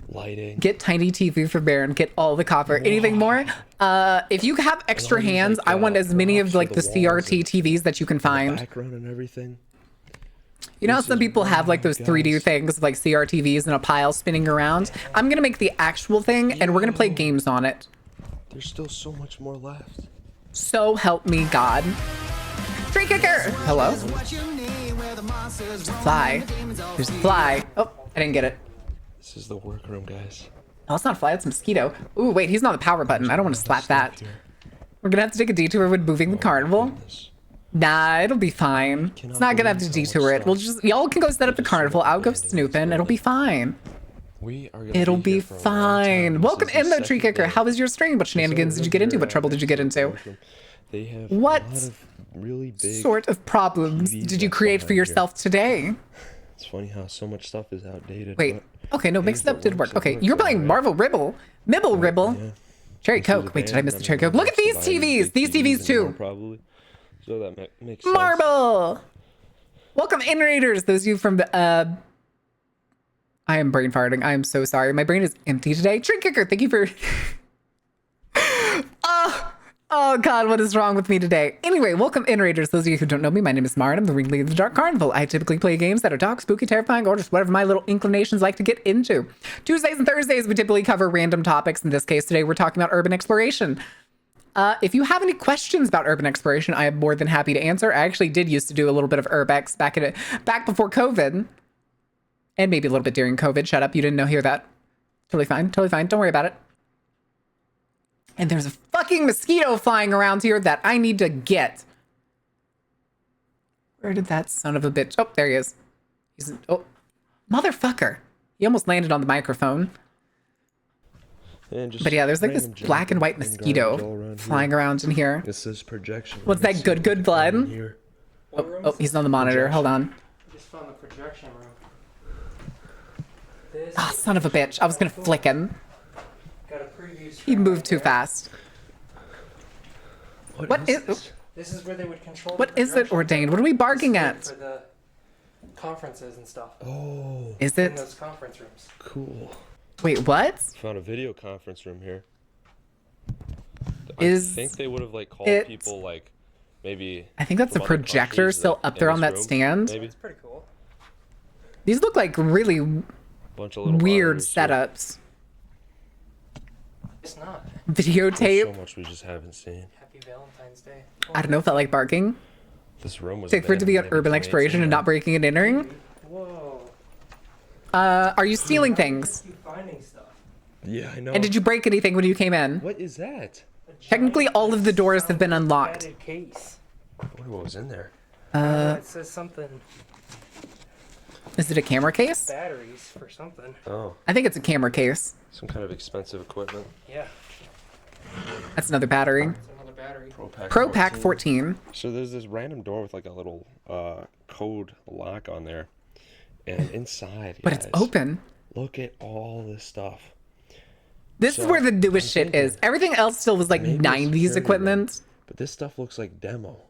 lighting. Get tiny TV for Baron. Get all the copper. Anything more? If you have extra all these, hands, like, I want as many of props like for the the walls CRT and TVs that you can find. Background and everything. You know how This some is people have like those 3D guys. things like CRTVs in a pile spinning around? I'm gonna make the actual thing and we're gonna play games on it. There's still so much more left. So help me God. Tree kicker! Hello? Fly. There's a fly. Oh, I didn't get it. This is the workroom, guys. Oh, it's not a fly, it's a mosquito. Ooh, wait, he's not the power button. I don't want to slap that. We're gonna have to take a detour when moving the carnival. Nah, it'll be fine. It's not gonna have to detour it. We'll just, y'all can go set up the carnival. I'll go snooping. It'll be fine. It'll be fine. Welcome in though, Tree Kicker. How was your stream? What shenanigans did you get into? What trouble did you get into? What sort of problems did you create for yourself today? It's funny how so much stuff is outdated. Wait. Okay, no, mix it up did work. Okay, you're playing Marvel Ribble. Mibble Ribble. Yeah. Cherry Coke. Wait, did I miss the Cherry Coke? Look at these TVs. These TVs too. Probably. So that makes sense. Marble. Welcome in Raiders. Those of you from the I am brain farting. I am so sorry. My brain is empty today. Tree Kicker, thank you for Oh God, what is wrong with me today? Anyway, welcome in Raiders. Those of you who don't know me, my name is Mara. I'm the ringleader of the Dark Carnival. I typically play games that are dark, spooky, terrifying, or just whatever my little inclinations like to get into. Tuesdays and Thursdays, we typically cover random topics. In this case, today we're talking about urban exploration. If you have any questions about urban exploration, I am more than happy to answer. I actually did used to do a little bit of urbex back before COVID, and maybe a little bit during COVID. Shut up, you didn't hear that. Totally fine, totally fine. Don't worry about it. And there's a fucking mosquito flying around here that I need to get. Where did that son of a bitch? Oh, there he is. Oh, motherfucker. He almost landed on the microphone. But yeah, there's like this black and white mosquito flying around in here. This is projection. What's that good blood? Oh, he's on the monitor. Hold on. I just found the projection room. Ah, son of a bitch. I was gonna flick him. Got a preview. He moved too fast. What is This is where they would control. What is it, Ordained? What are we barking at? For the conferences and stuff. Oh. Is it? In those conference rooms. Cool. Wait, what? Found a video conference room here. Is I think they would have like called people like maybe. I think that's a projector still up there on that stand. Maybe. It's pretty cool. These look like really bunch of little weird setups. It's not. Videotape. So much we just haven't seen. Happy Valentine's Day. I don't know if that like barking. This room was. Take for it to be an urban exploration and not breaking and entering. Whoa. Are you stealing things? Keep finding stuff. Yeah, I know. And did you break anything when you came in? What is that? Technically, all of the doors have been unlocked. Case. I wonder what was in there. It says something. Is it a camera case? Batteries for something. Oh. I think it's a camera case. Some kind of expensive equipment. Yeah. That's another battery. It's another battery. Pro Pack 14. So there's this random door with like a little code lock on there, and inside. But it's open. Look at all this stuff. This is where the newest shit is. Everything else still was like 90s equipment. But this stuff looks like demo.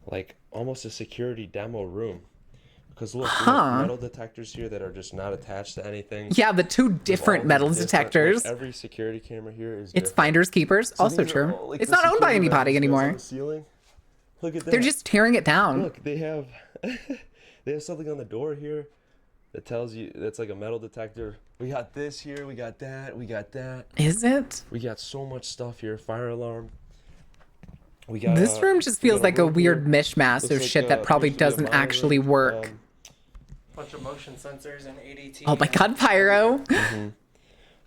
Like almost a security demo room. Because look, we have metal detectors here that are just not attached to anything. Yeah, the two different metal detectors. Like every security camera here is It's finders keepers. So also these are true. all, like, it's the not owned by security anybody metal anymore. on the ceiling. Look at that. They're just tearing it down. Look, they have they have something on the door here that tells you that's like a metal detector. We got this here, we got that, we got that. Is it? We got so much stuff here. Fire alarm. We got This room just feels like a weird mishmash of shit that probably doesn't actually work. Bunch of motion sensors and ADT. Oh my god, Pyro.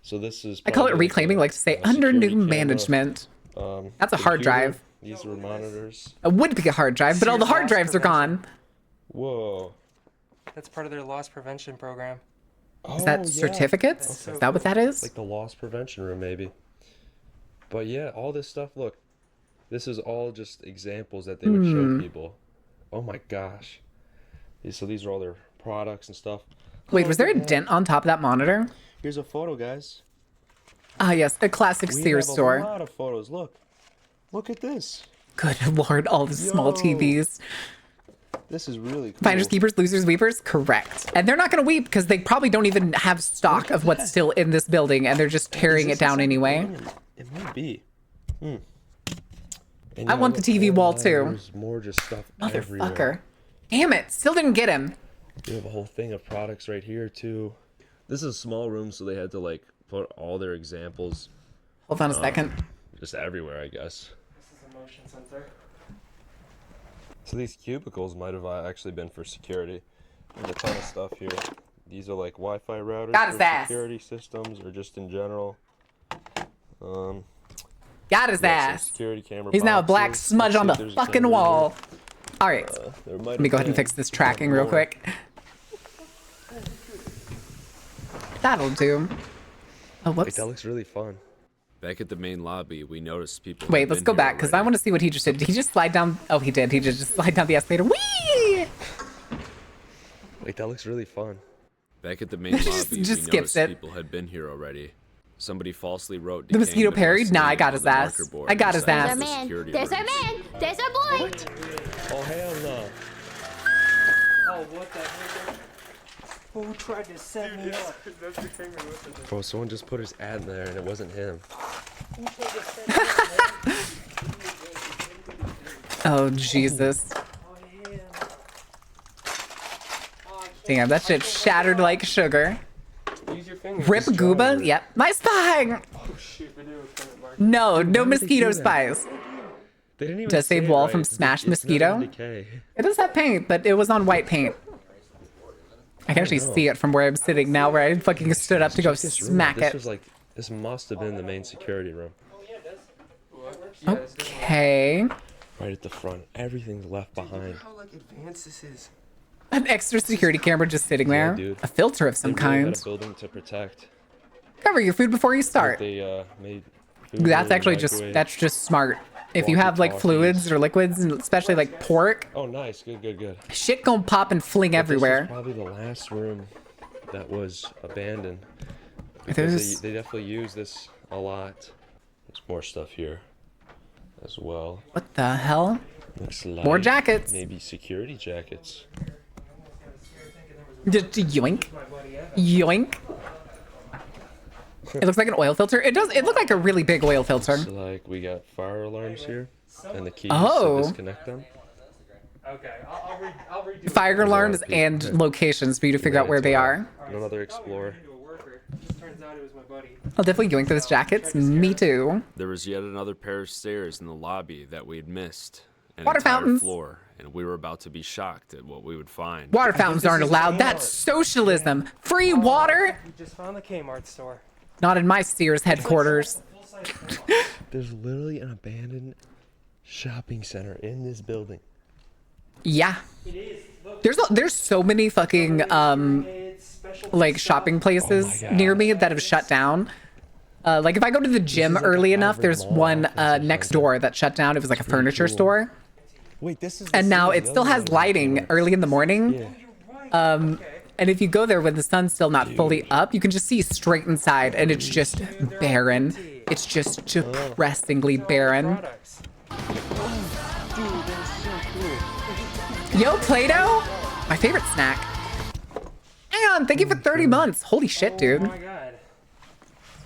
So this is. I call it reclaiming, like to say under new management. That's a hard drive. These were monitors. It would be a hard drive, but all the hard drives are gone. Whoa. That's part of their loss prevention program. Is that certificates? Is that what that is? Like the loss prevention room, maybe. But yeah, all this stuff. Look, this is all just examples that they would show people. Oh my gosh. So these are all their products and stuff. Wait, was there a dent on top of that monitor? Here's a photo, guys. Ah, yes, a classic Sears store. We have a lot of photos. Look at this. Good lord, all the small TVs. This is really cool. Finders, keepers, losers, weepers? Correct. And they're not going to weep because they probably don't even have stock of what's still in this building and they're just tearing it down anyway. It might be. I want the TV wall too. There's more just stuff everywhere. Motherfucker. Damn it, still didn't get him. We have a whole thing of products right here too. This is a small room, so they had to like put all their examples. Hold on a second. Just everywhere, I guess. This is a motion sensor. So these cubicles might have actually been for security. There's a ton of stuff here. These are like Wi-Fi routers Got his for ass. security systems or just in general. Got his Got some ass. security camera He's now a black boxes. smudge Let's on see the if there's a fucking camera in wall. All right. here. There might Let me go ahead and fix this tracking real quick. That'll do. Oh, Wait, whoops. that looks really fun. Back at the main lobby, we noticed people. Wait, had let's been go here back because I already. want to see what he just did. Did he just slide down? Oh, he did. He did just slide down the escalator. Whee! Wait, that looks really fun. Back at the main lobby, Just we skips noticed it. people had been here already. Somebody falsely wrote The mosquito decaying parried? Midwest Nah, I name got on his the ass. marker board I got his beside ass. the There's our security There's our rooms. man. There's our boy. Oh, hell no. Oh, what the hell? Who tried to set me up? Bro, someone just put his ad in there and it wasn't him. Oh, Jesus. Damn, that shit shattered like sugar. Use your fingers. Rip Gooba? Yep. My spine! Oh shit, video was coming, Mark. No, no Why would they do mosquito that? spies. They didn't even Does say save it wall right. from It's- smash it's not mosquito? in decay. It does have paint, but it was on white paint. I can actually see it from where I'm sitting now, where I fucking stood up to go Check this room. smack This it. was like, this must have been the main security room. Okay. Right at the front. Everything's left behind. How like advanced this is. An extra security camera just sitting there. dude. A filter of some They really had kind. a building to protect. Cover your food before you start. They made food That's in the actually just microwave. that's just smart. If you have like fluids or liquids, and especially like pork, Oh, nice. Good, good, good. shit gonna pop and fling But everywhere. This was probably the last room that was abandoned. There's- Because they definitely use this a lot. There's more stuff here as well. What the hell? Looks like More jackets. Maybe security jackets. Just yoink, yoink. It looks like an oil filter. It does. It looked like a really big oil filter. Looks like we got fire alarms here and the keys Oh. to disconnect them. Okay, I'll redo Fire alarms and locations for you to figure out where they are. Another explorer. into a worker. Just turns out it was my buddy. I'll definitely yoink those jackets. Me too. There was yet another pair of stairs in the lobby that we had missed. An Water entire fountains. Floor, and we were about to be shocked at what we would find. Water fountains aren't allowed. That's socialism. Free water? We just found the Kmart store. Not in my Sears headquarters. There's literally an abandoned shopping center in this building. Yeah. There's so many fucking like shopping places near me that have shut down. Like if I go to the gym like early an enough, Ivory there's Mall one office or next something. door that shut down. It was like a pretty furniture cool. store. Wait, this is. And now it still has lighting early in the morning. And if you go there when the sun's still not fully up, you can just see straight inside and it's just barren. It's just depressingly barren. Products. Yo, Play-Doh? My favorite snack. Hang on, thank you for 30 months. Holy shit, Oh dude. my god.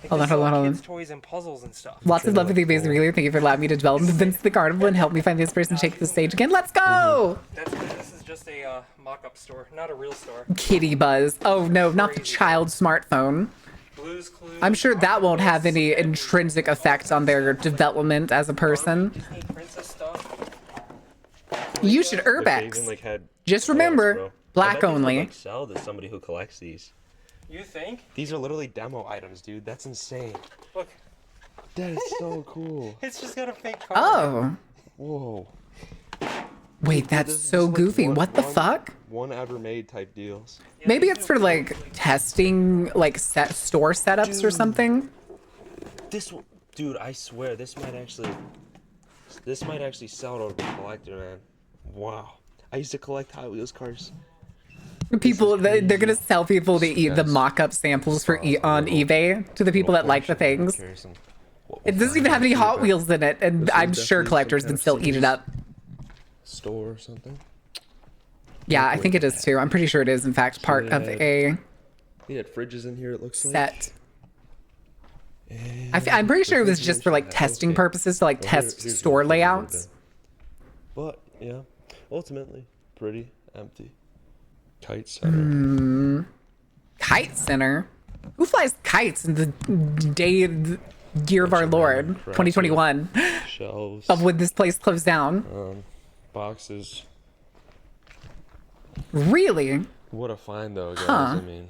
Hold on, hold on, hold on. Kids' toys and puzzles and stuff. Lots of love for the amazing video. Thank you for allowing me to develop Vince the Carnival and help me find this person take the stage again. Let's go! This is just a mock-up store, not a real store. Kitty Buzz. Oh no, not the child smartphone. Blue's Clues. I'm sure that won't have any intrinsic effect on their development as a person. Disney princess stuff. You should They even, Urbex. like, had Just sales, remember, bro. I black bet these would, only. like, sell to somebody who collects these. You think? These are literally demo items, dude. That's insane. Look, That is so cool. it's just got a fake card. Oh. Whoa. Wait, that's This is so like goofy. one- What the one- fuck? One ever made type deals. Maybe it's for like testing like store setups or something. This one, dude, I swear this might actually sell to a collector, man. Wow. I used to collect Hot Wheels cars. People, they're gonna sell people the mock-up samples for on eBay to the people that like the things. It doesn't even have any Hot Wheels in it, and This is I'm sure definitely collectors some would kind still of eat it up. Store or something. Yeah, I think it is too. I'm pretty sure it is in fact part of a They had fridges in here, it looks like. set. I'm pretty sure it was just for like Refrigeration, testing okay. purposes to like Well, test here's store what it would've layouts. been. But yeah, ultimately pretty empty. Kite center. Kite Center. Who flies kites in the year of our Lord, 2021, Shelves. of when this place closed down? boxes. Really? What a find, though, guys. Huh. I mean,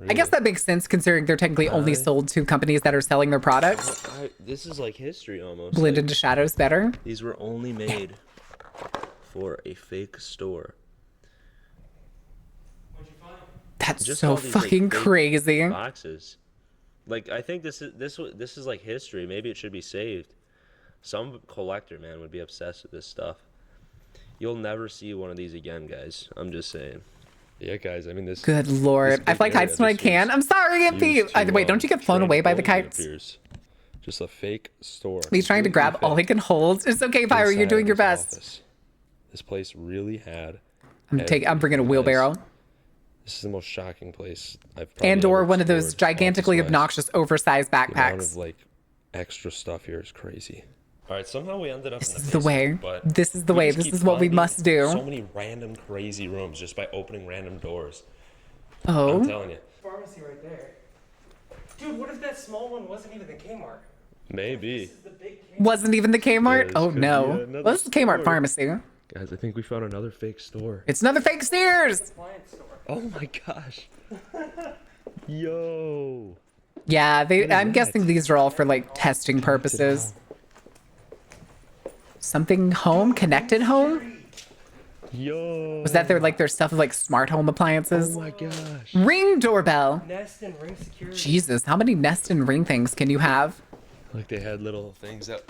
I guess that makes sense considering they're technically only sold to companies that are selling their products. This is like history almost. Blend Like, into shadows better. these were only made for a fake store. That's Just so all these, like, fucking fake crazy. Boxes. Like, I think this is like history. Maybe it should be saved. Some collector, man, would be obsessed with this stuff. You'll never see one of these again, guys. I'm just saying. Yeah, guys. I mean, this. Good lord. I fly kites when I can. I'm sorry, Impy. Wait, don't you get flown away by the kites? Just a fake store. He's trying to grab all he can hold. It's okay, Pyro. You're doing your best. This place really had. I'm bringing a wheelbarrow. This is the most shocking place I've. And or one of those explored gigantically office-wise. obnoxious oversized The amount backpacks. of like extra stuff here is crazy. All right, somehow we ended up in the This is the way. basement, but This is the we way. just This keep is what we finding must do. So many random crazy rooms just by opening random doors. Oh. I'm telling you. Pharmacy right there. Dude, what if that small one wasn't even the Kmart? Maybe. Wasn't even the Kmart? this Oh could be no. another Well, this is Kmart store. pharmacy. Guys, I think we found another fake store. It's another fake Sears. Oh my gosh. Yo. Yeah, I'm guessing these are all for like testing purposes. Something home? Connected home? Yo. Was that their stuff of like smart home appliances? Oh my gosh. Ring doorbell. Nest and Ring Security. Jesus, how many Nest and Ring things can you have? Like they had little things that.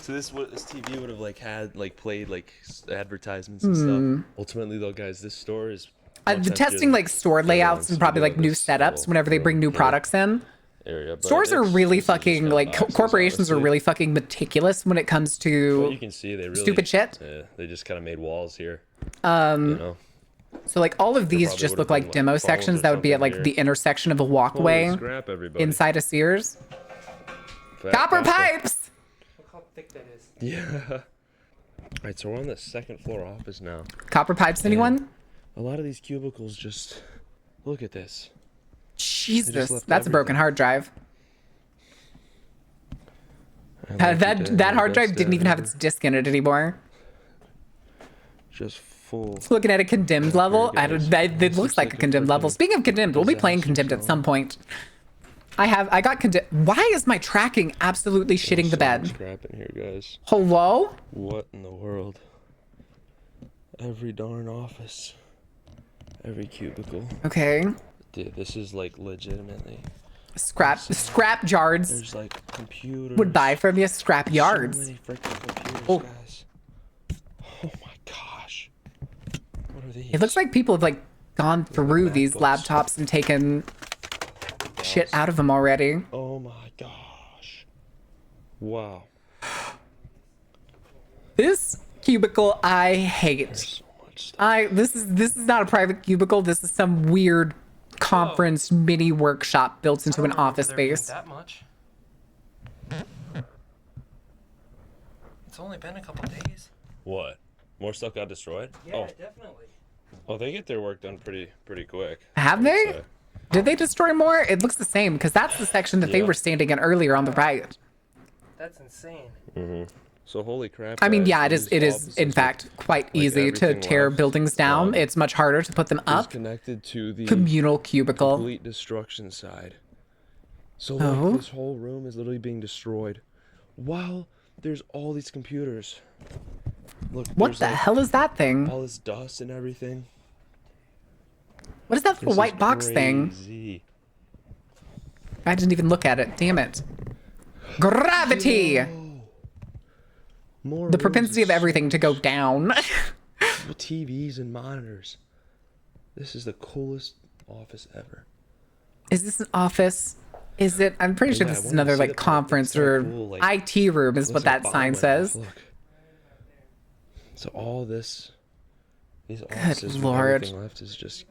So this TV would have like had like played like advertisements and stuff. Ultimately though, guys, this store is. The testing like store layouts and probably like new setups whenever they bring new products in. Area, but Stores are it's- really this is just fucking kinda like boxes, corporations are honestly. really fucking meticulous when it comes But to you can see they really stupid shit. They just kind of made walls here. You know? So like all of these probably just would've look like been, like, demo phones sections or that would be at something like here. the intersection of a walkway Holy scrap, everybody. inside a Sears. Fat Copper papa. pipes. Look how thick that is. Yeah. All right, so we're on the second floor office now. Copper pipes, anyone? A lot of these cubicles just look at this. Jesus, left that's a broken hard drive. That hard drive didn't even have its disk in it anymore. Just full. Looking at a condemned level, here, guys. it looks like a condemned level. Speaking of condemned, we'll be playing condemned at some point. I got condemned. Why is my tracking absolutely shitting the bed? Scrap in here, guys. Hello? What in the world? Every darn office. Every cubicle. Okay. Dude, this is like legitimately. Scrap yards. There's like computers. Would buy from you scrap yards. So many freaking computers, Oh. guys. Oh my gosh. What are these? It looks like people have like gone through these MacBooks. laptops and taken shit out of them already. Oh my gosh. Wow. This cubicle I hate. So much stuff. This is not a private cubicle. This is some weird conference mini workshop built into an office space. That much. It's only been a couple days. What? More stuff got destroyed? Yeah, definitely. Oh, they get their work done pretty quick. Have I would they? say. Did they destroy more? It looks the same because that's the section that they Yeah. were standing in earlier on the right. That's insane. So holy crap. I mean, guys, yeah, it these is offices in look fact quite easy to everything tear left, buildings down. It's much harder to put them is up. connected to the Communal cubicle. complete destruction side. So Oh. like, this whole room is literally being destroyed while there's all these computers. Look, What there's, the like, hell is that thing? all this dust and everything. What is that little This white is box thing? crazy. I didn't even look at it. Damn it. Gravity! More The rooms propensity of so everything to go down. with TVs and monitors. This is the coolest office ever. Is this an office? Is it? I'm pretty sure Yeah, this I is wanted to another see like the part conference that's so or cool, like, IT room is Looks what like that a sign bomb went off, says. Look. So all these Good offices with lord. everything left is just.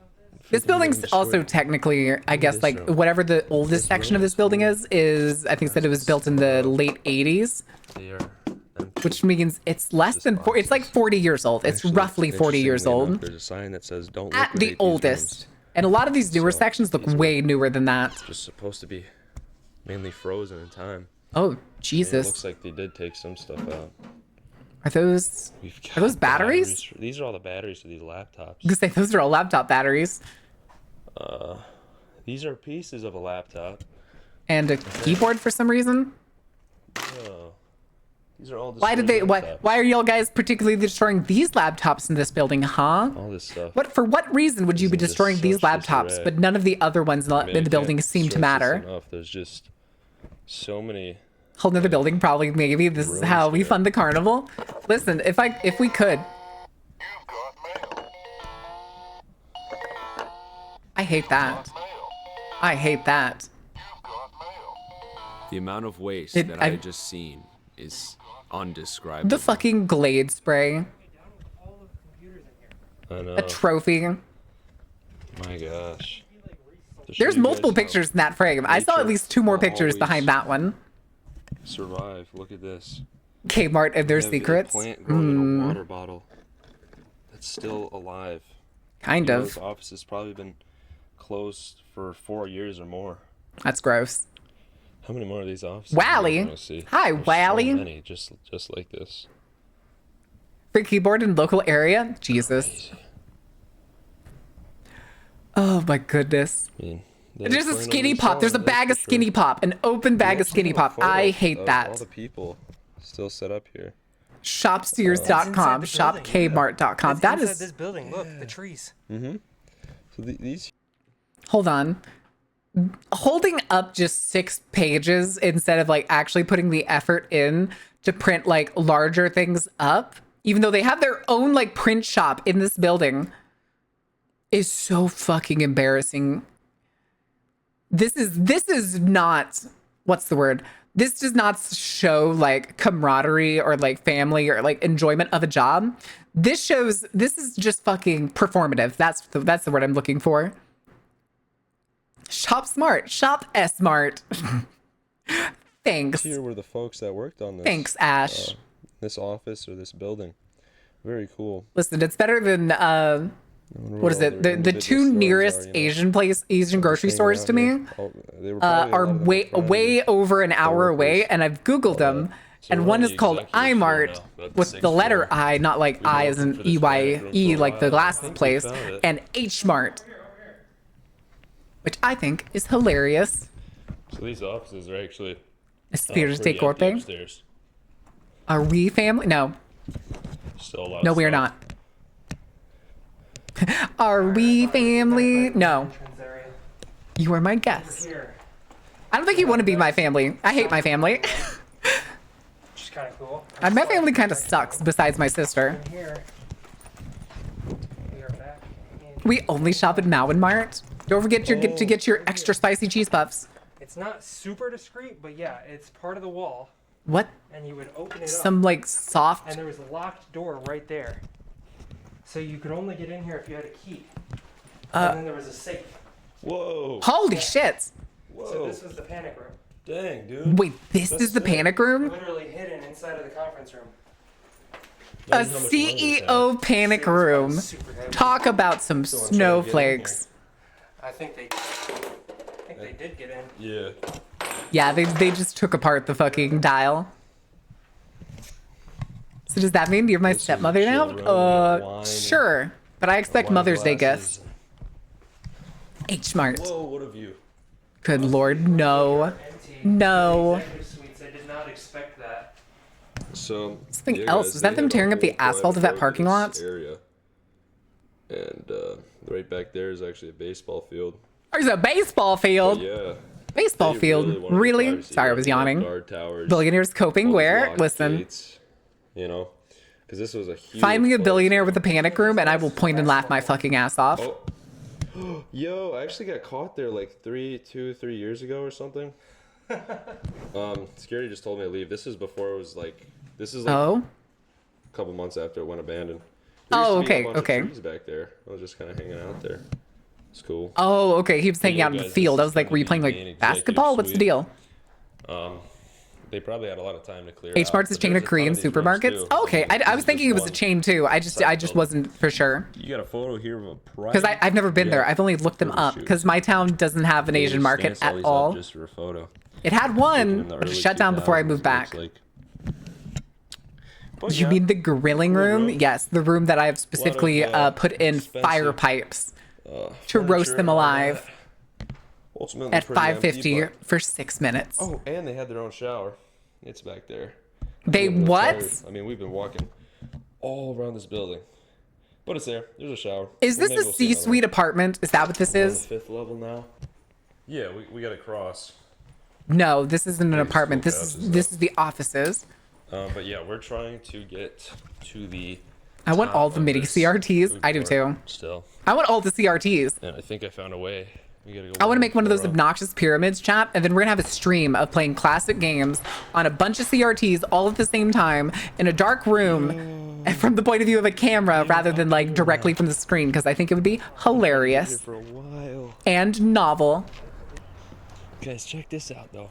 This freaking building's getting also destroyed. technically, I guess, this like room. whatever the oldest This section of room this is building cool. is I think that it was built in the late 80s, They are empty. which means it's less This than box it's like is- 40 years old. It's Actually, roughly 40 years interestingly enough, old There's a sign that says "Don't at the liquidate these oldest. rooms." And a lot of these newer So, sections look these were way newer than that. Just supposed to be mainly frozen in time. Oh, I mean, it Jesus. looks like they did take some stuff out. Are those We've got are those batteries? These are all the batteries for these laptops. I was gonna say those are all laptop batteries. These are pieces of a laptop. And a keyboard for some reason. Oh. These are all Why did they? Why are y'all guys particularly destroying these laptops in this building, huh? All this stuff. For what reason would you be destroying these laptops, but none of the other ones in the building seem to matter? There's just so many. Whole nother building, probably. Maybe this is how we fund the carnival. Listen, if we could. I hate that. I hate that. The amount of waste that I've just seen is undescribable. The fucking Glade spray. I know. A trophy. My gosh. There's multiple pictures in that frame. I saw at least 2 more pictures behind that one. Survive. Look at this. Kmart and their secrets. A plant growing in a water bottle that's still alive. Kind of. This office has probably been closed for 4 years or more. That's gross. How many more of these offices? Wally. Hi, Wally. So many, just like this. Free keyboard in local area? Jesus. Oh my goodness. I mean, there's a skinny pop. There's a bag of skinny pop. An open bag of skinny pop. I hate that. All the people still set up here. Shopsears.com. Shopkmart.com. That is this building. Look, the trees. Mm-hmm. So these. Hold on. Holding up just 6 pages instead of like actually putting the effort in to print like larger things up, even though they have their own like print shop in this building, is so fucking embarrassing. This is not, what's the word? This does not show like camaraderie or like family or like enjoyment of a job. This is just fucking performative. That's the word I'm looking for. Shop smart. Shop S-Mart. Thanks. Here were the folks that worked on this. Thanks, Ash. This office or this building. Very cool. Listen, it's better than what is it? The 2 nearest Asian grocery stores to me are way over an hour away, and I've Googled them. And one is called iMart with the letter I, not like I as in EYE, like the glasses place, and H-Mart, which I think is hilarious. So these offices are actually upstairs. Are we family? No. Still a lot no, of we're stuff. not. Are we family? No. You are my guest. I don't think you want to be my family. I hate my family. Which is kind of cool. My family kind of sucks, besides my sister. We only shop at Mountain Mart. Don't forget to get your extra spicy cheese puffs. It's not super discreet, but yeah, it's part of the wall. What? And you would open it up. Some like soft. And there was a locked door right there. So you could only get in here if you had a key. And then there was a safe. Whoa. Holy shit. Whoa. So this was the panic room. Dang, dude. Wait, this is the panic room? Literally hidden inside of the conference room. A CEO panic room. Talk about some snowflakes. I think they did get in. Yeah. Yeah, they just took apart the fucking dial. So does that mean you're my stepmother now? Sure. But I expect Mother's Day gifts. H-Mart. Whoa, what a view. Good lord, no. No. I did not expect that. So something else. Was that them tearing up the asphalt of that parking lot? Area. And right back there is actually a baseball field. There's a baseball field. Yeah. Baseball field. Really? Sorry, I was yawning. Billionaires coping where? Listen. Gates, you know, because this was a huge. Find me a billionaire with a panic room, and I will point and laugh my fucking ass off. Oh. Yo, I actually got caught there like 3 years ago or something. Security just told me to leave. This is before it was like. This is like a couple months after it went abandoned. Okay. Trees back there. I was just kind of hanging out there. It's cool. Oh, okay. He was hanging out in the field. I was like, were you playing like basketball? What's the deal? They probably had a lot of time to clear. H-Mart's a chain of Korean supermarkets. Oh, okay, I was thinking it was a chain too. I just wasn't for sure. You got a photo here of a private. Because I've never been there. I've only looked them up because my town doesn't have an Asian market at all. Just for a photo. It had one, but it shut down before I moved back. But You yeah, mean the grilling cool room? room. Yes, the room that I have specifically put in expensive, fire pipes to furniture roast them and all alive that. Ultimately at pretty empty, 5:50 but- for 6 minutes. Oh, and they had their own shower. It's back there. They I'm a little what? tired. I mean, we've been walking all around this building, but it's there. There's a shower. Is this Maybe a we'll see another C-suite one. apartment? Is that what this We're on is? the 5th level now. Yeah, we got to cross. No, this isn't an apartment. school This couches, is this is the offices. But yeah, we're trying to get to the. I want top all the of mini this CRTs. food I do court too. Still, I want all the CRTs. and I think I found a way. We gotta go. I want to make one of those around. obnoxious pyramids, chat, and then we're gonna have a stream of playing classic games on a bunch of CRTs all at the same time in a dark room and from the point of view of a camera rather than like directly from the screen, because I think it would be Here hilarious for a while. and novel. Guys, check this out though.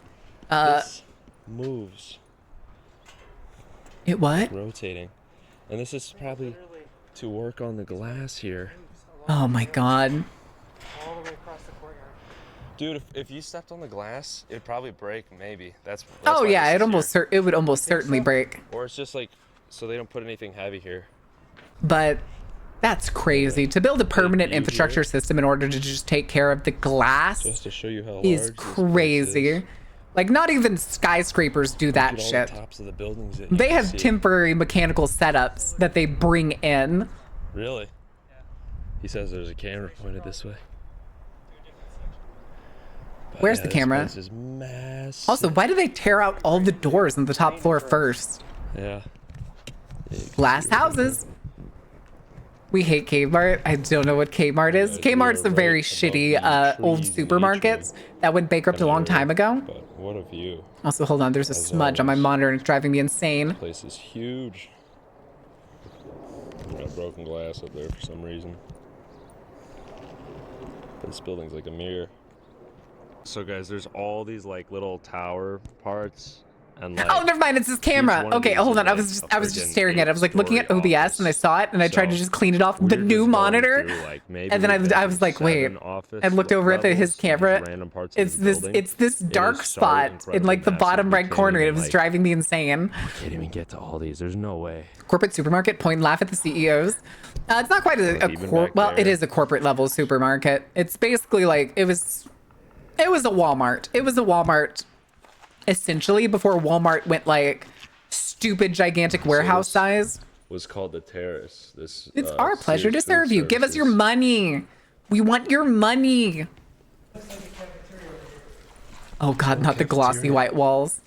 Uh, This moves, It what? rotating, and this is probably to work on the glass here. Oh my god. Dude, if you stepped on the glass, it'd probably break. Maybe that's Oh why yeah, this it is almost here. it would almost certainly break. Or it's just like so they don't put anything heavy here. But that's crazy to build a permanent you hear infrastructure it? system in order to just take care of the glass Just to show you how is large this place crazy. is. Like not even skyscrapers do that Look at all shit. the tops of the buildings that you They can have see. temporary mechanical setups that they bring in. Really? He says there's a camera pointed this way. But Where's yeah, the this camera? place is massive. Also, why do they tear out all the doors on the top floor first? Yeah. Glass houses. We hate Kmart. I don't know what Kmart is. Yeah, Kmart's you're a very right shitty above the old trees in each supermarkets room. that went bankrupt a long time ago. But what a view. Also, hold on. There's a As smudge on my always. monitor and it's driving me insane. This place is huge. Got broken glass up there for some reason. This building's like a mirror. So guys, there's all these like little tower parts and like Oh, never mind. It's this each camera. one of Okay, these hold is, on. I like, was a just friggin' staring at it. I was like looking at 8-story OBS and I saw it and I tried to So, just clean it off the we're just new going monitor. through, like, maybe And then we've been I was through like, wait. 7 office I looked over at his levels, camera. random parts of It's the this building. it's this It dark is so spot in incredibly like the massive. bottom You right can't corner. even, It was like- driving me insane. Can't even get to all these. There's no way. Corporate supermarket, point and laugh at the CEOs. It's not quite a Even corp. back Well, it there. is a corporate level supermarket. It's basically like it was a Walmart. It was a Walmart essentially before Walmart went like stupid gigantic warehouse this- size. Was called the Terrace. This. It's our pleasure to Sears Food serve you. Give us your Services. money. We want your money. Oh God, not the glossy white walls.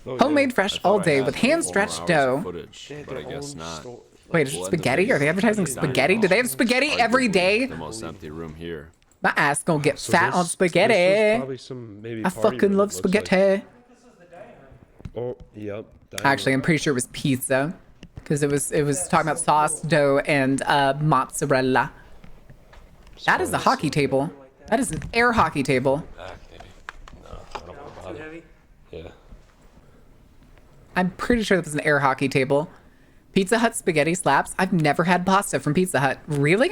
Oh, Homemade yeah. fresh I thought all I day had with like 4 more hand-stretched hours of dough. footage, They had but I their guess own not. store. Wait, is it We'll end the spaghetti? video Are they advertising with dining spaghetti? Do they have hall. spaghetti Arguably every day? The most empty room here. My ass gonna get So fat this- on this was spaghetti. probably some maybe I party fucking room, love it looks like. spaghetti. Oh, yep. dining Actually, I'm room. pretty sure it was pizza because it was talking about sauce, dough, and mozzarella. That is a hockey table. That is an air hockey table. Back, maybe. No, I don't know about it. Yeah. I'm pretty sure that was an air hockey table. Pizza Hut spaghetti slaps. I've never had pasta from Pizza Hut. Really?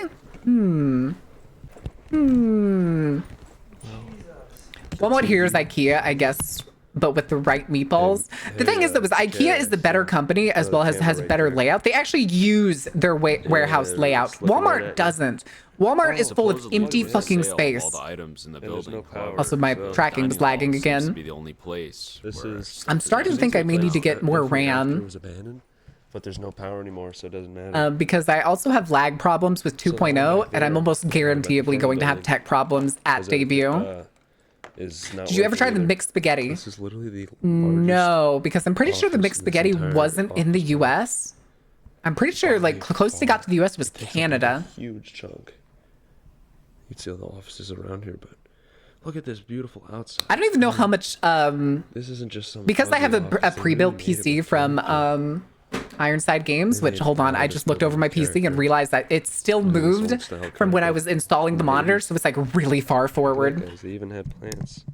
Walmart here is IKEA, I guess, but with the right meatballs. The thing is that was IKEA is the better company as well as has a better layout. They actually use their warehouse layout. it's looking right Walmart at you. doesn't. Walmart is full of Supposedly, empty there was a fucking sale of space. all the items in the And there's building. no power. Also, my So tracking was Dining hall lagging seems to again. be the only place This where is- stuff I'm starting to think I may need to get more Definitely after It RAM was abandoned, but there's no power anymore, so it doesn't matter. because I also have lag problems with 2.0, and I'm almost guaranteeably going to have tech problems at 'Cause it, debut. is not Did you ever working try the either. mixed spaghetti? This is literally the largest. No, because I'm pretty sure the office mixed in this spaghetti entire wasn't in the office. US. I'm pretty sure like close to got to the US was Takes up, like, Canada. a huge chunk. You can see all the offices around here, but look at this beautiful outside. I don't even know how much This isn't just some. because I have fuzzy a office, they pre-built really made it PC with from furniture. Ironside Games, They which made hold on, all I this just looked over my building PC and character. realized that it's still And this moved old style from when I character. was installing the monitor, so it's like really far Look, forward. guys, they even had plants.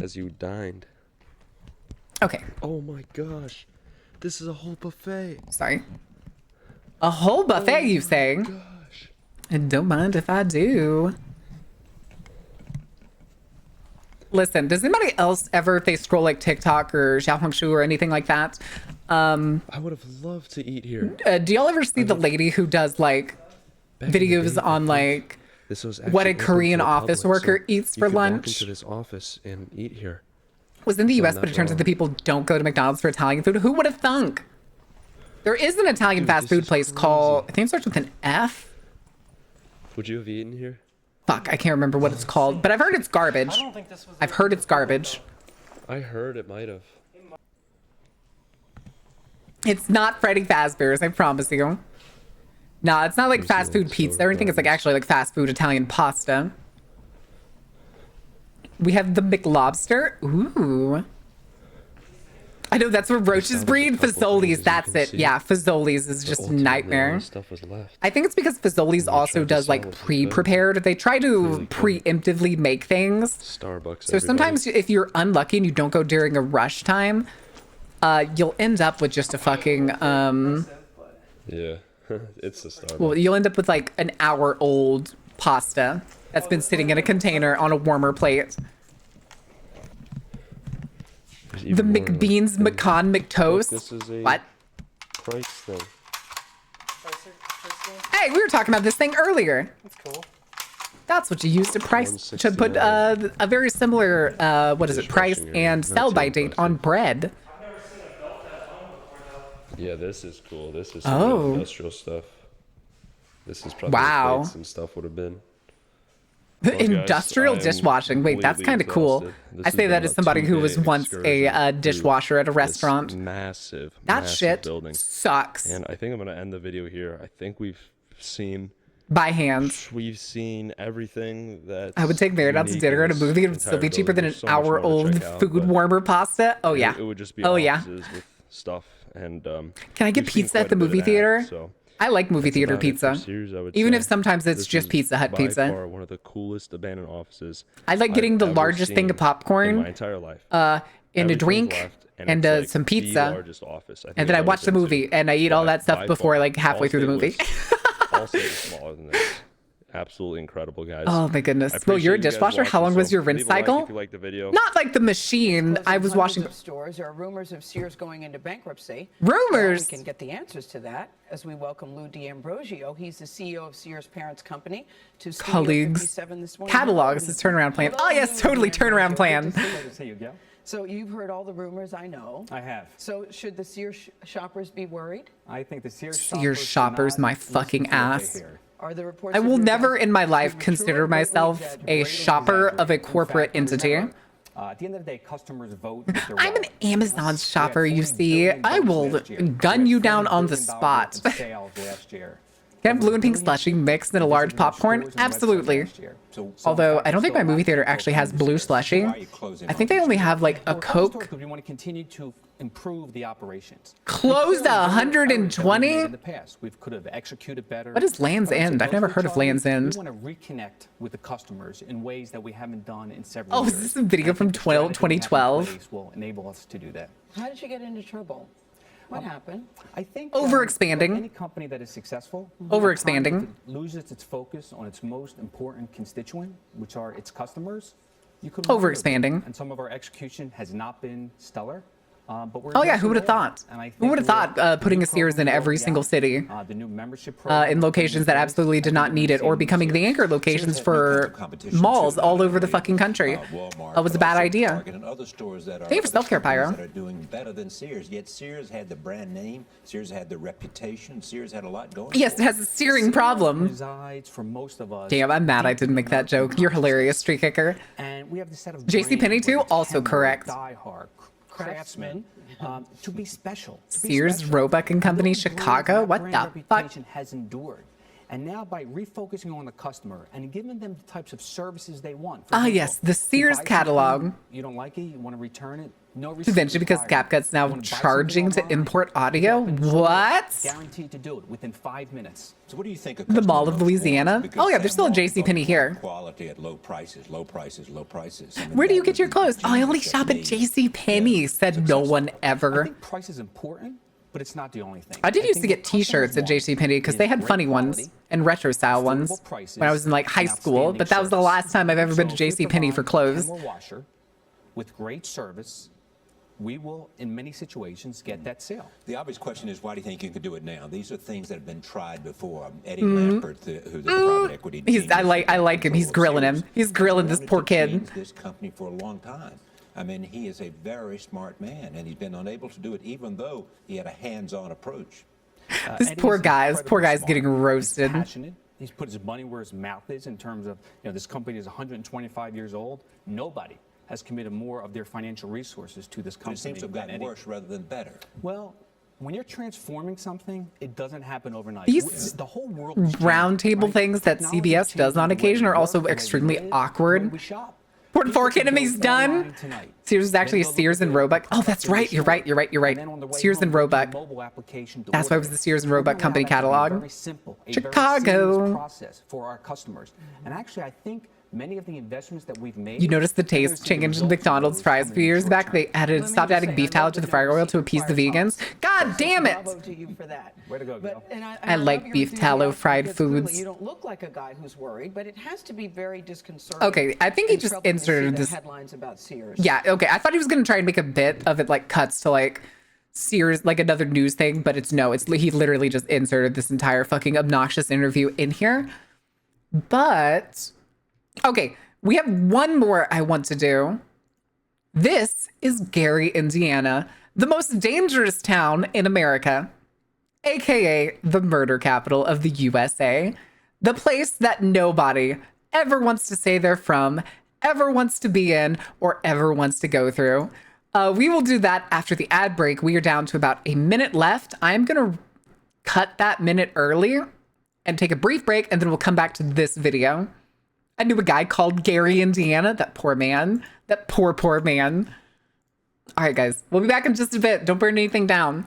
As you dined. Okay, Oh my gosh, this is a whole buffet. sorry. A whole buffet, you saying? Gosh. And don't mind if I do. Listen, does anybody else ever, if they scroll like TikTok or Xiaohongshu or anything like that, I would have loved to eat here. Do y'all ever see the lady who does like videos on like This was what a actually open Korean to the office public, worker so eats you for could walk lunch? into this office and eat here. Was in the So US, I'm but it not turns out the wrong. people don't go to McDonald's for Italian food. Who would have thunk? There is an Italian fast this food is place called, I think it starts with an F. Would you have eaten here? Fuck, I can't remember what it's called, but I've heard it's garbage. I've heard it's garbage. I heard it might have. It's not Freddy Fazbear's, I promise you. Nah, it's not like fast food pizza or anything. It's like actually like fast food Italian pasta. We have the McLobster. Ooh. I know that's where roaches breed. Fazoli's, that's it. Yeah, Fazoli's is just a nightmare. Stuff was left. I think it's because Fazoli's also does like pre-prepared. They try to preemptively make things. Starbucks. So sometimes if you're unlucky and you don't go during a rush time, you'll end up with just a fucking Yeah, it's the Starbucks. well, you'll end up with like an hour-old pasta that's been sitting in a container on a warmer plate. The McBeans, McCon, McToast. This is a What? price thing. Hey, we were talking about this thing earlier. That's cool. That's what you use to price to put a very similar what is it, price and sell by date on bread. Yeah, this is cool. This is some real industrial stuff. This is probably Wow. what plates and stuff would have been. Well, guys, Industrial I am dishwashing. Wait, that's completely kind of cool. exhausted. This I has say been that as a somebody who was 2-day once a excursion to dishwasher at a this restaurant. Massive, That massive shit building. sucks. And I think I'm gonna end the video here. I think we've seen By hand. everything that I would take Meredith out to dinner at a movie. It would still be cheaper than an hour-old food warmer pasta. Oh yeah. It would just be oh yeah. offices with stuff and Can I get we've seen pizza at quite the a bit movie of that, theater? so I like movie that's theater about it for pizza. Sears, I would Even say. if sometimes it's This just is Pizza Hut by pizza. far one of the coolest abandoned offices I like getting the I've ever largest thing of seen in popcorn, my entire life. and a Everything's drink, left, and it's like some the pizza. largest office I think And then I I've watch the ever been movie to. and I eat all By- that stuff by before far. like halfway through the movie. Allstate is smaller than this. Absolutely incredible, guys. Oh my goodness. I Well, you're a appreciate you guys dishwasher. How watching, long was so your rinse leave a like cycle? if you liked the video. Not like the machine. I was washing. Of stores. There are rumors of Sears going into bankruptcy. Rumors? Well, we can get the answers to that as we welcome Lou D'Ambrosio. He's the CEO of Sears Parents Company to Studio Colleagues. 57 this morning. Catalogs. His turnaround plan. Oh yes, totally turnaround plan. So you've heard all the rumors, I know. I have. So should the Sears shoppers be worried? I think the Sears shoppers, my fucking ass. Are the reports? I of will your never guys- in my life consider myself a shopper of a corporate entity. At the end of the day, customers vote. with their I'm an wallet. Amazon shopper, you 40 see. billion I will votes last year. gun We you had down $40 on the billion spot. in sales last year. Can I have blue and pink slushy mixed in a large popcorn? Absolutely. Although I don't think my movie theater actually has blue slushy. I think they only have like a Coke. We want to continue to improve the operations. Closed We've 120? in the past, we could have executed better. What is Land's End? I've never heard of Land's End. We want to reconnect with the customers in ways that we haven't done in several Oh, years. is this a video from 2012? Will enable us to do that. How did you get into trouble? What happened? I think Overexpanding. any company that is successful, Overexpanding. loses its focus on its most important constituent, which are its customers. You could Overexpanding. and some of our execution has not been stellar. But we're Oh yeah, who addressing would have all thought? that. And I Who think would have the thought putting new a Sears in program every rolled single out, city? the new membership program In locations that absolutely did not need it, or becoming the anchor locations for malls all over the fucking country. That was a bad idea. And other stores that are Thank you for self-care, Pyro. that are doing better than Sears. Yet Sears had the brand name, Sears had the reputation, Sears had a lot going. Yes, it has a searing problem. Resides for most of us. Damn, I'm mad I didn't make that joke. You're hilarious, Street Kicker. And we have the set of JCPenney brands too? like Also Kenmore, correct. Die-Hard, Craftsman, to be special. to be Sears, special. Roebuck and Company, Those brands, Chicago? that What brand the fuck? reputation has endured. And now by refocusing on the customer and giving them the types of services they want. For Ah, example, yes, the you Sears buy something, catalog. You don't like it, you want to return it, no receipt Eventually, because required. CapCut's now You wanna buy something charging to online, import audio? pick up in store, What? Guaranteed to do it within 5 minutes. So what do you think of The Mall of customer Louisiana? response? Because Oh yeah, there's still a Sam Walton JCPenney here. Quality at low prices, low prices, low prices. I mean, Where do you that get your would be clothes? Oh, I only genius shop at me. JCPenney, said no one I ever. think price is important, but it's not the only thing. I did used to think get what customers t-shirts at want JCPenney because is they had great funny ones quality, and retro style ones affordable prices, when I was in like high and school, outstanding but that was the service. last time I've ever been to So if we JCPenney for provide clothes. Kenmore washer, with great service, we will, in many situations, get that sale. The obvious question is, why do you think you can do it now? These are things that have been tried before. Eddie Mhm. Lampert, who's a private equity genius, I like him. He's grilling him. He's grilling this poor kid. changed this company for a long time. I mean, he is a very smart man, and he's been unable to do it, even though he had a hands-on approach. This poor guy's getting roasted. Passionate. He's put his money where his mouth is in terms of, this company is 125 years old. Nobody has committed more of their financial resources to this But company. it seems to have gotten worse rather than better. Well, when you're transforming something, it doesn't happen overnight. These The whole world roundtable things that CBS does on occasion are also extremely awkward. Port Fork Enemy's done. Sears is actually a Sears and Roebuck. Oh, that's right. You're right. Sears and Roebuck. That's why it was the Sears and Roebuck company catalog. Chicago. Process for our customers. And actually, I think many of the investments that we've made. You noticed the taste change in McDonald's fries a few years back? They stopped adding beef tallow to the fryer oil to appease the vegans. God damn it! Way to go, Gail. I like beef tallow fried foods. You don't look like a guy who's worried, but it has to be very disconcerting. Okay, I think he just and troubling to see inserted the this. headlines about Sears. Yeah, okay. I thought he was gonna try and make a bit of it, like cuts to like Sears, like another news thing, but it's he literally just inserted this entire fucking obnoxious interview in here. But okay, we have one more I want to do. This is Gary, Indiana, the most dangerous town in America, aka the murder capital of the USA, the place that nobody ever wants to say they're from, ever wants to be in, or ever wants to go through. We will do that after the ad break. We are down to about a minute left. I'm going to cut that minute early and take a brief break, and then we'll come back to this video. I knew a guy called Gary, Indiana. That poor man. That poor man. All right, guys. We'll be back in just a bit. Don't burn anything down.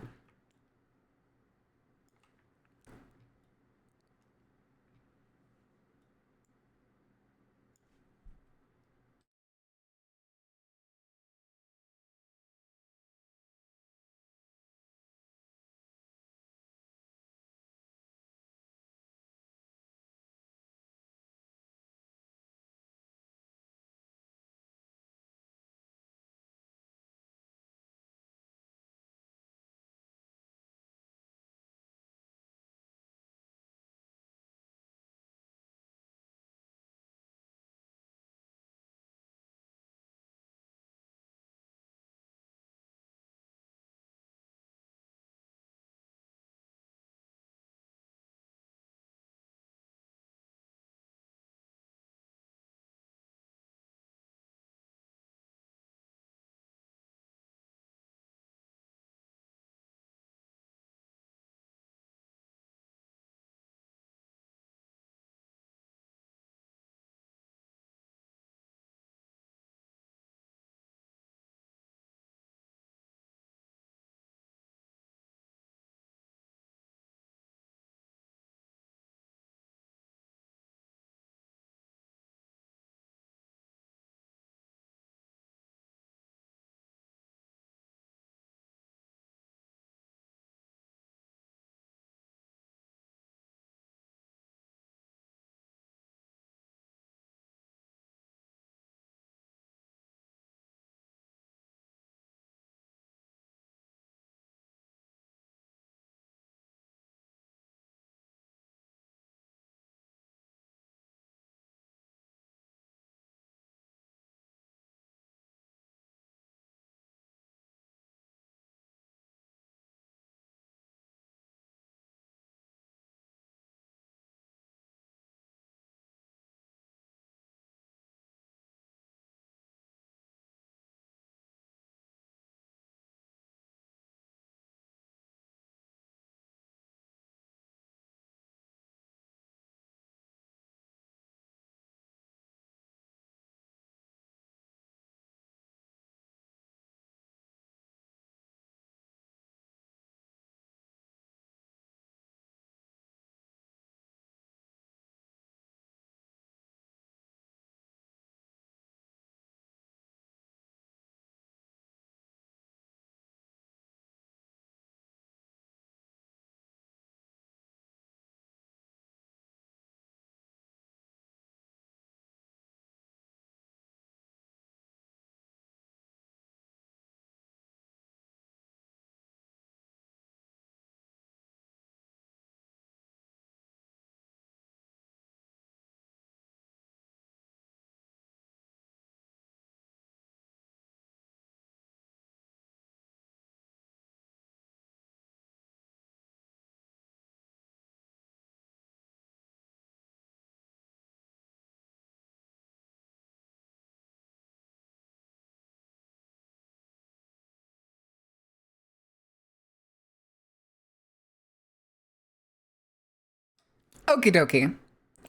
Okie dokie.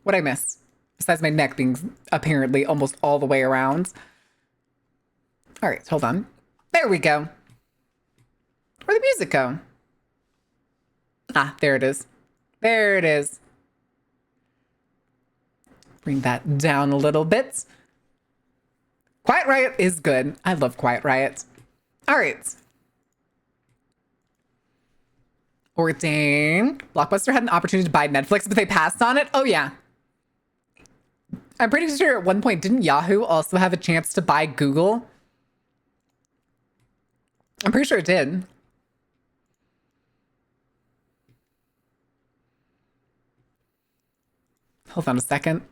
What'd I miss? Besides my neck being apparently almost all the way around. All right, hold on. There we go. Where'd the music go? Ah, there it is. There it is. Bring that down a little bit. Quiet Riot is good. I love Quiet Riot. All right. Ordain. Blockbuster had an opportunity to buy Netflix, but they passed on it. Oh, yeah. I'm pretty sure at one point, didn't Yahoo also have a chance to buy Google? I'm pretty sure it did. Hold on a second.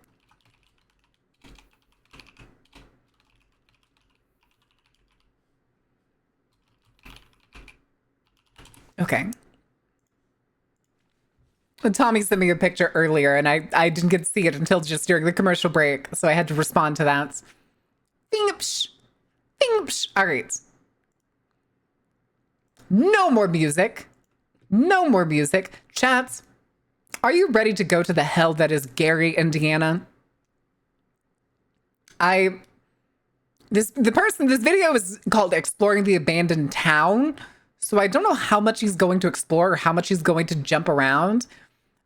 Okay. Tommy sent me a picture earlier, and I didn't get to see it until just during the commercial break, so I had to respond to that. Bing-psh. Bing-psh. All right. No more music. No more music. Chat, are you ready to go to the hell that is Gary, Indiana? This video is called Exploring the Abandoned Town, so I don't know how much he's going to explore or how much he's going to jump around.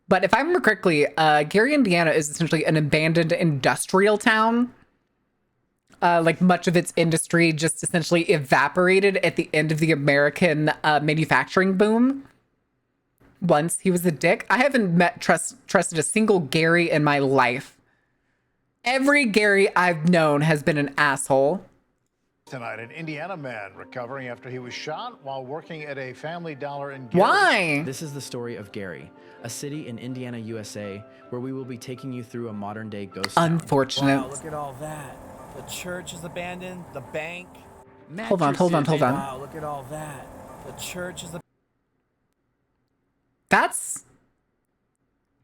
But if I remember correctly, Gary, Indiana is essentially an abandoned industrial town. Like much of its industry just essentially evaporated at the end of the American manufacturing boom. Once he was a dick. I haven't trusted a single Gary in my life. Every Gary I've known has been an asshole. Tonight, an Indiana man recovering after he was shot while working at a Family Dollar in Gary. Why? This is the story of Gary, a city in Indiana, USA, where we will be taking you through a modern-day ghost town. Unfortunate. Wow, look at all that. The church is abandoned, the bank. Hold on. Wow, look at all that. The church is That's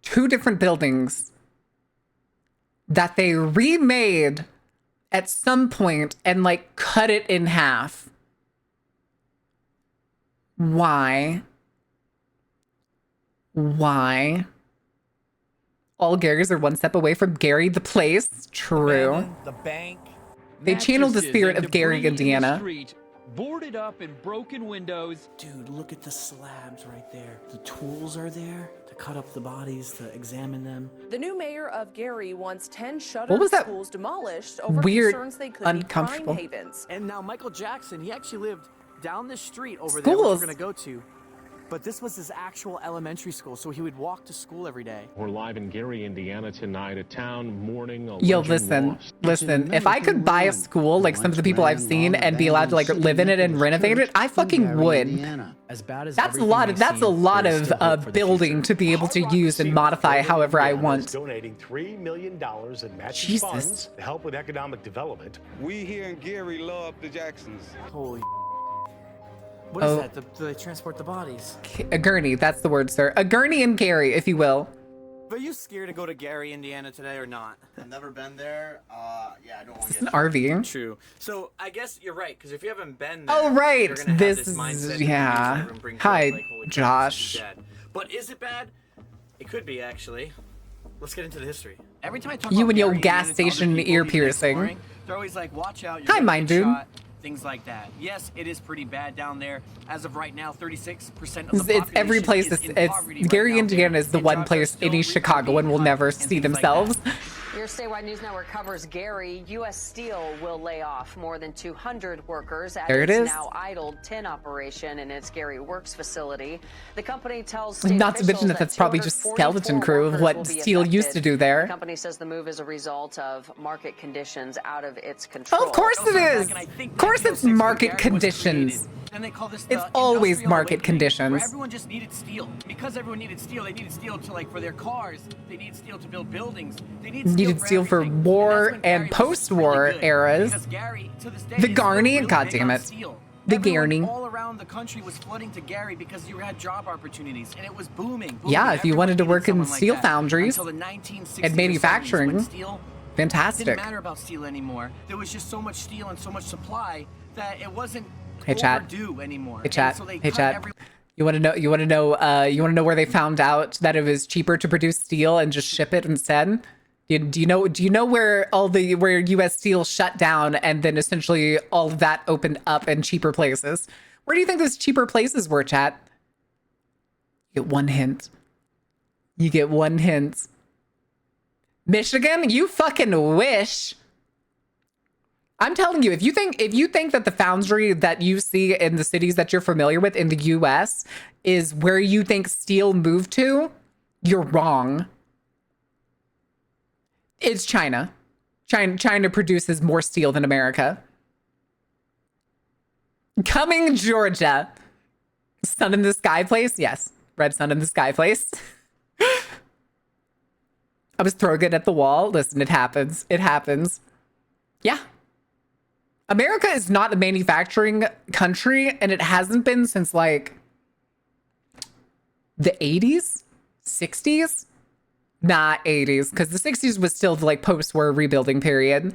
two different buildings that they remade at some point and like cut it in half. Why? Why? All Garys are one step away from Gary the place. True. the bank. They channeled the spirit of Gary, Indiana. Boarded up and broken windows. Dude, look at the slabs right there. The tools are there to cut up the bodies, to examine them. The new mayor of Gary wants 10 What shuttered was that schools demolished over weird, concerns they could uncomfortable? be crime havens. And now Michael Jackson, he actually lived down the street over Schools. there, which we're gonna go to. But this was his actual elementary school, so he would walk to school every day. We're live in Gary, Indiana tonight, a town mourning a Yo, legend listen. If I could buy a school like some of the people I've seen and be allowed to like live in it and renovate it, I fucking would. As bad as That's a lot of building to be able to use and modify however I want. Donating $3 million in matching Jesus. funds to help with economic development. We here in Gary love the Jacksons. Holy. What is that? Do they transport the bodies? A gurney, that's the word, sir. A gurney and Gary, if you will. Are you scared to go to Gary, Indiana today or not? I've never been there. Yeah, I don't want to It's an RV. True. So I guess you're right, because if you haven't been there, Oh, right. you're gonna have This this is, mindset that yeah. everyone brings up, Hi, like, holy crap, Josh. this is bad. But is it bad? It could be, actually. Let's get into the history. Every time I talk You about and your Gary, gas Indiana to other station people ear who've been piercing. exploring, they're always like, watch out. Hi, Mind Dude. Shot, things like that. Yes, it is pretty bad down there. As of right now, 36% of the population It's every place. is in It's poverty right Gary, now. Indiana is the one place any Chicagoan will never see themselves. Your statewide news network covers Gary. U.S. Steel will lay off more than 200 workers at There it its is. now idled tin operation in its Gary Works facility. The company tells Not to mention that that's probably just skeleton crew of what Steel used to do The there. company says the move is a result of market conditions out of its control. Oh, of course it is. Of course it's market conditions. And they call this It's the always industrial market awakening, where conditions. everyone just needed steel. Because everyone needed steel, they needed steel to, like, for their cars. They needed steel to build buildings. They needed Steel for war and post-war eras. The Garney, goddammit. The Garney. All around the country was flooding to Gary because you had job opportunities and it was booming. Yeah, if you wanted to work in Someone like steel that. foundries Until the 1960s and or 70s, manufacturing, when steel fantastic. didn't matter about steel anymore. There was just so much steel and so much supply that it wasn't Hey, chat. overdue anymore. Hey, chat. And so they Hey, cut chat. every- You want to know? You want to know? You want to know where they found out that it was cheaper to produce steel and just ship it instead? Do you know? Do you know where where U.S. Steel shut down and then essentially all of that opened up in cheaper places? Where do you think those cheaper places were, chat? You get one hint. You get one hint. Michigan? You fucking wish. I'm telling you, if you think that the foundry that you see in the cities that you're familiar with in the US is where you think steel moved to, you're wrong. It's China. China produces more steel than America. Cumming, Georgia. Sun in the Sky place? Yes. Red sun in the sky place. I was throwing it at the wall. Listen, it happens. It happens. Yeah. America is not a manufacturing country, and it hasn't been since like the 80s, 60s. Nah, 80s, because the 60s was still the like post-war rebuilding period.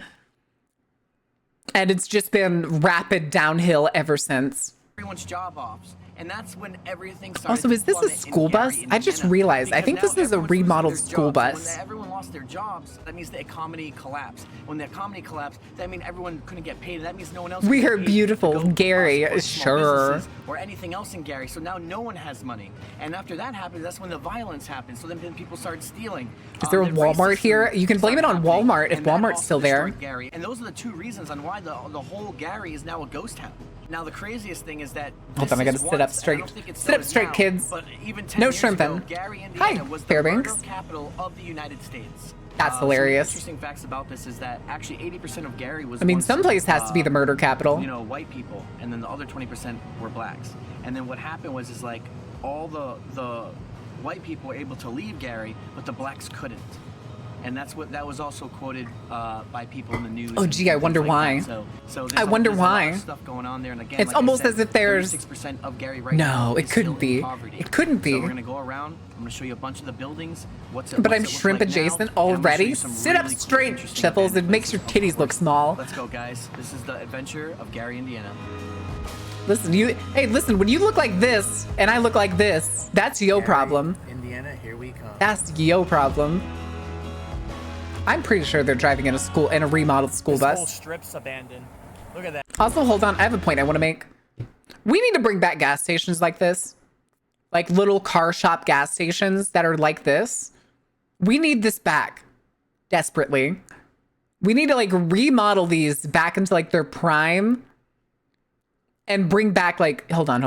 And it's just been rapid downhill ever since. Everyone's job offs. And that's when everything started. Also, is this a school bus? I just realized. I think this is a remodeled school bus. When everyone lost their jobs, that means the economy collapsed. When the economy collapsed, that means everyone couldn't get paid. That means no one else. We are beautiful, Gary. Sure. Or anything else in Gary. So now no one has money. And after that happened, that's when the violence happened. So then people started stealing. Is there a Walmart here? You can blame it on Walmart if Walmart's still there. Gary. And those are the two reasons on why the whole Gary is now a ghost town. Now the craziest thing is that hold on, I gotta sit up straight. Sit up straight, kids. No shrimping. Hi, Fairbanks. Capital of the United States. That's hilarious. Interesting facts about this is that actually 80% of Gary was. I mean, someplace has to be the murder capital. You know, white people, and then the other 20% were blacks. And then what happened was like all the white people were able to leave Gary, but the blacks couldn't. And that was also quoted by people in the news. Oh, gee, I wonder why. So I wonder why. A lot of stuff going on there, and again, it's almost as if there's 6% of Gary right now. No, it couldn't be. It couldn't be. So we're gonna go around. I'm gonna show you a bunch of the buildings. But I'm shrimp adjacent already. Sit up straight, Shuffles. It makes your titties look small. Let's go, guys. This is the adventure of Gary, Indiana. Listen, listen. When you look like this and I look like this, that's yo problem. Indiana, here we come. That's yo problem. I'm pretty sure they're driving in a remodeled school bus. This whole strip's abandoned. Look at that. Also, hold on. I have a point I want to make. We need to bring back gas stations like this. Like little car shop gas stations that are like this. We need this back. Desperately. We need to like remodel these back into like their prime. And bring back like, hold on.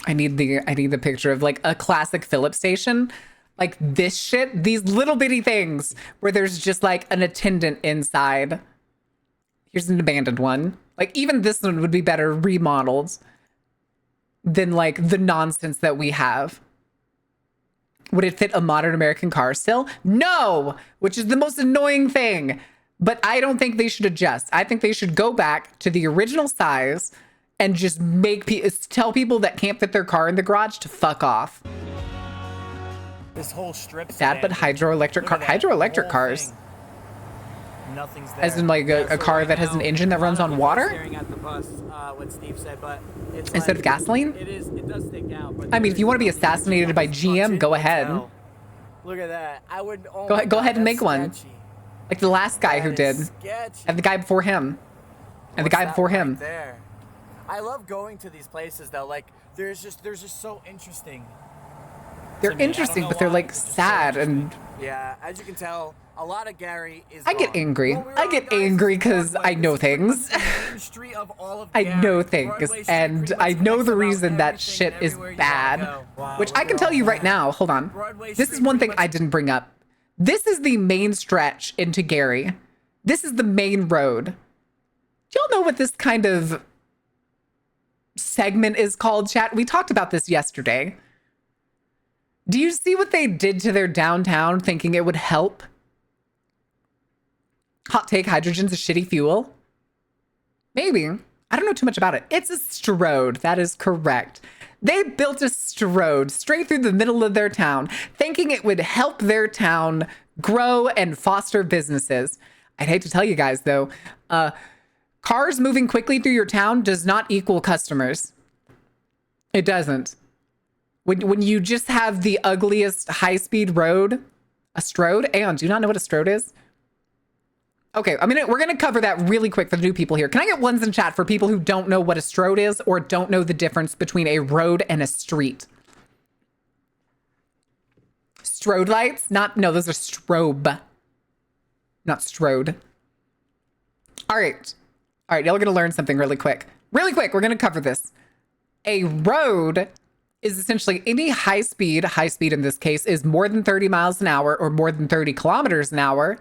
I need the picture of like a classic Phillips station. Like this shit, these little bitty things where there's just like an attendant inside. Here's an abandoned one. Like even this one would be better remodeled than like the nonsense that we have. Would it fit a modern American car still? No, which is the most annoying thing. But I don't think they should adjust. I think they should go back to the original size and just tell people that can't fit their car in the garage to fuck off. This whole strip. Sad, but hydroelectric cars. Nothing's there. As in like a car that has an engine that runs on water? Staring at the bus, what Steve said, but it's instead of gasoline? It does stick out. But I mean, if you want to be assassinated by GM, go ahead. Look at that. I would go ahead and make one. Like the last guy who did. And the guy before him. And the guy before him. There. I love going to these places though. Like they're just so interesting. They're interesting, but they're like sad and yeah, as you can tell, a lot of Gary is I get angry. I get angry because I know things. I know things, and I know the reason that shit is bad. Which I can tell you right now. Hold on. This is one thing I didn't bring up. This is the main stretch into Gary. This is the main road. Do y'all know what this kind of segment is called, chat? We talked about this yesterday. Do you see what they did to their downtown thinking it would help? Hot take, hydrogen's a shitty fuel? Maybe. I don't know too much about it. It's a Strode. That is correct. They built a Strode straight through the middle of their town, thinking it would help their town grow and foster businesses. I'd hate to tell you guys though, cars moving quickly through your town does not equal customers. It doesn't. When you just have the ugliest high-speed road, a strode. Aeon, do you not know what a strode is? Okay, we're gonna cover that really quick for the new people here. Can I get ones in chat for people who don't know what a strode is or don't know the difference between a road and a street? Strode lights? No, those are strobe. Not strode. All right, y'all are gonna learn something really quick. Really quick, we're gonna cover this. A road is essentially any high speed in this case is more than 30 miles an hour or more than 30 kilometers an hour.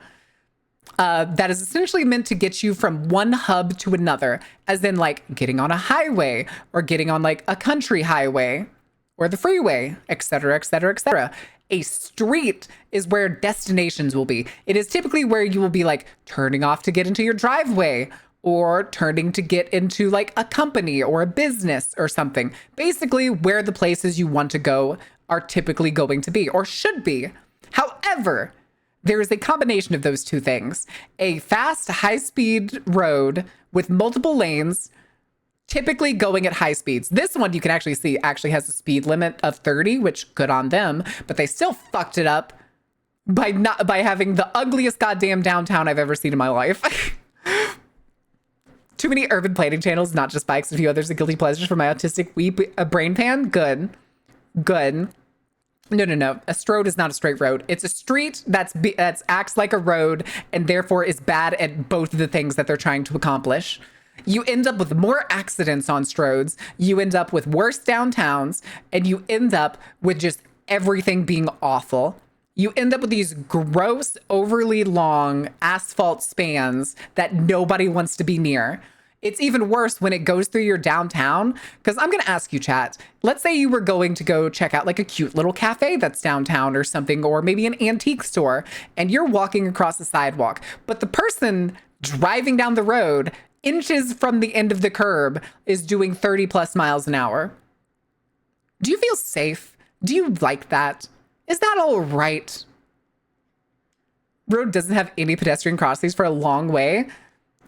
That is essentially meant to get you from one hub to another, as in like getting on a highway or getting on like a country highway or the freeway, etc., etc., etc. A street is where destinations will be. It is typically where you will be like turning off to get into your driveway or turning to get into like a company or a business or something. Basically where the places you want to go are typically going to be or should be. However, there is a combination of those two things. A fast, high-speed road with multiple lanes, typically going at high speeds. This one you can actually see actually has a speed limit of 30, which good on them, but they still fucked it up by having the ugliest goddamn downtown I've ever seen in my life. Too many urban planning channels, not just bikes, a few others, a guilty pleasures for my autistic brain pan. Good. No. A strode is not a straight road. It's a street that's acts like a road and therefore is bad at both of the things that they're trying to accomplish. You end up with more accidents on stroads. You end up with worse downtowns, and you end up with just everything being awful. You end up with these gross, overly long asphalt spans that nobody wants to be near. It's even worse when it goes through your downtown, because I'm going to ask you, chat. Let's say you were going to go check out like a cute little cafe that's downtown or something, or maybe an antique store, and you're walking across the sidewalk, but the person driving down the road inches from the end of the curb is doing 30 plus miles an hour. Do you feel safe? Do you like that? Is that all right? Road doesn't have any pedestrian crossings for a long way.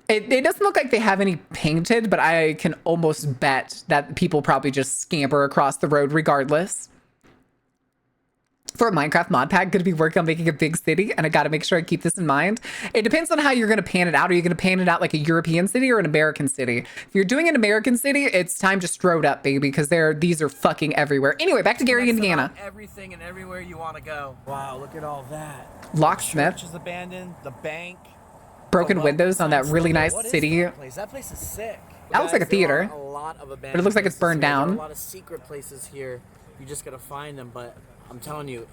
It doesn't look like they have any painted, but I can almost bet that people probably just scamper across the road regardless. For a Minecraft mod pack, going to be working on making a big city, and I got to make sure I keep this in mind. It depends on how you're going to pan it out. Are you going to pan it out like a European city or an American city? If you're doing an American city, it's time to strode up, baby, because these are fucking everywhere. Anyway, back to Gary, Indiana. Everything and everywhere you want to go. Wow, look at all that. Locksmith. The church is abandoned. The bank. Broken windows on that really nice city. That place is sick. That looks like a theater, but it looks like it's burned down. There are a lot of secret places here. You just gotta find them, but I'm telling you,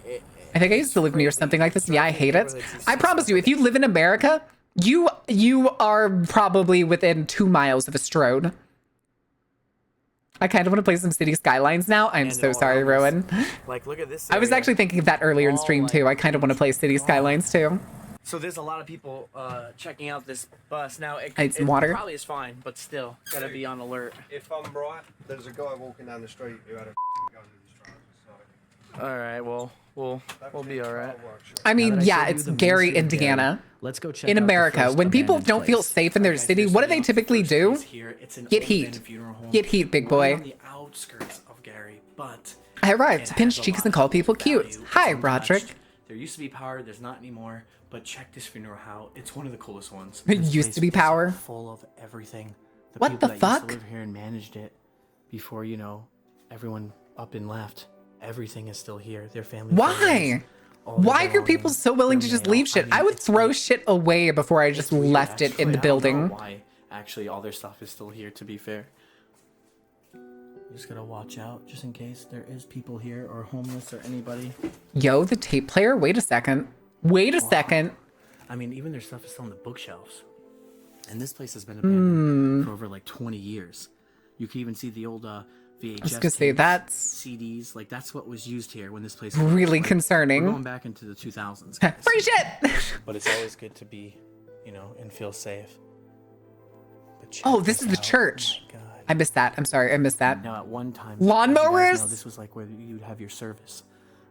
I think I used to live near something like this. Yeah, I hate it. I promise you, if you live in America, you are probably within 2 miles of a strode. I kind of want to play some City Skylines now. I'm so sorry, Rowan. Like, look at this. I was actually thinking of that earlier in stream too. I kind of want to play City Skylines too. So there's a lot of people checking out this bus now. It's water. Probably is fine, but still gotta be on alert. If I'm right, there's a guy walking down the street who had a gun in his trousers. So. All right, well, we'll be all right. I mean, yeah, it's Gary, Indiana. Let's go check in out America. When people don't feel safe in their city, what do they typically do? Get heat. Get heat, big boy. On the outskirts of Gary, but I arrived to pinch cheeks and call people cute. Hi, Roderick. There used to be power. There's not anymore. But check this funeral house. It's one of the coolest ones. It used to be power. Full of everything. What the fuck? Used to live here and managed it before, everyone up and left. Everything is still here. Their family. Why? Why are people so willing to just leave shit? I would throw shit away before I just left it in the building. I don't know why actually all their stuff is still here, to be fair. You just gotta watch out just in case there is people here or homeless or anybody. Yo, the tape player? Wait a second. Wait a second. I mean, even their stuff is still on the bookshelves. And this place has been abandoned for over like 20 years. You can even see the old VHS I was gonna say that's CDs. Like, that's what was used here when this place really was, concerning. We're going back into the 2000s. Free shit! But it's always good to be, and feel safe. Oh, this is the church. Oh my God. I missed that. I'm sorry. I missed that. Now, at one time, lawnmowers? this was like where you'd have your service,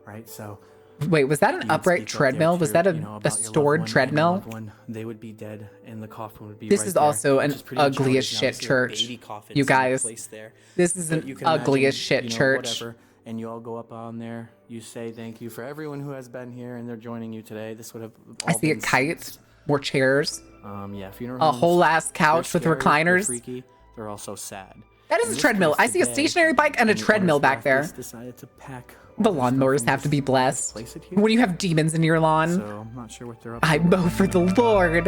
right? So Wait, was that an upright treadmill? Was that a stored treadmill? They would be dead, and the coffin would be. This right is there, also an which is pretty much how ugly it as is now. shit You see a church. baby coffin You still guys, placed there. this is But an you can ugly as imagine, shit you know, church. whatever, and you all go up on there. You say thank you for everyone who has been here, and they're joining you today. This would have. I all see a been kite, saved. more chairs, Yeah, funeral a homes, whole ass they're couch with scary, they're recliners. freaky, they're also sad. That is And a this treadmill. place I see a today, stationary bike and a when the treadmill owners back left there. this, decided to pack The all this stuff lawnmowers and have to just be blessed. place it here. When you have demons in your lawn, So I'm not sure what they're up to. I mow for the Lord.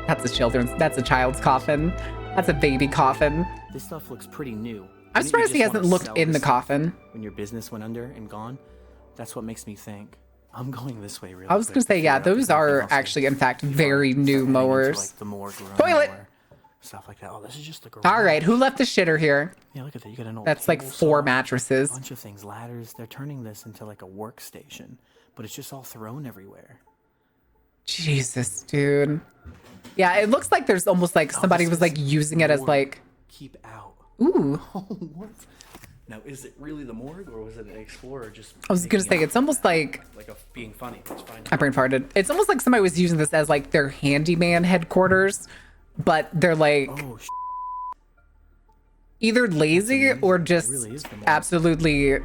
That's a child's coffin. That's a baby coffin. This stuff looks pretty new. I'm Wouldn't you surprised he just wanna hasn't looked sell in this the stuff coffin. when your business went under and gone? That's what makes me think. I'm going this way really I was quick gonna to say, yeah, figure out those if anything are else actually, in fact, before very I new start heading into, mowers. like, the morgue room Toilet! or stuff like that. Oh, this is just the garage. All right, who left the shitter here? Yeah, look at that. You got an old That's like table 4 saw, mattresses. a bunch of things, ladders. They're turning this into like a workstation, but it's just all thrown everywhere. Jesus, dude. Yeah, it looks like there's almost like somebody was like using it as like. Keep out. Ooh. What? Now, is it really the morgue or was it an explorer just? I was gonna making say it it's almost like. a being funny. It's fine. I brain farted. It's almost like somebody was using this as like their handyman headquarters, but they're like either lazy or just absolutely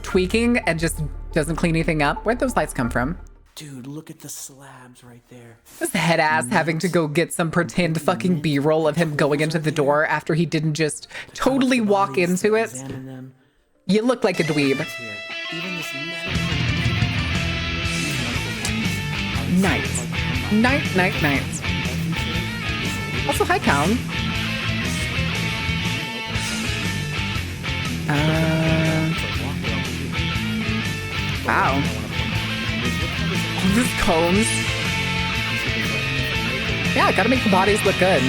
tweaking and just doesn't clean anything up. Where'd those lights come from? Dude, look at the slabs right there. This head ass having to go get some pretend fucking B-roll of him going into the door after he didn't just totally walk into it. You look like a dweeb. Even this Night. Also, hi, Count. Wow. All these combs. Yeah, gotta make the bodies look good.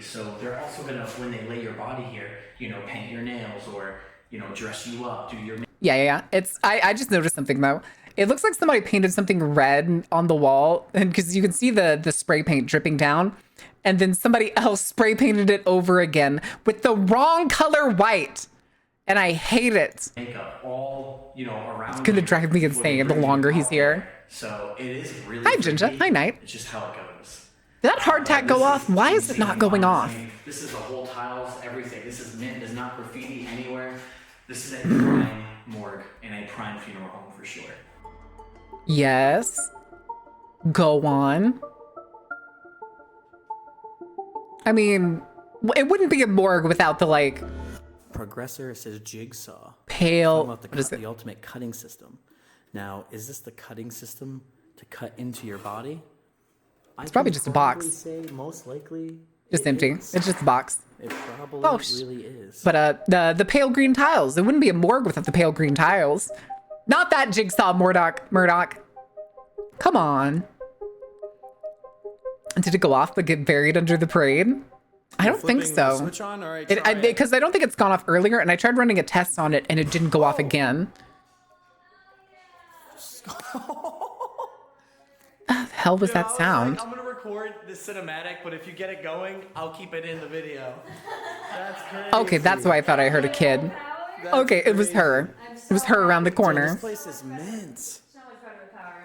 So they're also gonna, when they lay your body here, you know, paint your nails or, you know, dress you up, do your. Yeah. It's I just noticed something though. It looks like somebody painted something red on the wall, and because you can see the spray paint dripping down, and then somebody else spray painted it over again with the wrong color white, and I hate it. Makeup all, you know, around. It's gonna drive me insane the longer he's here. So it is really. Hi, Ginger. freaky. Hi, Night. It's just how it goes. Did that hardtack go off? Why is it not going off? This is the whole tiles, everything. This is mint, does not graffiti anywhere. This is a prime morgue and a prime funeral home for sure. Yes. Go on. I mean, it wouldn't be a morgue without the like Progressor, it says jigsaw. pale. What is the ultimate cutting system? Now, is this the cutting system to cut into your body? It's probably just a box. Say most likely. Just empty. It's just a box. It probably Oh, really is. But the pale green tiles. It wouldn't be a morgue without the pale green tiles. Not that jigsaw, Murdoch. Come on. Did it go off but get buried under the parade? I don't think so. Switch on? All right, Because I don't think it's gone off earlier, and I tried running a test on it, and it didn't go off again. The hell was that sound? I'm gonna record the cinematic, but if you get it going, I'll keep it in the video. That's crazy. Okay, that's why I thought I heard a kid. Okay, it was her. It was her around the corner. This place is mint.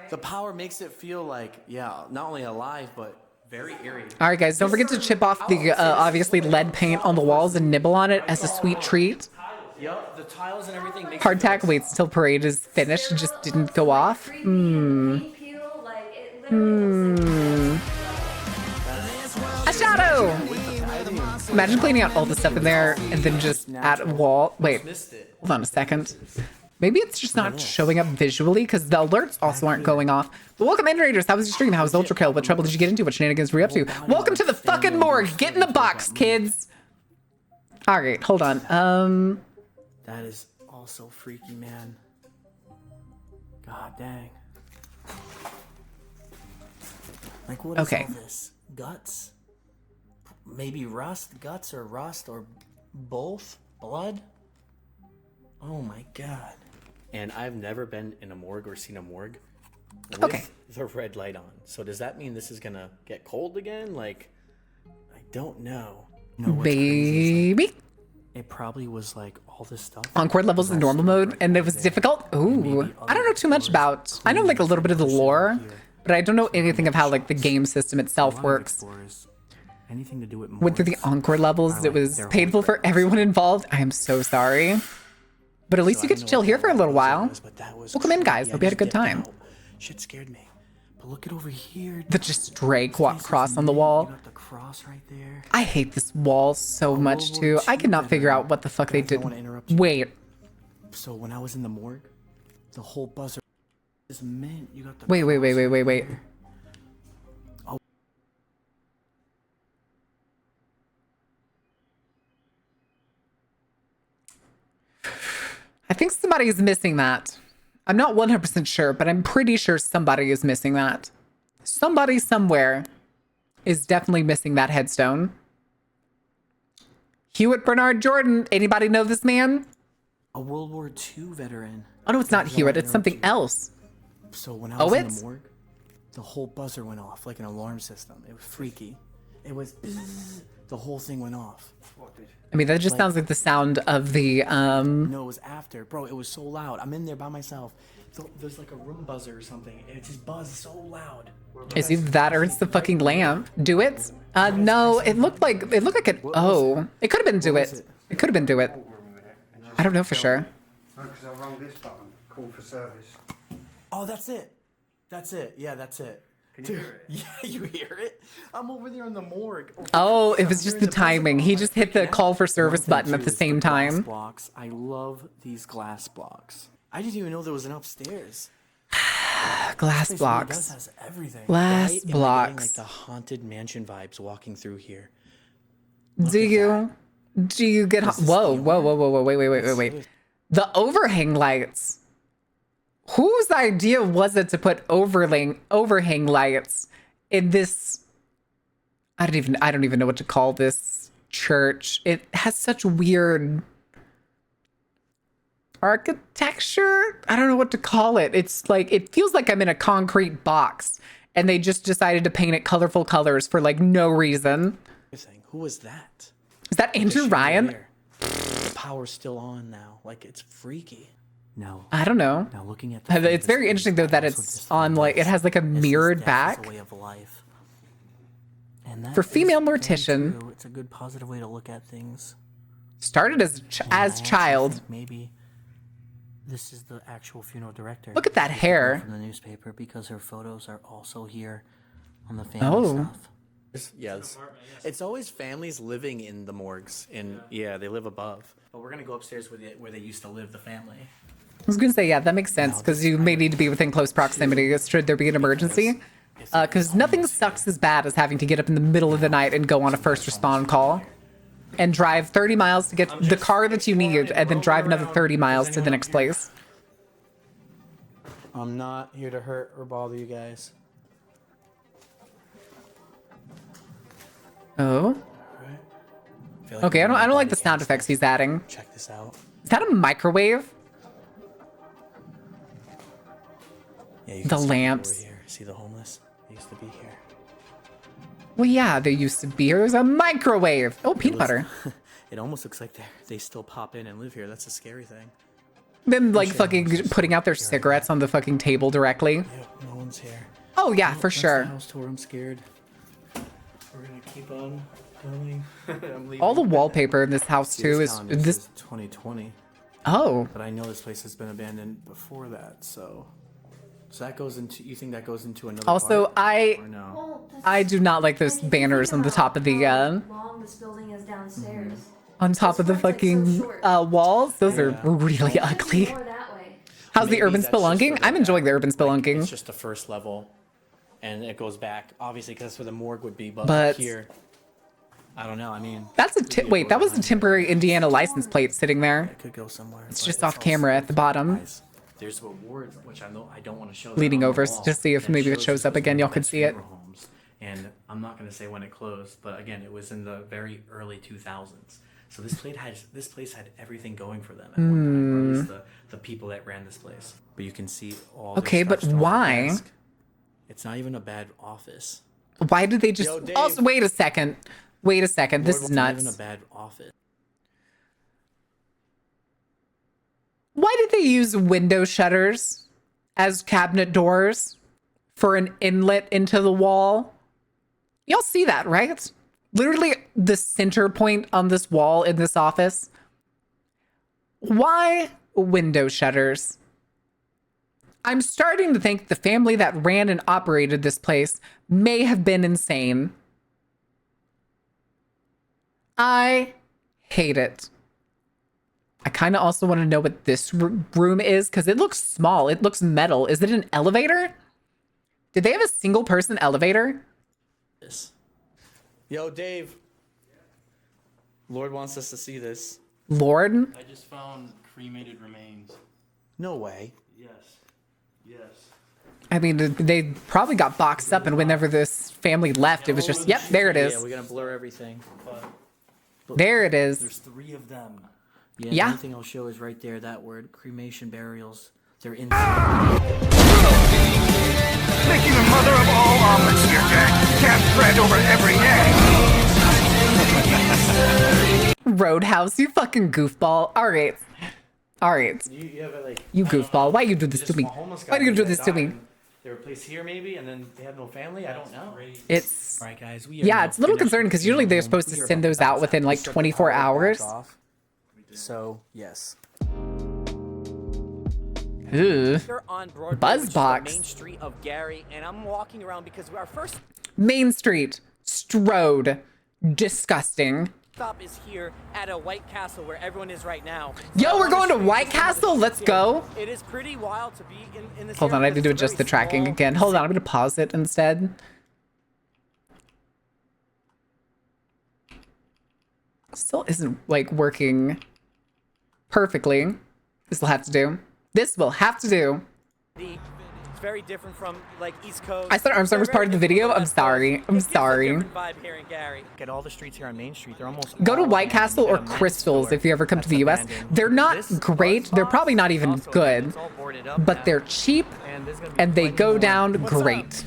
The power makes it feel like, yeah, not only alive, but very eerie. All right, guys, don't forget to chip off the obviously lead paint on the walls and nibble on it as a sweet treat. Yep, the tiles and everything. Makes Hardtack waits till parade is finished and just didn't go off. A shadow! Imagine cleaning out all the stuff in there and then just add a wall. Wait, hold on a second. Maybe it's just not showing up visually because the alerts also aren't going off. But welcome in, Raiders. How was your stream? How was Ultra Kill? What trouble did you get into? What shenanigans were you up to? Welcome to the fucking morgue. Get in the box, kids. All right, hold on. That is also freaky, man. God dang. Like, what is all this? Guts? Maybe rust? Guts or rust or both? Blood? Oh my god. And I've never been in a morgue or seen a morgue with the red light on. So does that mean this is gonna get cold again? Like, I don't know. Baby. It probably was like all this stuff. Encore levels in normal mode, and it was difficult. Ooh, I don't know too much about. I know like a little bit of the lore, but I don't know anything of how like the game system itself works. Anything to do with Went through the Encore levels. It was painful for everyone involved. I am so sorry, but at least you get to chill here for a little while. Welcome in, guys. Hope you had a good time. Shit scared me. But look at over here. The just stray cross on the wall. The cross right there. I hate this wall so much too. I could not figure out what the fuck they did. Wait. So when I was in the morgue, the whole buzzer is meant you got the Wait. Oh. I think somebody is missing that. I'm not 100% sure, but I'm pretty sure somebody is missing that. Somebody somewhere is definitely missing that headstone. Hewitt Bernard Jordan. Anybody know this man? A World War II veteran. Oh no, it's not Hewitt. It's something else. So when I was in the morgue, the whole buzzer went off like an alarm system. It was freaky. It was the whole thing went off. I mean, that just sounds like the sound of the No, it was after. Bro, it was so loud. I'm in there by myself. So there's like a room buzzer or something, and it just buzzed so loud. It's either that or it's the fucking lamp. Do it? No, it looked like it. Oh, it could have been Do It. It could have been Do It. I don't know for sure. Because I rang this button, call for service. Oh, that's it. That's it. Yeah, that's it. Can you hear it? Yeah, you hear it? I'm over there in the morgue. Oh, it was just the timing. He just hit the call for service button at the same time. Blocks. I love these glass blocks. I didn't even know there was an upstairs. Glass This place really blocks. does has everything. Glass Right? Am I getting, blocks. like the haunted mansion vibes walking through here. Do you get whoa, wait. The overhang lights. Whose idea was it to put overhang lights in this? I don't even know what to call this church. It has such weird architecture. I don't know what to call it. It's like, it feels like I'm in a concrete box and they just decided to paint it colorful colors for like no reason. Who was that? Is that Andrew Ryan? The power's still on now. Like, it's freaky. No. I don't know. Now looking at It's very interesting though that it's on like, it has like a mirrored back. way of life. And that For female is very mortician. true. It's a good positive way to look at things. Started as And I actually child. think maybe this is the actual funeral director. Look at that She's the hair. girl from the newspaper because her photos are also here on the family Oh. stuff. Yes. It's always families living in the morgues, and yeah, they live above. But we're gonna go upstairs where they used to live, the family. I was gonna say, yeah, that makes sense because you may need to be within close proximity should there be an emergency. Because nothing sucks as bad as having to get up in the middle of the night and go on a first respond call and drive 30 miles to get the car that you need and then drive another 30 miles to the next place. I'm not here to hurt or bother you guys. Oh. Okay, I don't like the sound effects he's adding. Check this out. Is that a microwave? Yeah, you The can see lamps. over here. See the homeless? They used to be here. Well, yeah, they used to be. There's a microwave. Oh, peanut butter. It almost looks like they still pop in and live here. That's a scary thing. Them like fucking putting out their cigarettes on the fucking table directly. Yep, no one's here. Oh yeah, for That's sure. The house tour. I'm scared. We're gonna keep on going. I'm leaving. All the wallpaper in this house too is This this. is 2020. Oh. But I know this place has been abandoned before that, so that goes into. You think that goes into another? Also, part, or no? I do not like those banners on the top of the long this building is downstairs. on top of the fucking walls. Those are really ugly. How's the urban spelunking? I'm enjoying the urban spelunking. It's just the first level, and it goes back obviously because that's where the morgue would be. But, But- here, I don't know. I mean, That's a wait. That was a temporary Indiana license plate sitting there. it could go somewhere. It's but just off all camera at the bottom, There's a ward which I don't want to show. leading that on over the wall, to see if and maybe it shows up us again. one Y'all of could the see it. funeral homes. And I'm not going to say when it closed, but again, it was in the very early 2000s. So this place had everything going for them at one time, or at least the people that ran this place. But you can see all. their Okay, stuff but stored on the why? desk. It's not even a bad office. Why did they just? Yo, Dave. Also, wait a second. Wait a second. This is Lord wasn't nuts. even a bad office. Why did they use window shutters as cabinet doors for an inlet into the wall? Y'all see that, right? Literally the center point on this wall in this office. Why window shutters? I'm starting to think the family that ran and operated this place may have been insane. I hate it. I kind of also want to know what this room is because it looks small. It looks metal. Is it an elevator? Did they have a single person elevator? Yo, Dave. Lord wants us to see this. Lord? I just found cremated remains. No way. Yes. Yes. I mean, they probably got boxed up, and whenever this family left, it was just, yep, there it is. Yeah, we're gonna blur everything. But There it is. There's 3 of them. Yeah. The only thing I'll show is right there. That word, cremation, burials. They're in. Making a mother of all omelets here, Jack. Can't spread over every egg. Roadhouse, you fucking goofball. All right. All right. You have it like. You goofball. Why you do this to me? Why do you do this to me? They were placed here maybe, and then they have no family. I don't know. It's All right, guys. yeah, it's a little concerning because usually they're supposed to send those out within like 24 hours. So yes. Ooh. We're on Broadway, which is the Buzzbox. main street of Gary, and I'm walking around because our first Main Street. Strode. Disgusting. stop is here at a White Castle where everyone is right now. Yo, we're On going the to street, White just one of the Castle. streets Let's here. go. It is pretty wild to be in this Hold on, I area have to because do it's adjust the very tracking small. again. Hold on, I'm going to pause it instead. Still isn't like working perfectly. This will have to do. This will have to do. It's very different from like East Coast. I thought Armstrong was part of the video. I'm sorry. I'm sorry. Vibe here in Gary. Look at all the streets here on Main Street. They're almost. Go to all White abandoned. Castle You or got a men's Crystals store if you ever come to the US. abandoned. They're not This great. They're probably not even good, It's all boarded up but now. they're cheap And there's gonna be and they plenty go more. down What's up? great.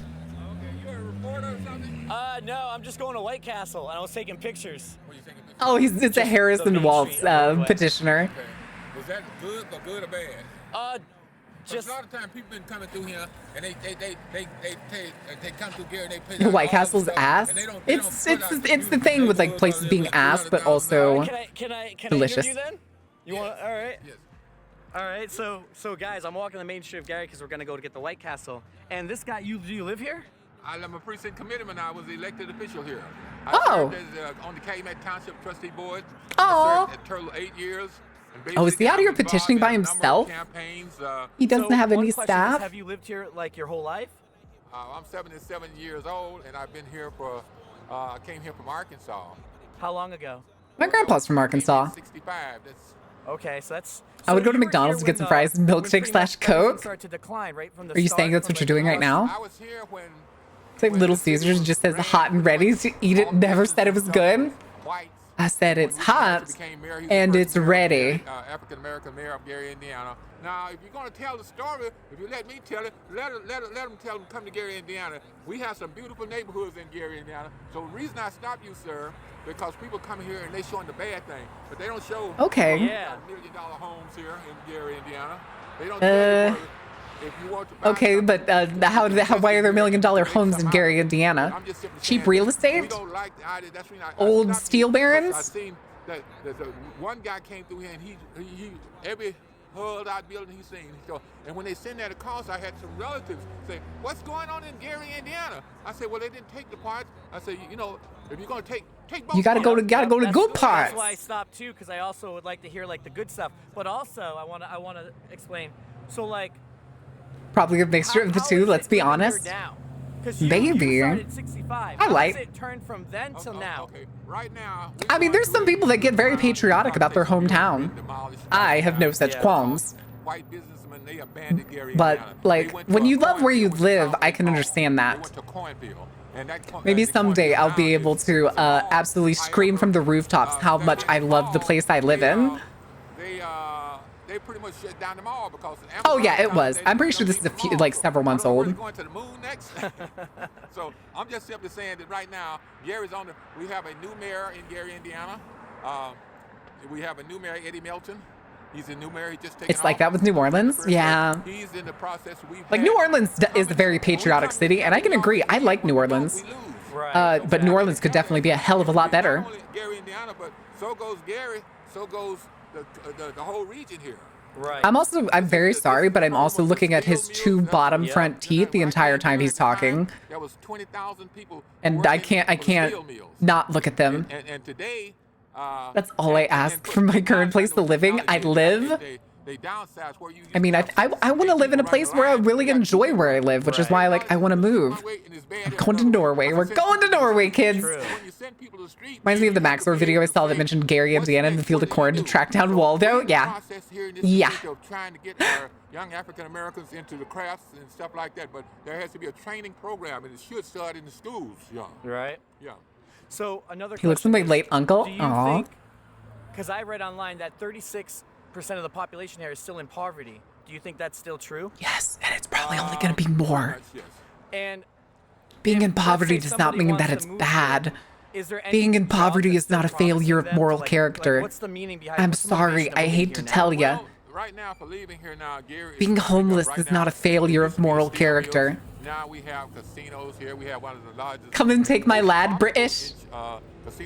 No, I'm just going to White Castle and I was taking pictures. Oh, it's a Harrison Waltz petitioner. Was that good or good or bad? Just a lot of times people been coming through here and they come through Gary and they pay White Castle's ass. It's the thing with like places being ass, but also Can I delicious. interview then? You want? All right. Yes. All right. So guys, I'm walking the main street of Gary because we're gonna go to get the White Castle. And this guy, do you live here? I'm a precinct committeeman. I was elected official here. Oh. I served as, on the Calumet Township Trustee Board. Aw. I served at Turtle 8 years. Oh, is he out here petitioning by himself? He doesn't have any staff? Have you lived here like your whole life? I'm 77 years old, and I've been here for. I came here from Arkansas. How long ago? My grandpa's from Arkansas. 65. That's. Okay, so that's. I would so go to you were McDonald's to here get some when, fries and when milkshake pretty slash much everything Coke. started to decline, right from the Are you start, saying that's from, what like, you're doing right now? I was here when. It's like Little Caesars just says hot and ready to eat it. Never said it was good. I said it's hot and it's ready. African American mayor of Gary, Indiana. Now, if you're going to tell the story, if you let me tell it, let them tell them come to Gary, Indiana. We have some beautiful neighborhoods in Gary, Indiana. So the reason I stopped you, sir, because people come here and they showing the bad thing, but they don't show. Okay. $1 million homes here in Gary, Indiana. They don't tell you if you want to buy Okay, but why are there $1 million homes in Gary, Indiana? Cheap real estate? Old steel barons? I've seen that there's one guy came through here and he every hulled out building he's seen. So, and when they send that across, I had some relatives say, "What's going on in Gary, Indiana?" I said, "Well, they didn't take the parts." I said, "You know, if you're gonna take both." You gotta go to the good parts. That's why I stopped too, because I also would like to hear like the good stuff. But also, I wanna explain. So like. Probably a mixture of the two, let's be honest. Maybe. I like. How does it turn from then till now? Okay. Right now. I mean, there's some people that get very patriotic about their hometown. I have no such qualms. White businessmen, they abandoned Gary, But, Indiana. like, when you love where you live, I can understand that. Maybe someday I'll be able to absolutely scream from the rooftops how much I love the place I live in. They they pretty much shut down the mall because Oh yeah, it was. I'm pretty sure this is a few, like several months old. We're going to the moon next. So I'm just simply saying that right now, Gary's on the. We have a new mayor in Gary, Indiana. We have a new mayor, Eddie Melton. He's a new mayor. He just taken It's like that with New Orleans. Yeah. He's in the process. Like New Orleans is a very patriotic city, and I can agree. I like New Orleans. But New Orleans could definitely be a hell of a lot better. Not only Gary, Indiana, but so goes Gary. So goes the whole region here. Right. I'm very sorry, but I'm also looking at his two bottom front teeth the entire time he's talking. There was 20,000 people. And I can't not look at them. And today. That's all I ask from my current place of living. I live. I mean, I want to live in a place where I really enjoy where I live, which is why I want to move. I'm going to Norway. We're going to Norway, kids. Reminds me of the Maxwell video I saw that mentioned Gary, Indiana, in the field of corn to track down Waldo. Yeah. Yeah. Trying to get our young African Americans into the crafts and stuff like that, but there has to be a training program, and it should start in the schools. Yeah. Right. Yeah. So another. He looks like my late uncle. Do you Aw. think? Because I read online that 36% of the population here is still in poverty. Do you think that's still true? Yes, and it's probably only going to be more. And being in poverty does not mean that it's bad. Being in poverty is not a failure of moral character. What's the meaning behind? I'm sorry, I hate to tell you. Right now, for leaving here now, Gary. Being homeless is not a failure of moral character. Now we have casinos here. We have one of the largest. Come and take my lad, British.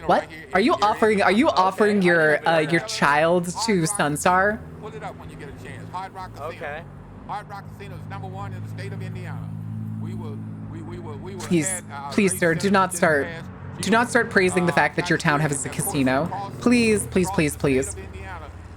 What? Are you offering your child to Sunstar? Pull it up when you get a chance. Hard Rock Casino. Okay. Hard Rock Casino is #1 in the state of Indiana. We will. Please, sir, do not start praising the fact that your town has a casino. Please, please, please, please.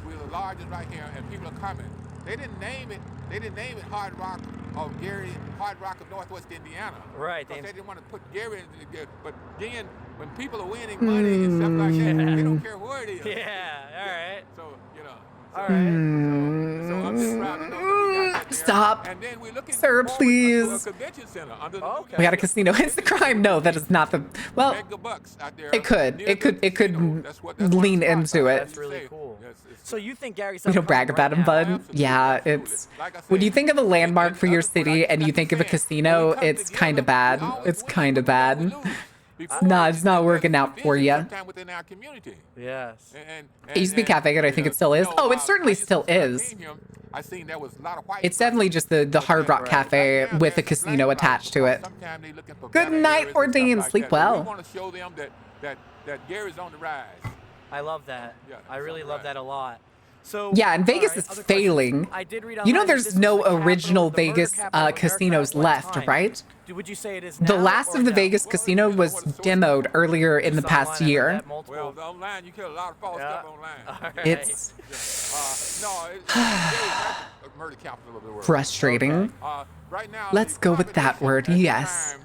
We're the largest right here, and people are coming. They didn't name it. They didn't name it Hard Rock of Gary, Hard Rock of Northwest Indiana. Right. Because they didn't want to put Gary in it. But again, when people are winning money and stuff like that, they don't care where it is. Yeah. All right. So you know. All right. So I'm just proud to know that we got that there. Stop. And then we're looking Sir, forward please. to a convention center under the We got a casino. It's the crime. No, that is not the. Well, it could lean into it. That's really cool. So you think Gary's? We don't brag about him, bud. Yeah, it's when you think of a landmark for your city and you think of a casino, it's kind of bad. It's kind of bad. It's not working out for you. Yes. It used to be Cafe Good. I think it still is. Oh, it certainly still is. It's definitely just the Hard Rock Cafe with a casino attached to it. Good night, Ordain. Sleep We well. want to show them that Gary's on the rise. I love that. I really love that a lot. So Yeah, and Vegas is failing. I did read You know, online that there's this no was the capital original of the murder Vegas capital of America casinos at one left, time. right? Would you say it is The now last or of the no? Vegas casino was demoed earlier in the past year. Well, online, you get a lot of false stuff online. It's Gary's murder capital of the world. frustrating. Right now, Let's go with that word. Yes.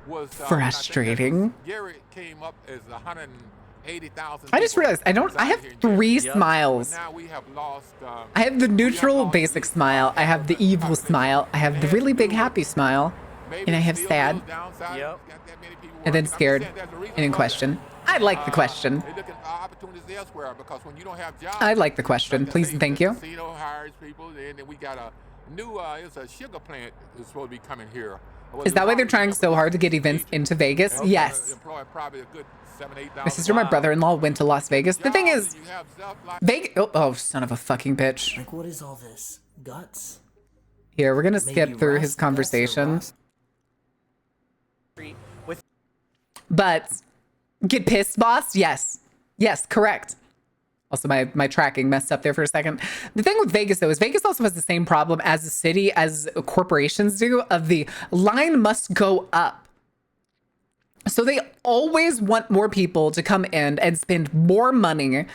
was Frustrating. Gary came up as 180,000. I just realized I have 3 smiles. Now we have lost. I have the neutral basic smile. I have the evil smile. I have the really big happy smile. And I have sad. Yep. And then scared. And in question. I like the question. They're looking for opportunities elsewhere because when you don't have jobs. I like the question. Please and thank you. Casino hires people, and then we got a new. It's a sugar plant that's supposed to be coming here. Is that why they're trying so hard to get events into Vegas? Yes. Employ probably a good 7,000-8,000. My sister and my brother-in-law went to Las Vegas. The thing is, Vegas. Oh, son of a fucking bitch. Like, what is all this? Guts? Here, we're gonna Maybe skip through Rust, his conversation. Guts But get pissed, boss? Yes. Yes, correct. Also, my tracking messed up there for a second. The thing with Vegas, though, is Vegas also has the same problem as a city, as corporations do, of the line must go up. So they always want more people to come in and spend more money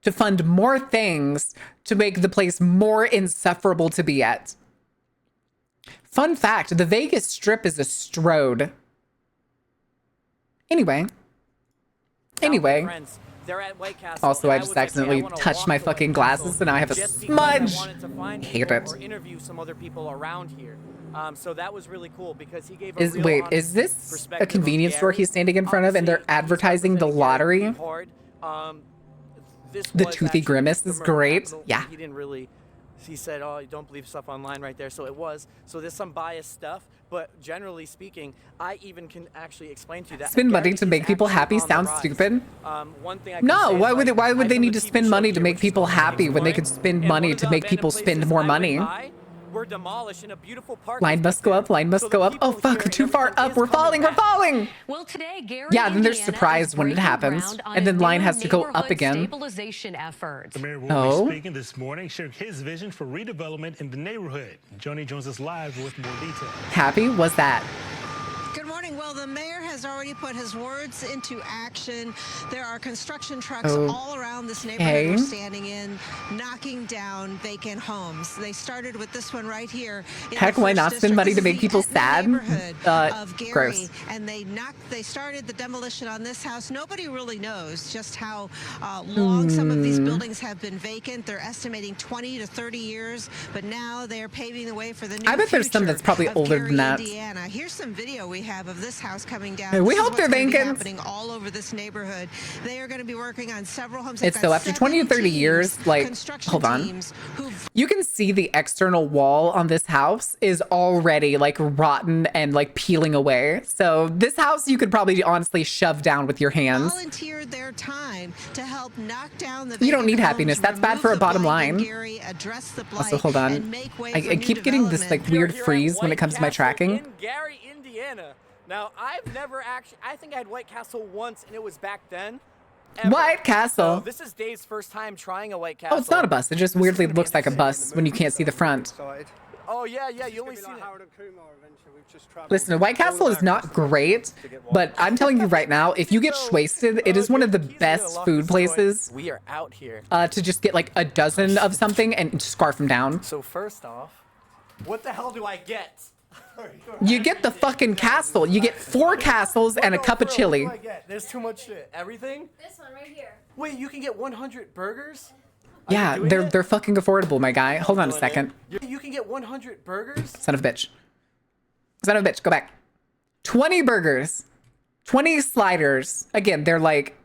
to fund more things to make the place more insufferable to be at. Fun fact, the Vegas Strip is a Strode. Anyway. Friends, they're at White Castle, Also, and I just would mention accidentally wanna touched walk my the fucking White glasses Castle and now I have a just because I smudge. wanted to find Hate people it. or interview some other people around here. So that was really cool because he gave a Is real wait, honest is this a perspective of convenience store Gary. he's standing in front of and they're advertising the lottery? Hard. This The was toothy actually grimace the is murder great. capital. Yeah. He didn't really he said, "Oh, you don't believe stuff online right there." So it was. So there's some biased stuff, but generally speaking, I even can actually explain to you that Spend money Gary to is make people actually happy on the sounds rise. stupid. One thing I can No, say is, why would they? like, Why I would they know need the to TV spend show money here, to make which is people called happy when they could Exploring, spend and money one of to the make abandoned people places spend that more I went money? by were demolished in a beautiful park. Line must go up. Line must go up. Oh fuck, we're too far up. We're falling. We're falling. Well, today, Gary, Yeah, then they're Indiana surprised is when it breaking happens, ground on and then a line new has to go up neighborhood again. Stabilization efforts. The mayor will Oh. be speaking this morning, sharing his vision for redevelopment in the neighborhood. Joni joins us live with more details. Happy was that? Good morning. Well, the mayor has already put his words into action. There are construction trucks all around this neighborhood we're standing in, knocking down vacant homes. They started with this one right here. Heck, why not spend money to make people sad? Of Gary, Gross. and they started the demolition on this house. Nobody really knows just how long some of these buildings have been vacant. They're estimating 20 to 30 years, but now they're paving the way for the new I bet there's some that's probably of older Gary, than that. Indiana. Here's some video we have of this house coming down. Hey, we This is hope they're what's gonna be vacant. happening all over this neighborhood. They are going to be working on several homes. It's so after 20 to 30 years, like, hold on. You can see the external wall on this house is already like rotten and like peeling away. So this house you could probably honestly shove down with your hands. volunteered their time to help knock down the You don't vacant need homes, happiness. That's bad remove for a the bottom blight in line. Gary, address the Also, blight, hold on. and make way I for new keep getting this like development. weird freeze when it comes to my tracking. In Gary, Indiana. Now, I've never actually. I think I had White Castle once, and it was back then. White Castle. So this is Dave's first time trying a White Castle. Oh, it's not a bus. It just weirdly looks like a bus when you can't see the front. Oh yeah, you only see Listen, White Castle is not great, but I'm telling you right now, if you get wasted, it is one of the best food places We are out here. to just get like a dozen of something and scarf them down. So first off, what the hell do I get? You get the fucking castle. You get 4 castles and a cup of chili. What do I get? There's too much shit. Everything? This one right here. Wait, you can get 100 burgers? Yeah, they're fucking affordable, my guy. Hold on a second. You can get 100 burgers? Son of a bitch. Son of a bitch, go back. 20 burgers. 20 sliders. Again, they're like,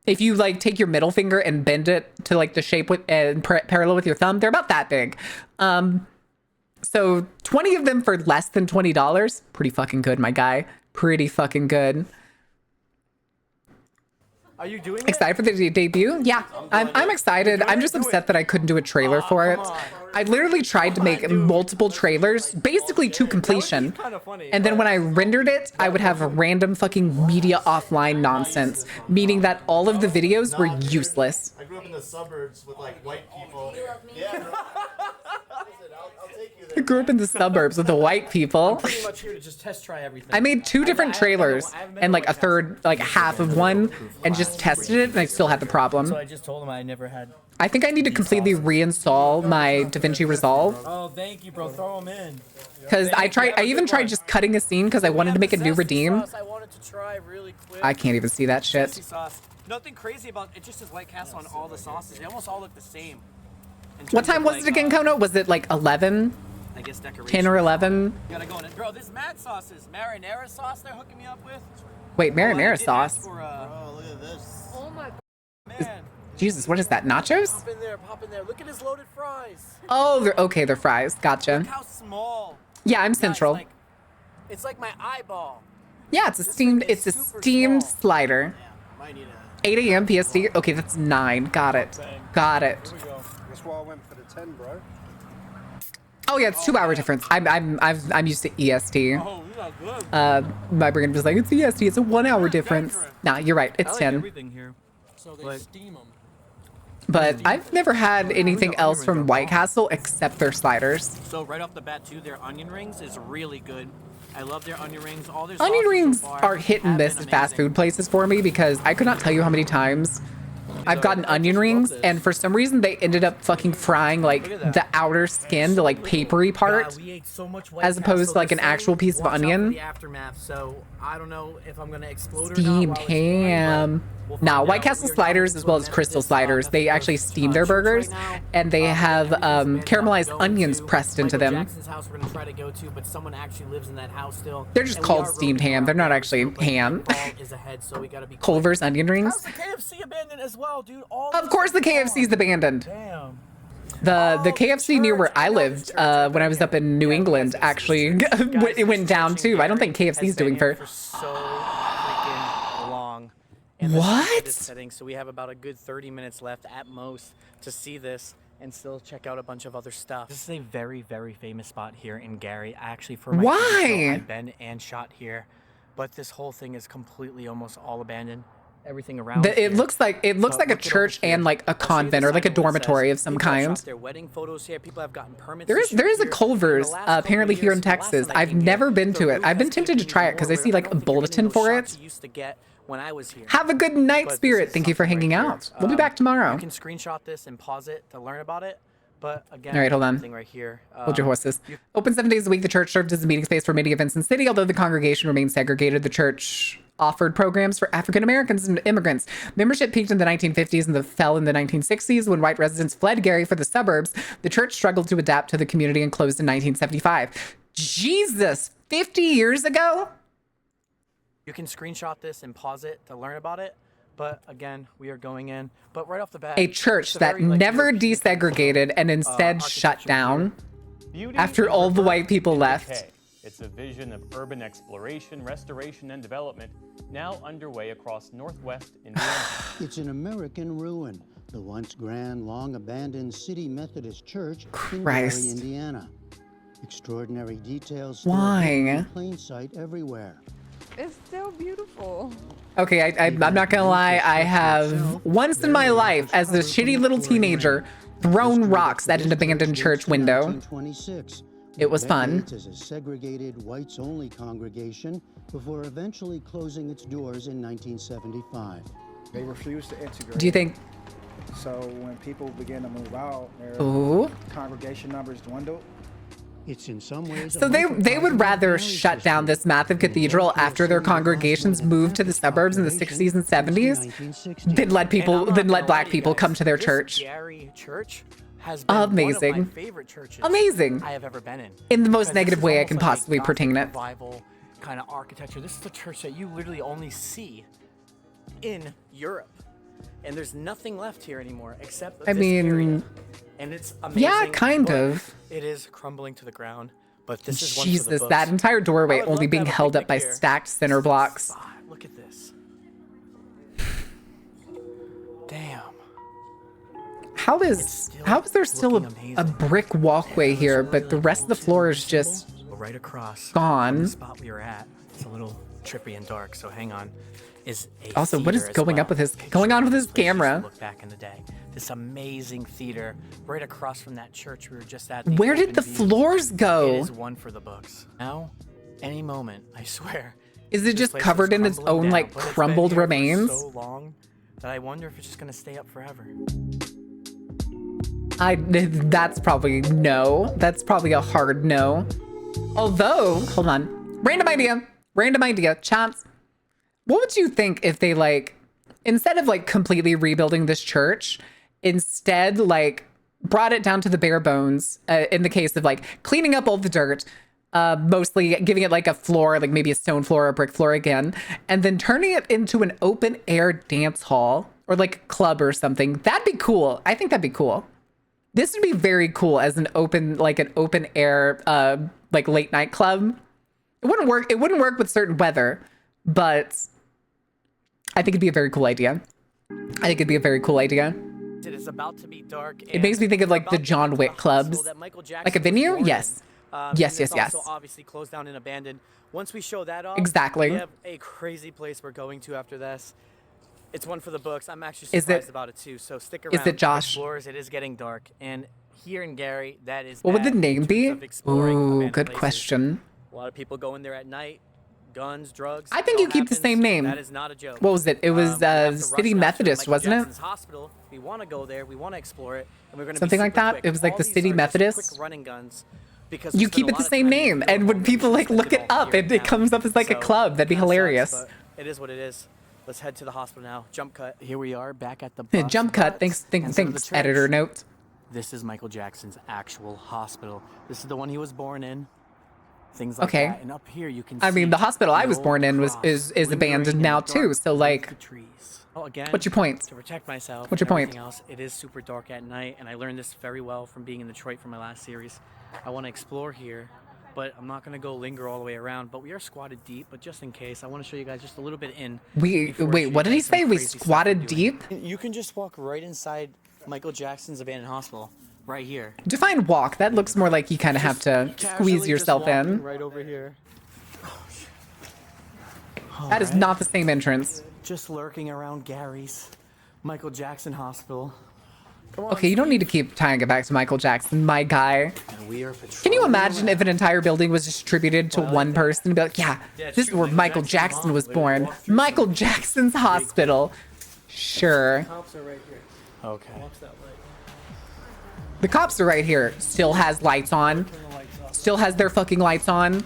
if you like take your middle finger and bend it to like the shape with and parallel with your thumb, they're about that big. So 20 of them for less than $20. Pretty fucking good, my guy. Pretty fucking good. Are you doing Excited for the debut? Yeah, I'm excited. I'm just upset that I couldn't do a trailer for it. I literally tried to make multiple trailers, basically to completion. And then when I rendered it, I would have random fucking media offline nonsense, meaning that all of the videos were useless. I grew up in the suburbs with like white people. Yeah. I grew up in the suburbs with the white people. Pretty much here to just test try everything. I made 2 different trailers and like a third, like half of one, and just tested it, and I still had the problem. So I just told him I never had. I think I need to completely reinstall my DaVinci Resolve. Oh, thank you, bro. Throw them in. Because I even tried just cutting a scene because I wanted to make a new redeem. I wanted to try really quick. I can't even see that shit. Sauce. Nothing crazy about it. Just says White Castle on all the sauces. They almost all look the same. What time was it again, Kono? Was it like 11? I guess decoration. 10 or 11? Gotta go in it. Bro, this mad sauces. Marinara sauce they're hooking me up with. Wait, marinara sauce? Bro, look at this. Oh my man. Jesus, what is that? Nachos? Pop in there, pop in there. Look at his loaded fries. Oh, they're okay. They're fries. Gotcha. Look how small. Yeah, I'm central. It's like my eyeball. Yeah, it's a steamed slider. 8 a.m. PST. Okay, that's 9. Got it. Got it. That's why I went for the 10, bro. Oh yeah, it's 2-hour difference. I'm used to EST. Oh, not good. My brain was like, it's EST. It's a 1-hour difference. Nah, you're right. It's I like 10. everything here. So they steam them. But I've never had anything else from White Castle except their sliders. So right off the bat too, their onion rings is really good. I love their onion rings. All their Onion sauces rings so far are hit and have miss been at fast food places for me because I could not tell you how many times I've gotten onion rings and for some reason they ended up fucking frying like the outer skin, the like papery part, we ate so much White as opposed to Castle like an this actual piece of watch out for onion. the aftermath, so I don't know if I'm gonna explode Steamed or not. ham. Nah, White Castle sliders as well as Crystal sliders. They actually steam their burgers and they have caramelized onions pressed into them. Jackson's house we're gonna try to go to, but someone actually lives in that house still. They're just and we called are steamed roading ham. They're not actually ham. Fall is ahead, so we gotta be Culver's onion rings. How's the KFC abandoned as well, dude? Of course the KFC's abandoned. Damn. The KFC near where I lived when I was up in New England actually it went down too. I don't think KFC's doing for so freaking long. And what? This setting, so we have about a good 30 minutes left at most to see this and still check out a bunch of other stuff. This is a very, very famous spot here in Gary. Actually, for my TV show, I've been and shot here, but this whole thing is completely almost all abandoned. Everything around it looks like a church and like a convent or like a dormitory of some kind. Their wedding photos here. People have gotten permits. There is a Culver's apparently here in Texas. I've never been to it. I've been tempted to try it because I see like a bulletin for it. When I was here. Have a good night, Spirit. Thank you for hanging out. We'll be back tomorrow. You can screenshot this and pause it to learn about it. But again, all right, hold on. Right here. Hold your horses. Open 7 days a week, the church served as a meeting space for many events in the city. Although the congregation remained segregated, the church offered programs for African Americans and immigrants. Membership peaked in the 1950s and fell in the 1960s when white residents fled Gary for the suburbs. The church struggled to adapt to the community and closed in 1975. Jesus, 50 years ago? You can screenshot this and pause it to learn about it. But again, we are going in. But right off the bat, a church that never desegregated and instead shut down after all the white people left. It's a vision of urban exploration, restoration, and development now underway across northwest Indiana. It's an American ruin, the once grand, long-abandoned City Methodist Church in Gary, Indiana. Extraordinary details still in plain sight everywhere. It's still beautiful. Okay, I'm not gonna lie. I have once in my life, as a shitty little teenager, thrown rocks at an abandoned church window. It was fun. As a segregated whites-only congregation before eventually closing its doors in 1975. They refused to integrate. Do you think? So when people began to move out, their congregation numbers dwindled. It's in some ways. So they would rather shut down this massive cathedral after their congregations moved to the suburbs in the 60s and 70s than let black people come to their church. Gary Church has been amazing. one of my favorite churches Amazing. I have ever been in. In the most negative way I can possibly pertain it. Revival kind of architecture. This is a church that you literally only see in Europe. And there's nothing left here anymore except this area. And it's amazing. Yeah, kind of. It is crumbling to the ground, but this is one for the Jesus, books. that entire doorway only being held up by stacked center blocks. Look at this. Damn. How is there still a brick walkway here, but the rest of the floor is just right across gone? The spot we were at. It's a little trippy and dark, so hang on. Also, what is going on with his camera? Look back in the day. This amazing theater right across from that church we were just at. Where did the floors go? It is one for the books. Now, any moment, I swear. Is it just covered in its own like crumbled remains? So long that I wonder if it's just gonna stay up forever. That's probably no. That's probably a hard no. Although, hold on. Random idea. Chance. What would you think if they like, instead of like completely rebuilding this church, instead like brought it down to the bare bones in the case of like cleaning up all the dirt, mostly giving it like a floor, like maybe a stone floor or a brick floor again, and then turning it into an open air dance hall or like a club or something? That'd be cool. I think that'd be cool. This would be very cool as an open air like late night club. It wouldn't work with certain weather, but I think it'd be a very cool idea. It is about to be dark. It makes me think of like the John Wick clubs, like a venue. Yes, yes. Also obviously closed down and abandoned. Once we show that off, exactly. We have a crazy place we're going to after this. It's one for the books. I'm actually surprised about it too. So stick around. Is it Josh? Explorers, it is getting dark, and here in Gary, that is. What would the name be? Ooh, good question. A lot of people go in there at night. Guns, drugs. I think you keep the same name. That is not a joke. What was it? It was City Methodist, wasn't it? Hospital. We want to go there. We want to explore it, and we're going to something like that. Quick. It was like the City Methodist. Quick running guns. Because you keep it the same name, and when people like look it up, it comes up as like a club. That'd be hilarious. Sucks, it is what it is. Let's head to the hospital now. Jump cut. Here we are back at the bus jump cut. Thanks, editor note. This is Michael Jackson's actual hospital. This is the one he was born in. things like Okay. that. And up here you can I mean, see the hospital I was old born in cross is lingering abandoned in now the dark too. So beneath like, the trees. Well, again, what's your point? to protect myself. What's your and everything point? Else, it is super dark at night, and I learned this very well from being in Detroit for my last series. I want to explore here, but I'm not going to go linger all the way around. But we are squatted deep. But just in case, I want to show you guys just a little bit in. Wait, what did he say? We squatted deep? You can just walk right inside Michael Jackson's abandoned hospital, right here. Define walk. That looks more like you kind of have to squeeze Casually just yourself walking in. Right over here. That is not the same entrance. Just lurking around Gary's Michael Jackson hospital. Come on, Okay, you don't need to keep tying it back to Michael Jackson, my guy. And we are Can you imagine if an entire building was distributed to one person and be like, yeah, this is where Michael Jackson was born. Michael Jackson's hospital. Sure. Cops are right here. Okay. The cops are right here. Still has lights on. Still has their fucking lights on.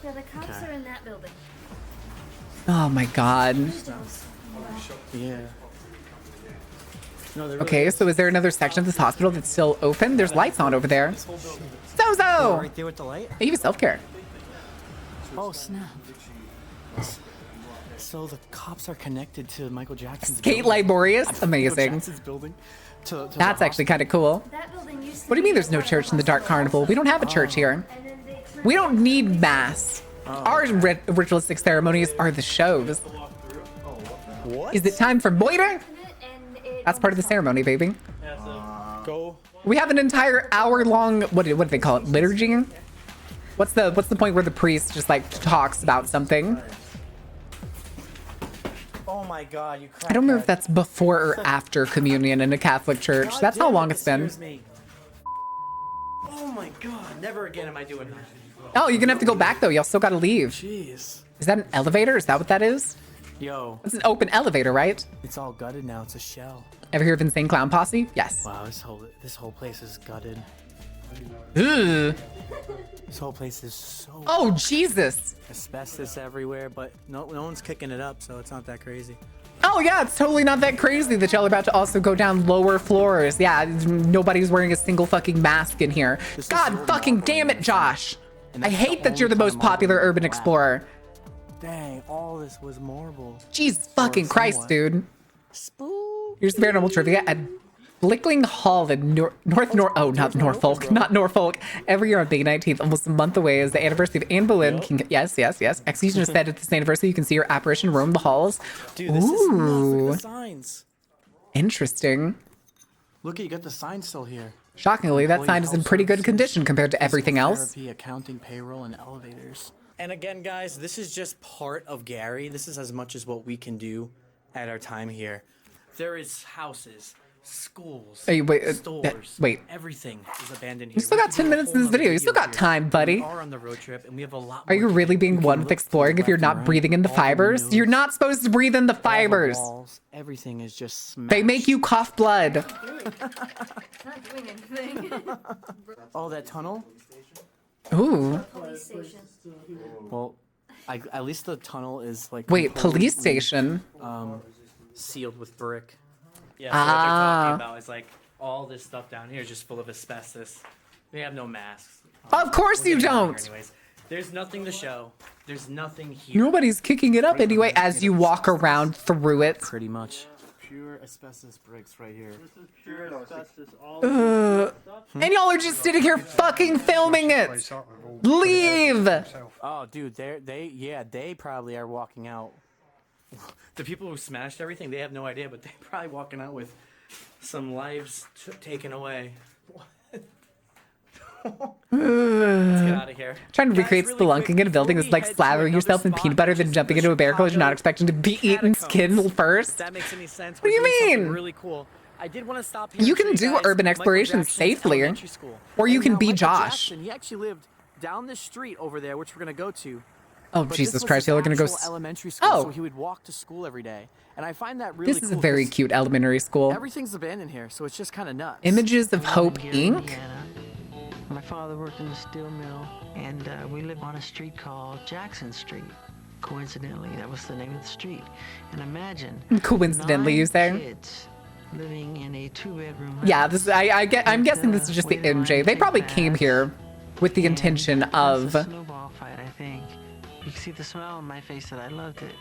Yeah, the cops are in that building. Oh my god. Yeah. No, Okay, so is there another section of this hospital that's still open? There's lights on over there. Zozo! Right there with the light? Hey, you have self-care. Oh, snap. So the cops are connected to Michael Jackson's Kate building. Liborius? Michael Amazing. Jackson's building to That's the actually kind of cool. That building used to What do you mean be there's no part of church in the Dark Carnival? We don't have a church here. And then they turned We don't need mass. Our ritualistic ceremonies are the shows. What? Is it time for moiter? and it That's part of the ceremony, baby. Go. We have an entire hour-long, what do they call it, liturgy? What's the point where the priest just like talks about something? Oh my god, you I don't remember if that's before or after communion in a Catholic church. That's how long it's been. Oh my god, never again am I doing that. Oh, you're gonna have to go back though. Y'all still gotta leave. Jeez. Is that an elevator? Is that what that is? Yo. It's an open elevator, right? It's all gutted now. It's a shell. Ever hear of Insane Clown Posse? Yes. Wow, this whole place is gutted. Ugh. This whole place is so Oh, Jesus. asbestos everywhere, but no one's kicking it up, so it's not that crazy. Oh, yeah, it's totally not that crazy that y'all are about to also go down lower floors. Yeah, nobody's wearing a single fucking mask in here. God fucking damn it, Josh. I hate that you're the most popular urban explorer. Dang, all this was marble. Jesus fucking Christ, dude. Here's the paranormal trivia at Blickling Hall in not Norfolk. Every year on May 19th, almost a month away, is the anniversary of Anne Boleyn. Yes. Execution is said at this anniversary. You can see her apparition roam the halls. Dude, this is nuts. Look at the signs. Interesting. Look, you got the sign still here. Shockingly, that sign is in pretty good condition compared to everything else. Therapy, accounting, payroll, and elevators. And again, guys, this is just part of Gary. This is as much as what we can do at our time here. There is houses, schools, Hey, wait, stores. wait. Everything is abandoned here. You still got 10 minutes in this video. You still got time, buddy. We are on the road trip, and we have a lot. Are you really being one with exploring if you're not breathing in the fibers? You're not supposed to breathe in the fibers. Everything is just smashed. They make you cough blood. Not doing anything. Oh, that tunnel? Ooh. Police station. Well, at least the tunnel is like. Wait, police station? Sealed with brick. Yeah, so what they're talking about is like all this stuff down here is just full of asbestos. We have no masks. Of course you don't. Anyways, there's nothing to show. There's nothing here. Nobody's kicking it up anyway as you walk around through it. Pretty much. Pure asbestos bricks right here. And y'all are just sitting here fucking filming it. Leave. Oh, dude, they probably are walking out. The people who smashed everything, they have no idea, but they're probably walking out with some lives taken away. Let's get out of here. Trying to recreate spelunking in a building is like slathering yourself in peanut butter, then jumping into a bear because you're not expecting to be eaten skin first. If that makes any sense. What do you We're doing something mean? Really cool. I did want to stop here. You and can show do guys urban Michael exploration Jackson's safely, elementary school. or you And can now be Michael Josh. Jackson, he actually lived down this street over there, which we're gonna go to. Oh, But Jesus this was Christ, his y'all are gonna go. actual elementary school, Oh. so he would walk to school every day, and I find that really This is cool a very 'cause cute elementary school. Everything's abandoned here, so it's just kind of nuts. Images of Hope, Inc. My father worked in a steel mill, and we lived on a street called Jackson Street. Coincidentally, that was the name of the street. And imagine Coincidentally, you say? kids living in a two-bedroom house. Yeah, this I'm guessing this is just the MJ. They probably came here with the intention of. That's a snowball fight, I think. You can see the smile on my face that I loved it.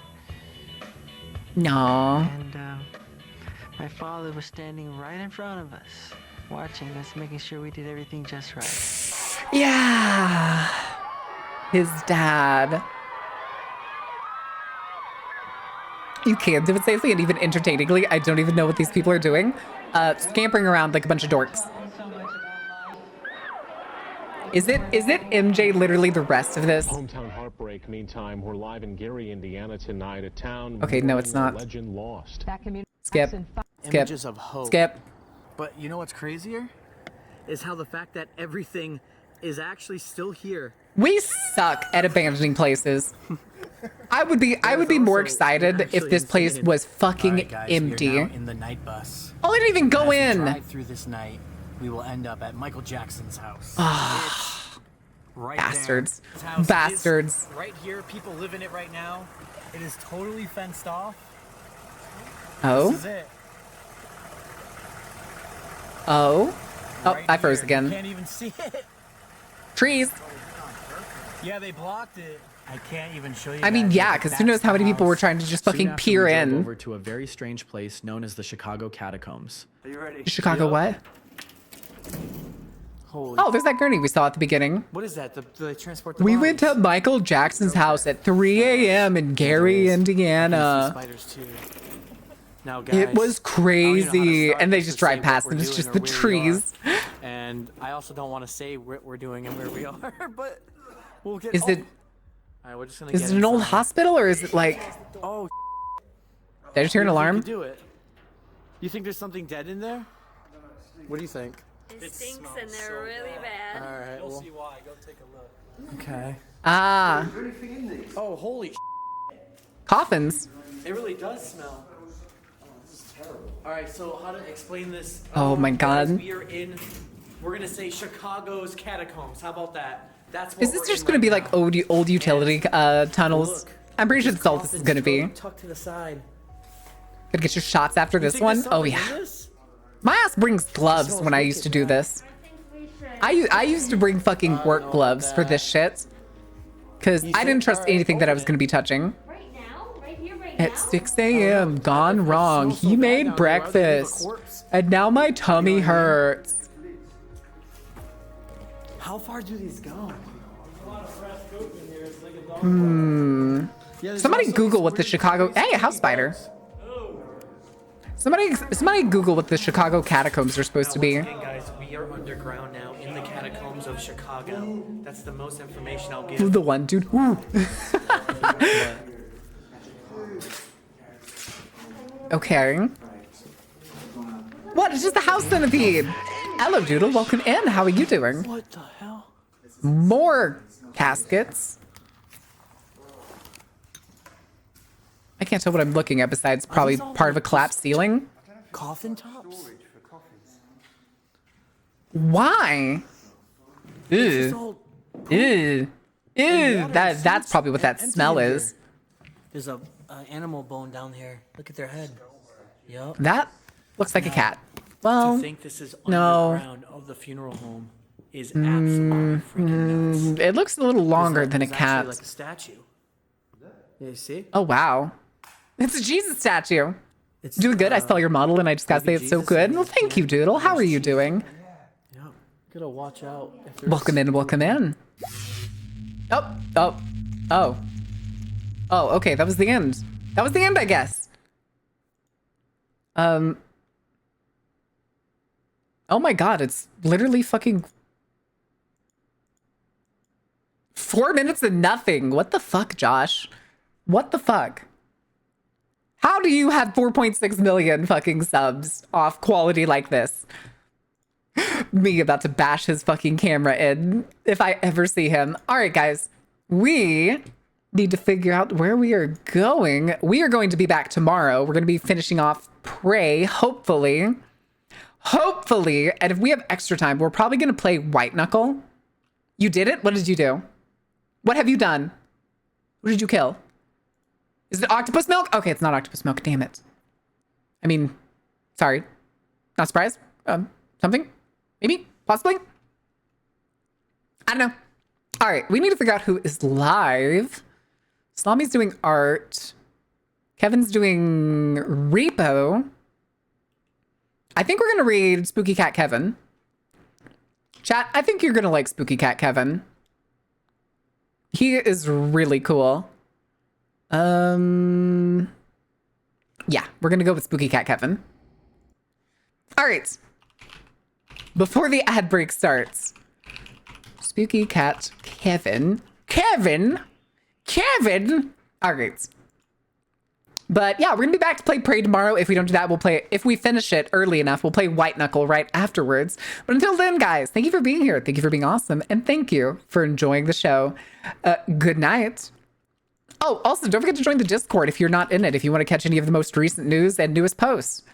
No. And my father was standing right in front of us, watching us, making sure we did everything just right. Yeah. His dad. You can do it safely and even entertainingly. I don't even know what these people are doing. Scampering around like a bunch of dorks. Is it MJ literally the rest of this? Hometown heartbreak. Meantime, we're live in Gary, Indiana tonight. A town. Okay, no, it's not. Legend lost. Skip. Images of hope. Skip. But you know what's crazier? Is how the fact that everything is actually still here. We suck at abandoning places. I would be more excited if this place was fucking Guys, empty. we are now in the night bus. Oh, I didn't even go As we in. drive through this night, we will end up at Michael Jackson's house. Right Bastards. there. His house Bastards. is right here. People live in it right now. It is totally fenced off. Oh. This is it. Oh. Oh, Right I froze here. again. You can't even see it. Trees. Yeah, they blocked it. I can't even show you. I mean, guys, yeah, but because who that's knows how many the people were house. trying to just Soon fucking after, peer we drove in. over to a very strange place known as the Chicago Catacombs. Are you ready? Chicago what? Holy. Oh, there's that gurney we saw at the beginning. What is that? Do they transport the We bodies? went to Michael Jackson's house at 3 a.m. in Gary, Indiana. Spiders too. Now, It guys, was crazy. And they just to say drive past what and we're it's just doing the or where we trees. are. And I also don't want to say what we're doing and where we are, but we'll get. Is it All right, we're just gonna is get it an old inside. hospital or is it like Oh. did I just hear an You think alarm? we could do it. You think there's something dead in there? What do you think? It stinks and they're really bad. All right, You'll well, see why. Go take a look. okay. Ah, Oh, holy! coffins. It really does smell. Oh, this is terrible. All right, so how to explain this? Oh my guys, God. We're gonna say Chicago's catacombs. How about that? That's what Is this we're just in gonna right be now. like old utility tunnels? I'm pretty sure that's all this is gonna be. Tucked to the side. Gonna get your shots after You this think one? there's Oh something in yeah. this? My ass brings gloves when I used to do this. I used to bring fucking work gloves for this shit. Cause I didn't trust anything that I was gonna be touching. Right now, right here, right At 6 a.m. Gone wrong. He made breakfast. And now my tummy hurts. How far do these go? Somebody Google what the Chicago. Hey, a house spider. Somebody Google what the Chicago catacombs are supposed to be. Okay, guys, we are underground now in the catacombs of Chicago. That's the most information I'll give. The one dude. Ooh. Okay. What? It's just a house centipede. Hello, Doodle. Welcome in. How are you doing? What the hell? More caskets. I can't tell what I'm looking at besides probably part of a collapsed ceiling. Coffin tops? Why? Ew. Ew. Ew. That's probably what that smell is. There's a animal bone down here. Look at their head. Yup. That looks like a cat. Well, To think this is no. underground of the funeral home is absolutely freaking nuts. It looks a little longer than a It's actually cat. like a statue. Yeah, you see? Oh, wow. It's a Jesus statue. Doing good. I saw your model and I just gotta say it's so good. Well, thank you, Doodle. How are you doing? Yeah. Gotta watch out. If there's Welcome in, welcome in. Oh, oh, oh. Oh, okay, that was the end. That was the end, I guess. Oh my god, it's literally fucking 4 minutes and nothing. What the fuck, Josh? What the fuck? How do you have 4.6 million fucking subs off quality like this? Me about to bash his fucking camera in if I ever see him. All right, guys, we need to figure out where we are going. We are going to be back tomorrow. We're going to be finishing off Prey, hopefully. Hopefully. And if we have extra time, we're probably going to play White Knuckle. You did it? What did you do? What have you done? What did you kill? Is it octopus milk? Okay, it's not octopus milk. Damn it. I mean, sorry. Not surprised. Something? Maybe? Possibly? I don't know. All right, we need to figure out who is live. Salami's doing art. Kevin's doing repo. I think we're going to read Spooky Cat Kevin. Chat, I think you're going to like Spooky Cat Kevin. He is really cool. Yeah, we're going to go with Spooky Cat Kevin. All right. Before the ad break starts, Spooky Cat Kevin. Kevin? All right. But yeah, we're going to be back to play Prey tomorrow. If we don't do that, we'll play, if we finish it early enough, we'll play White Knuckle right afterwards. But until then, guys, thank you for being here. Thank you for being awesome. And thank you for enjoying the show. Good night. Oh, also, don't forget to join the Discord if you're not in it, if you want to catch any of the most recent news and newest posts.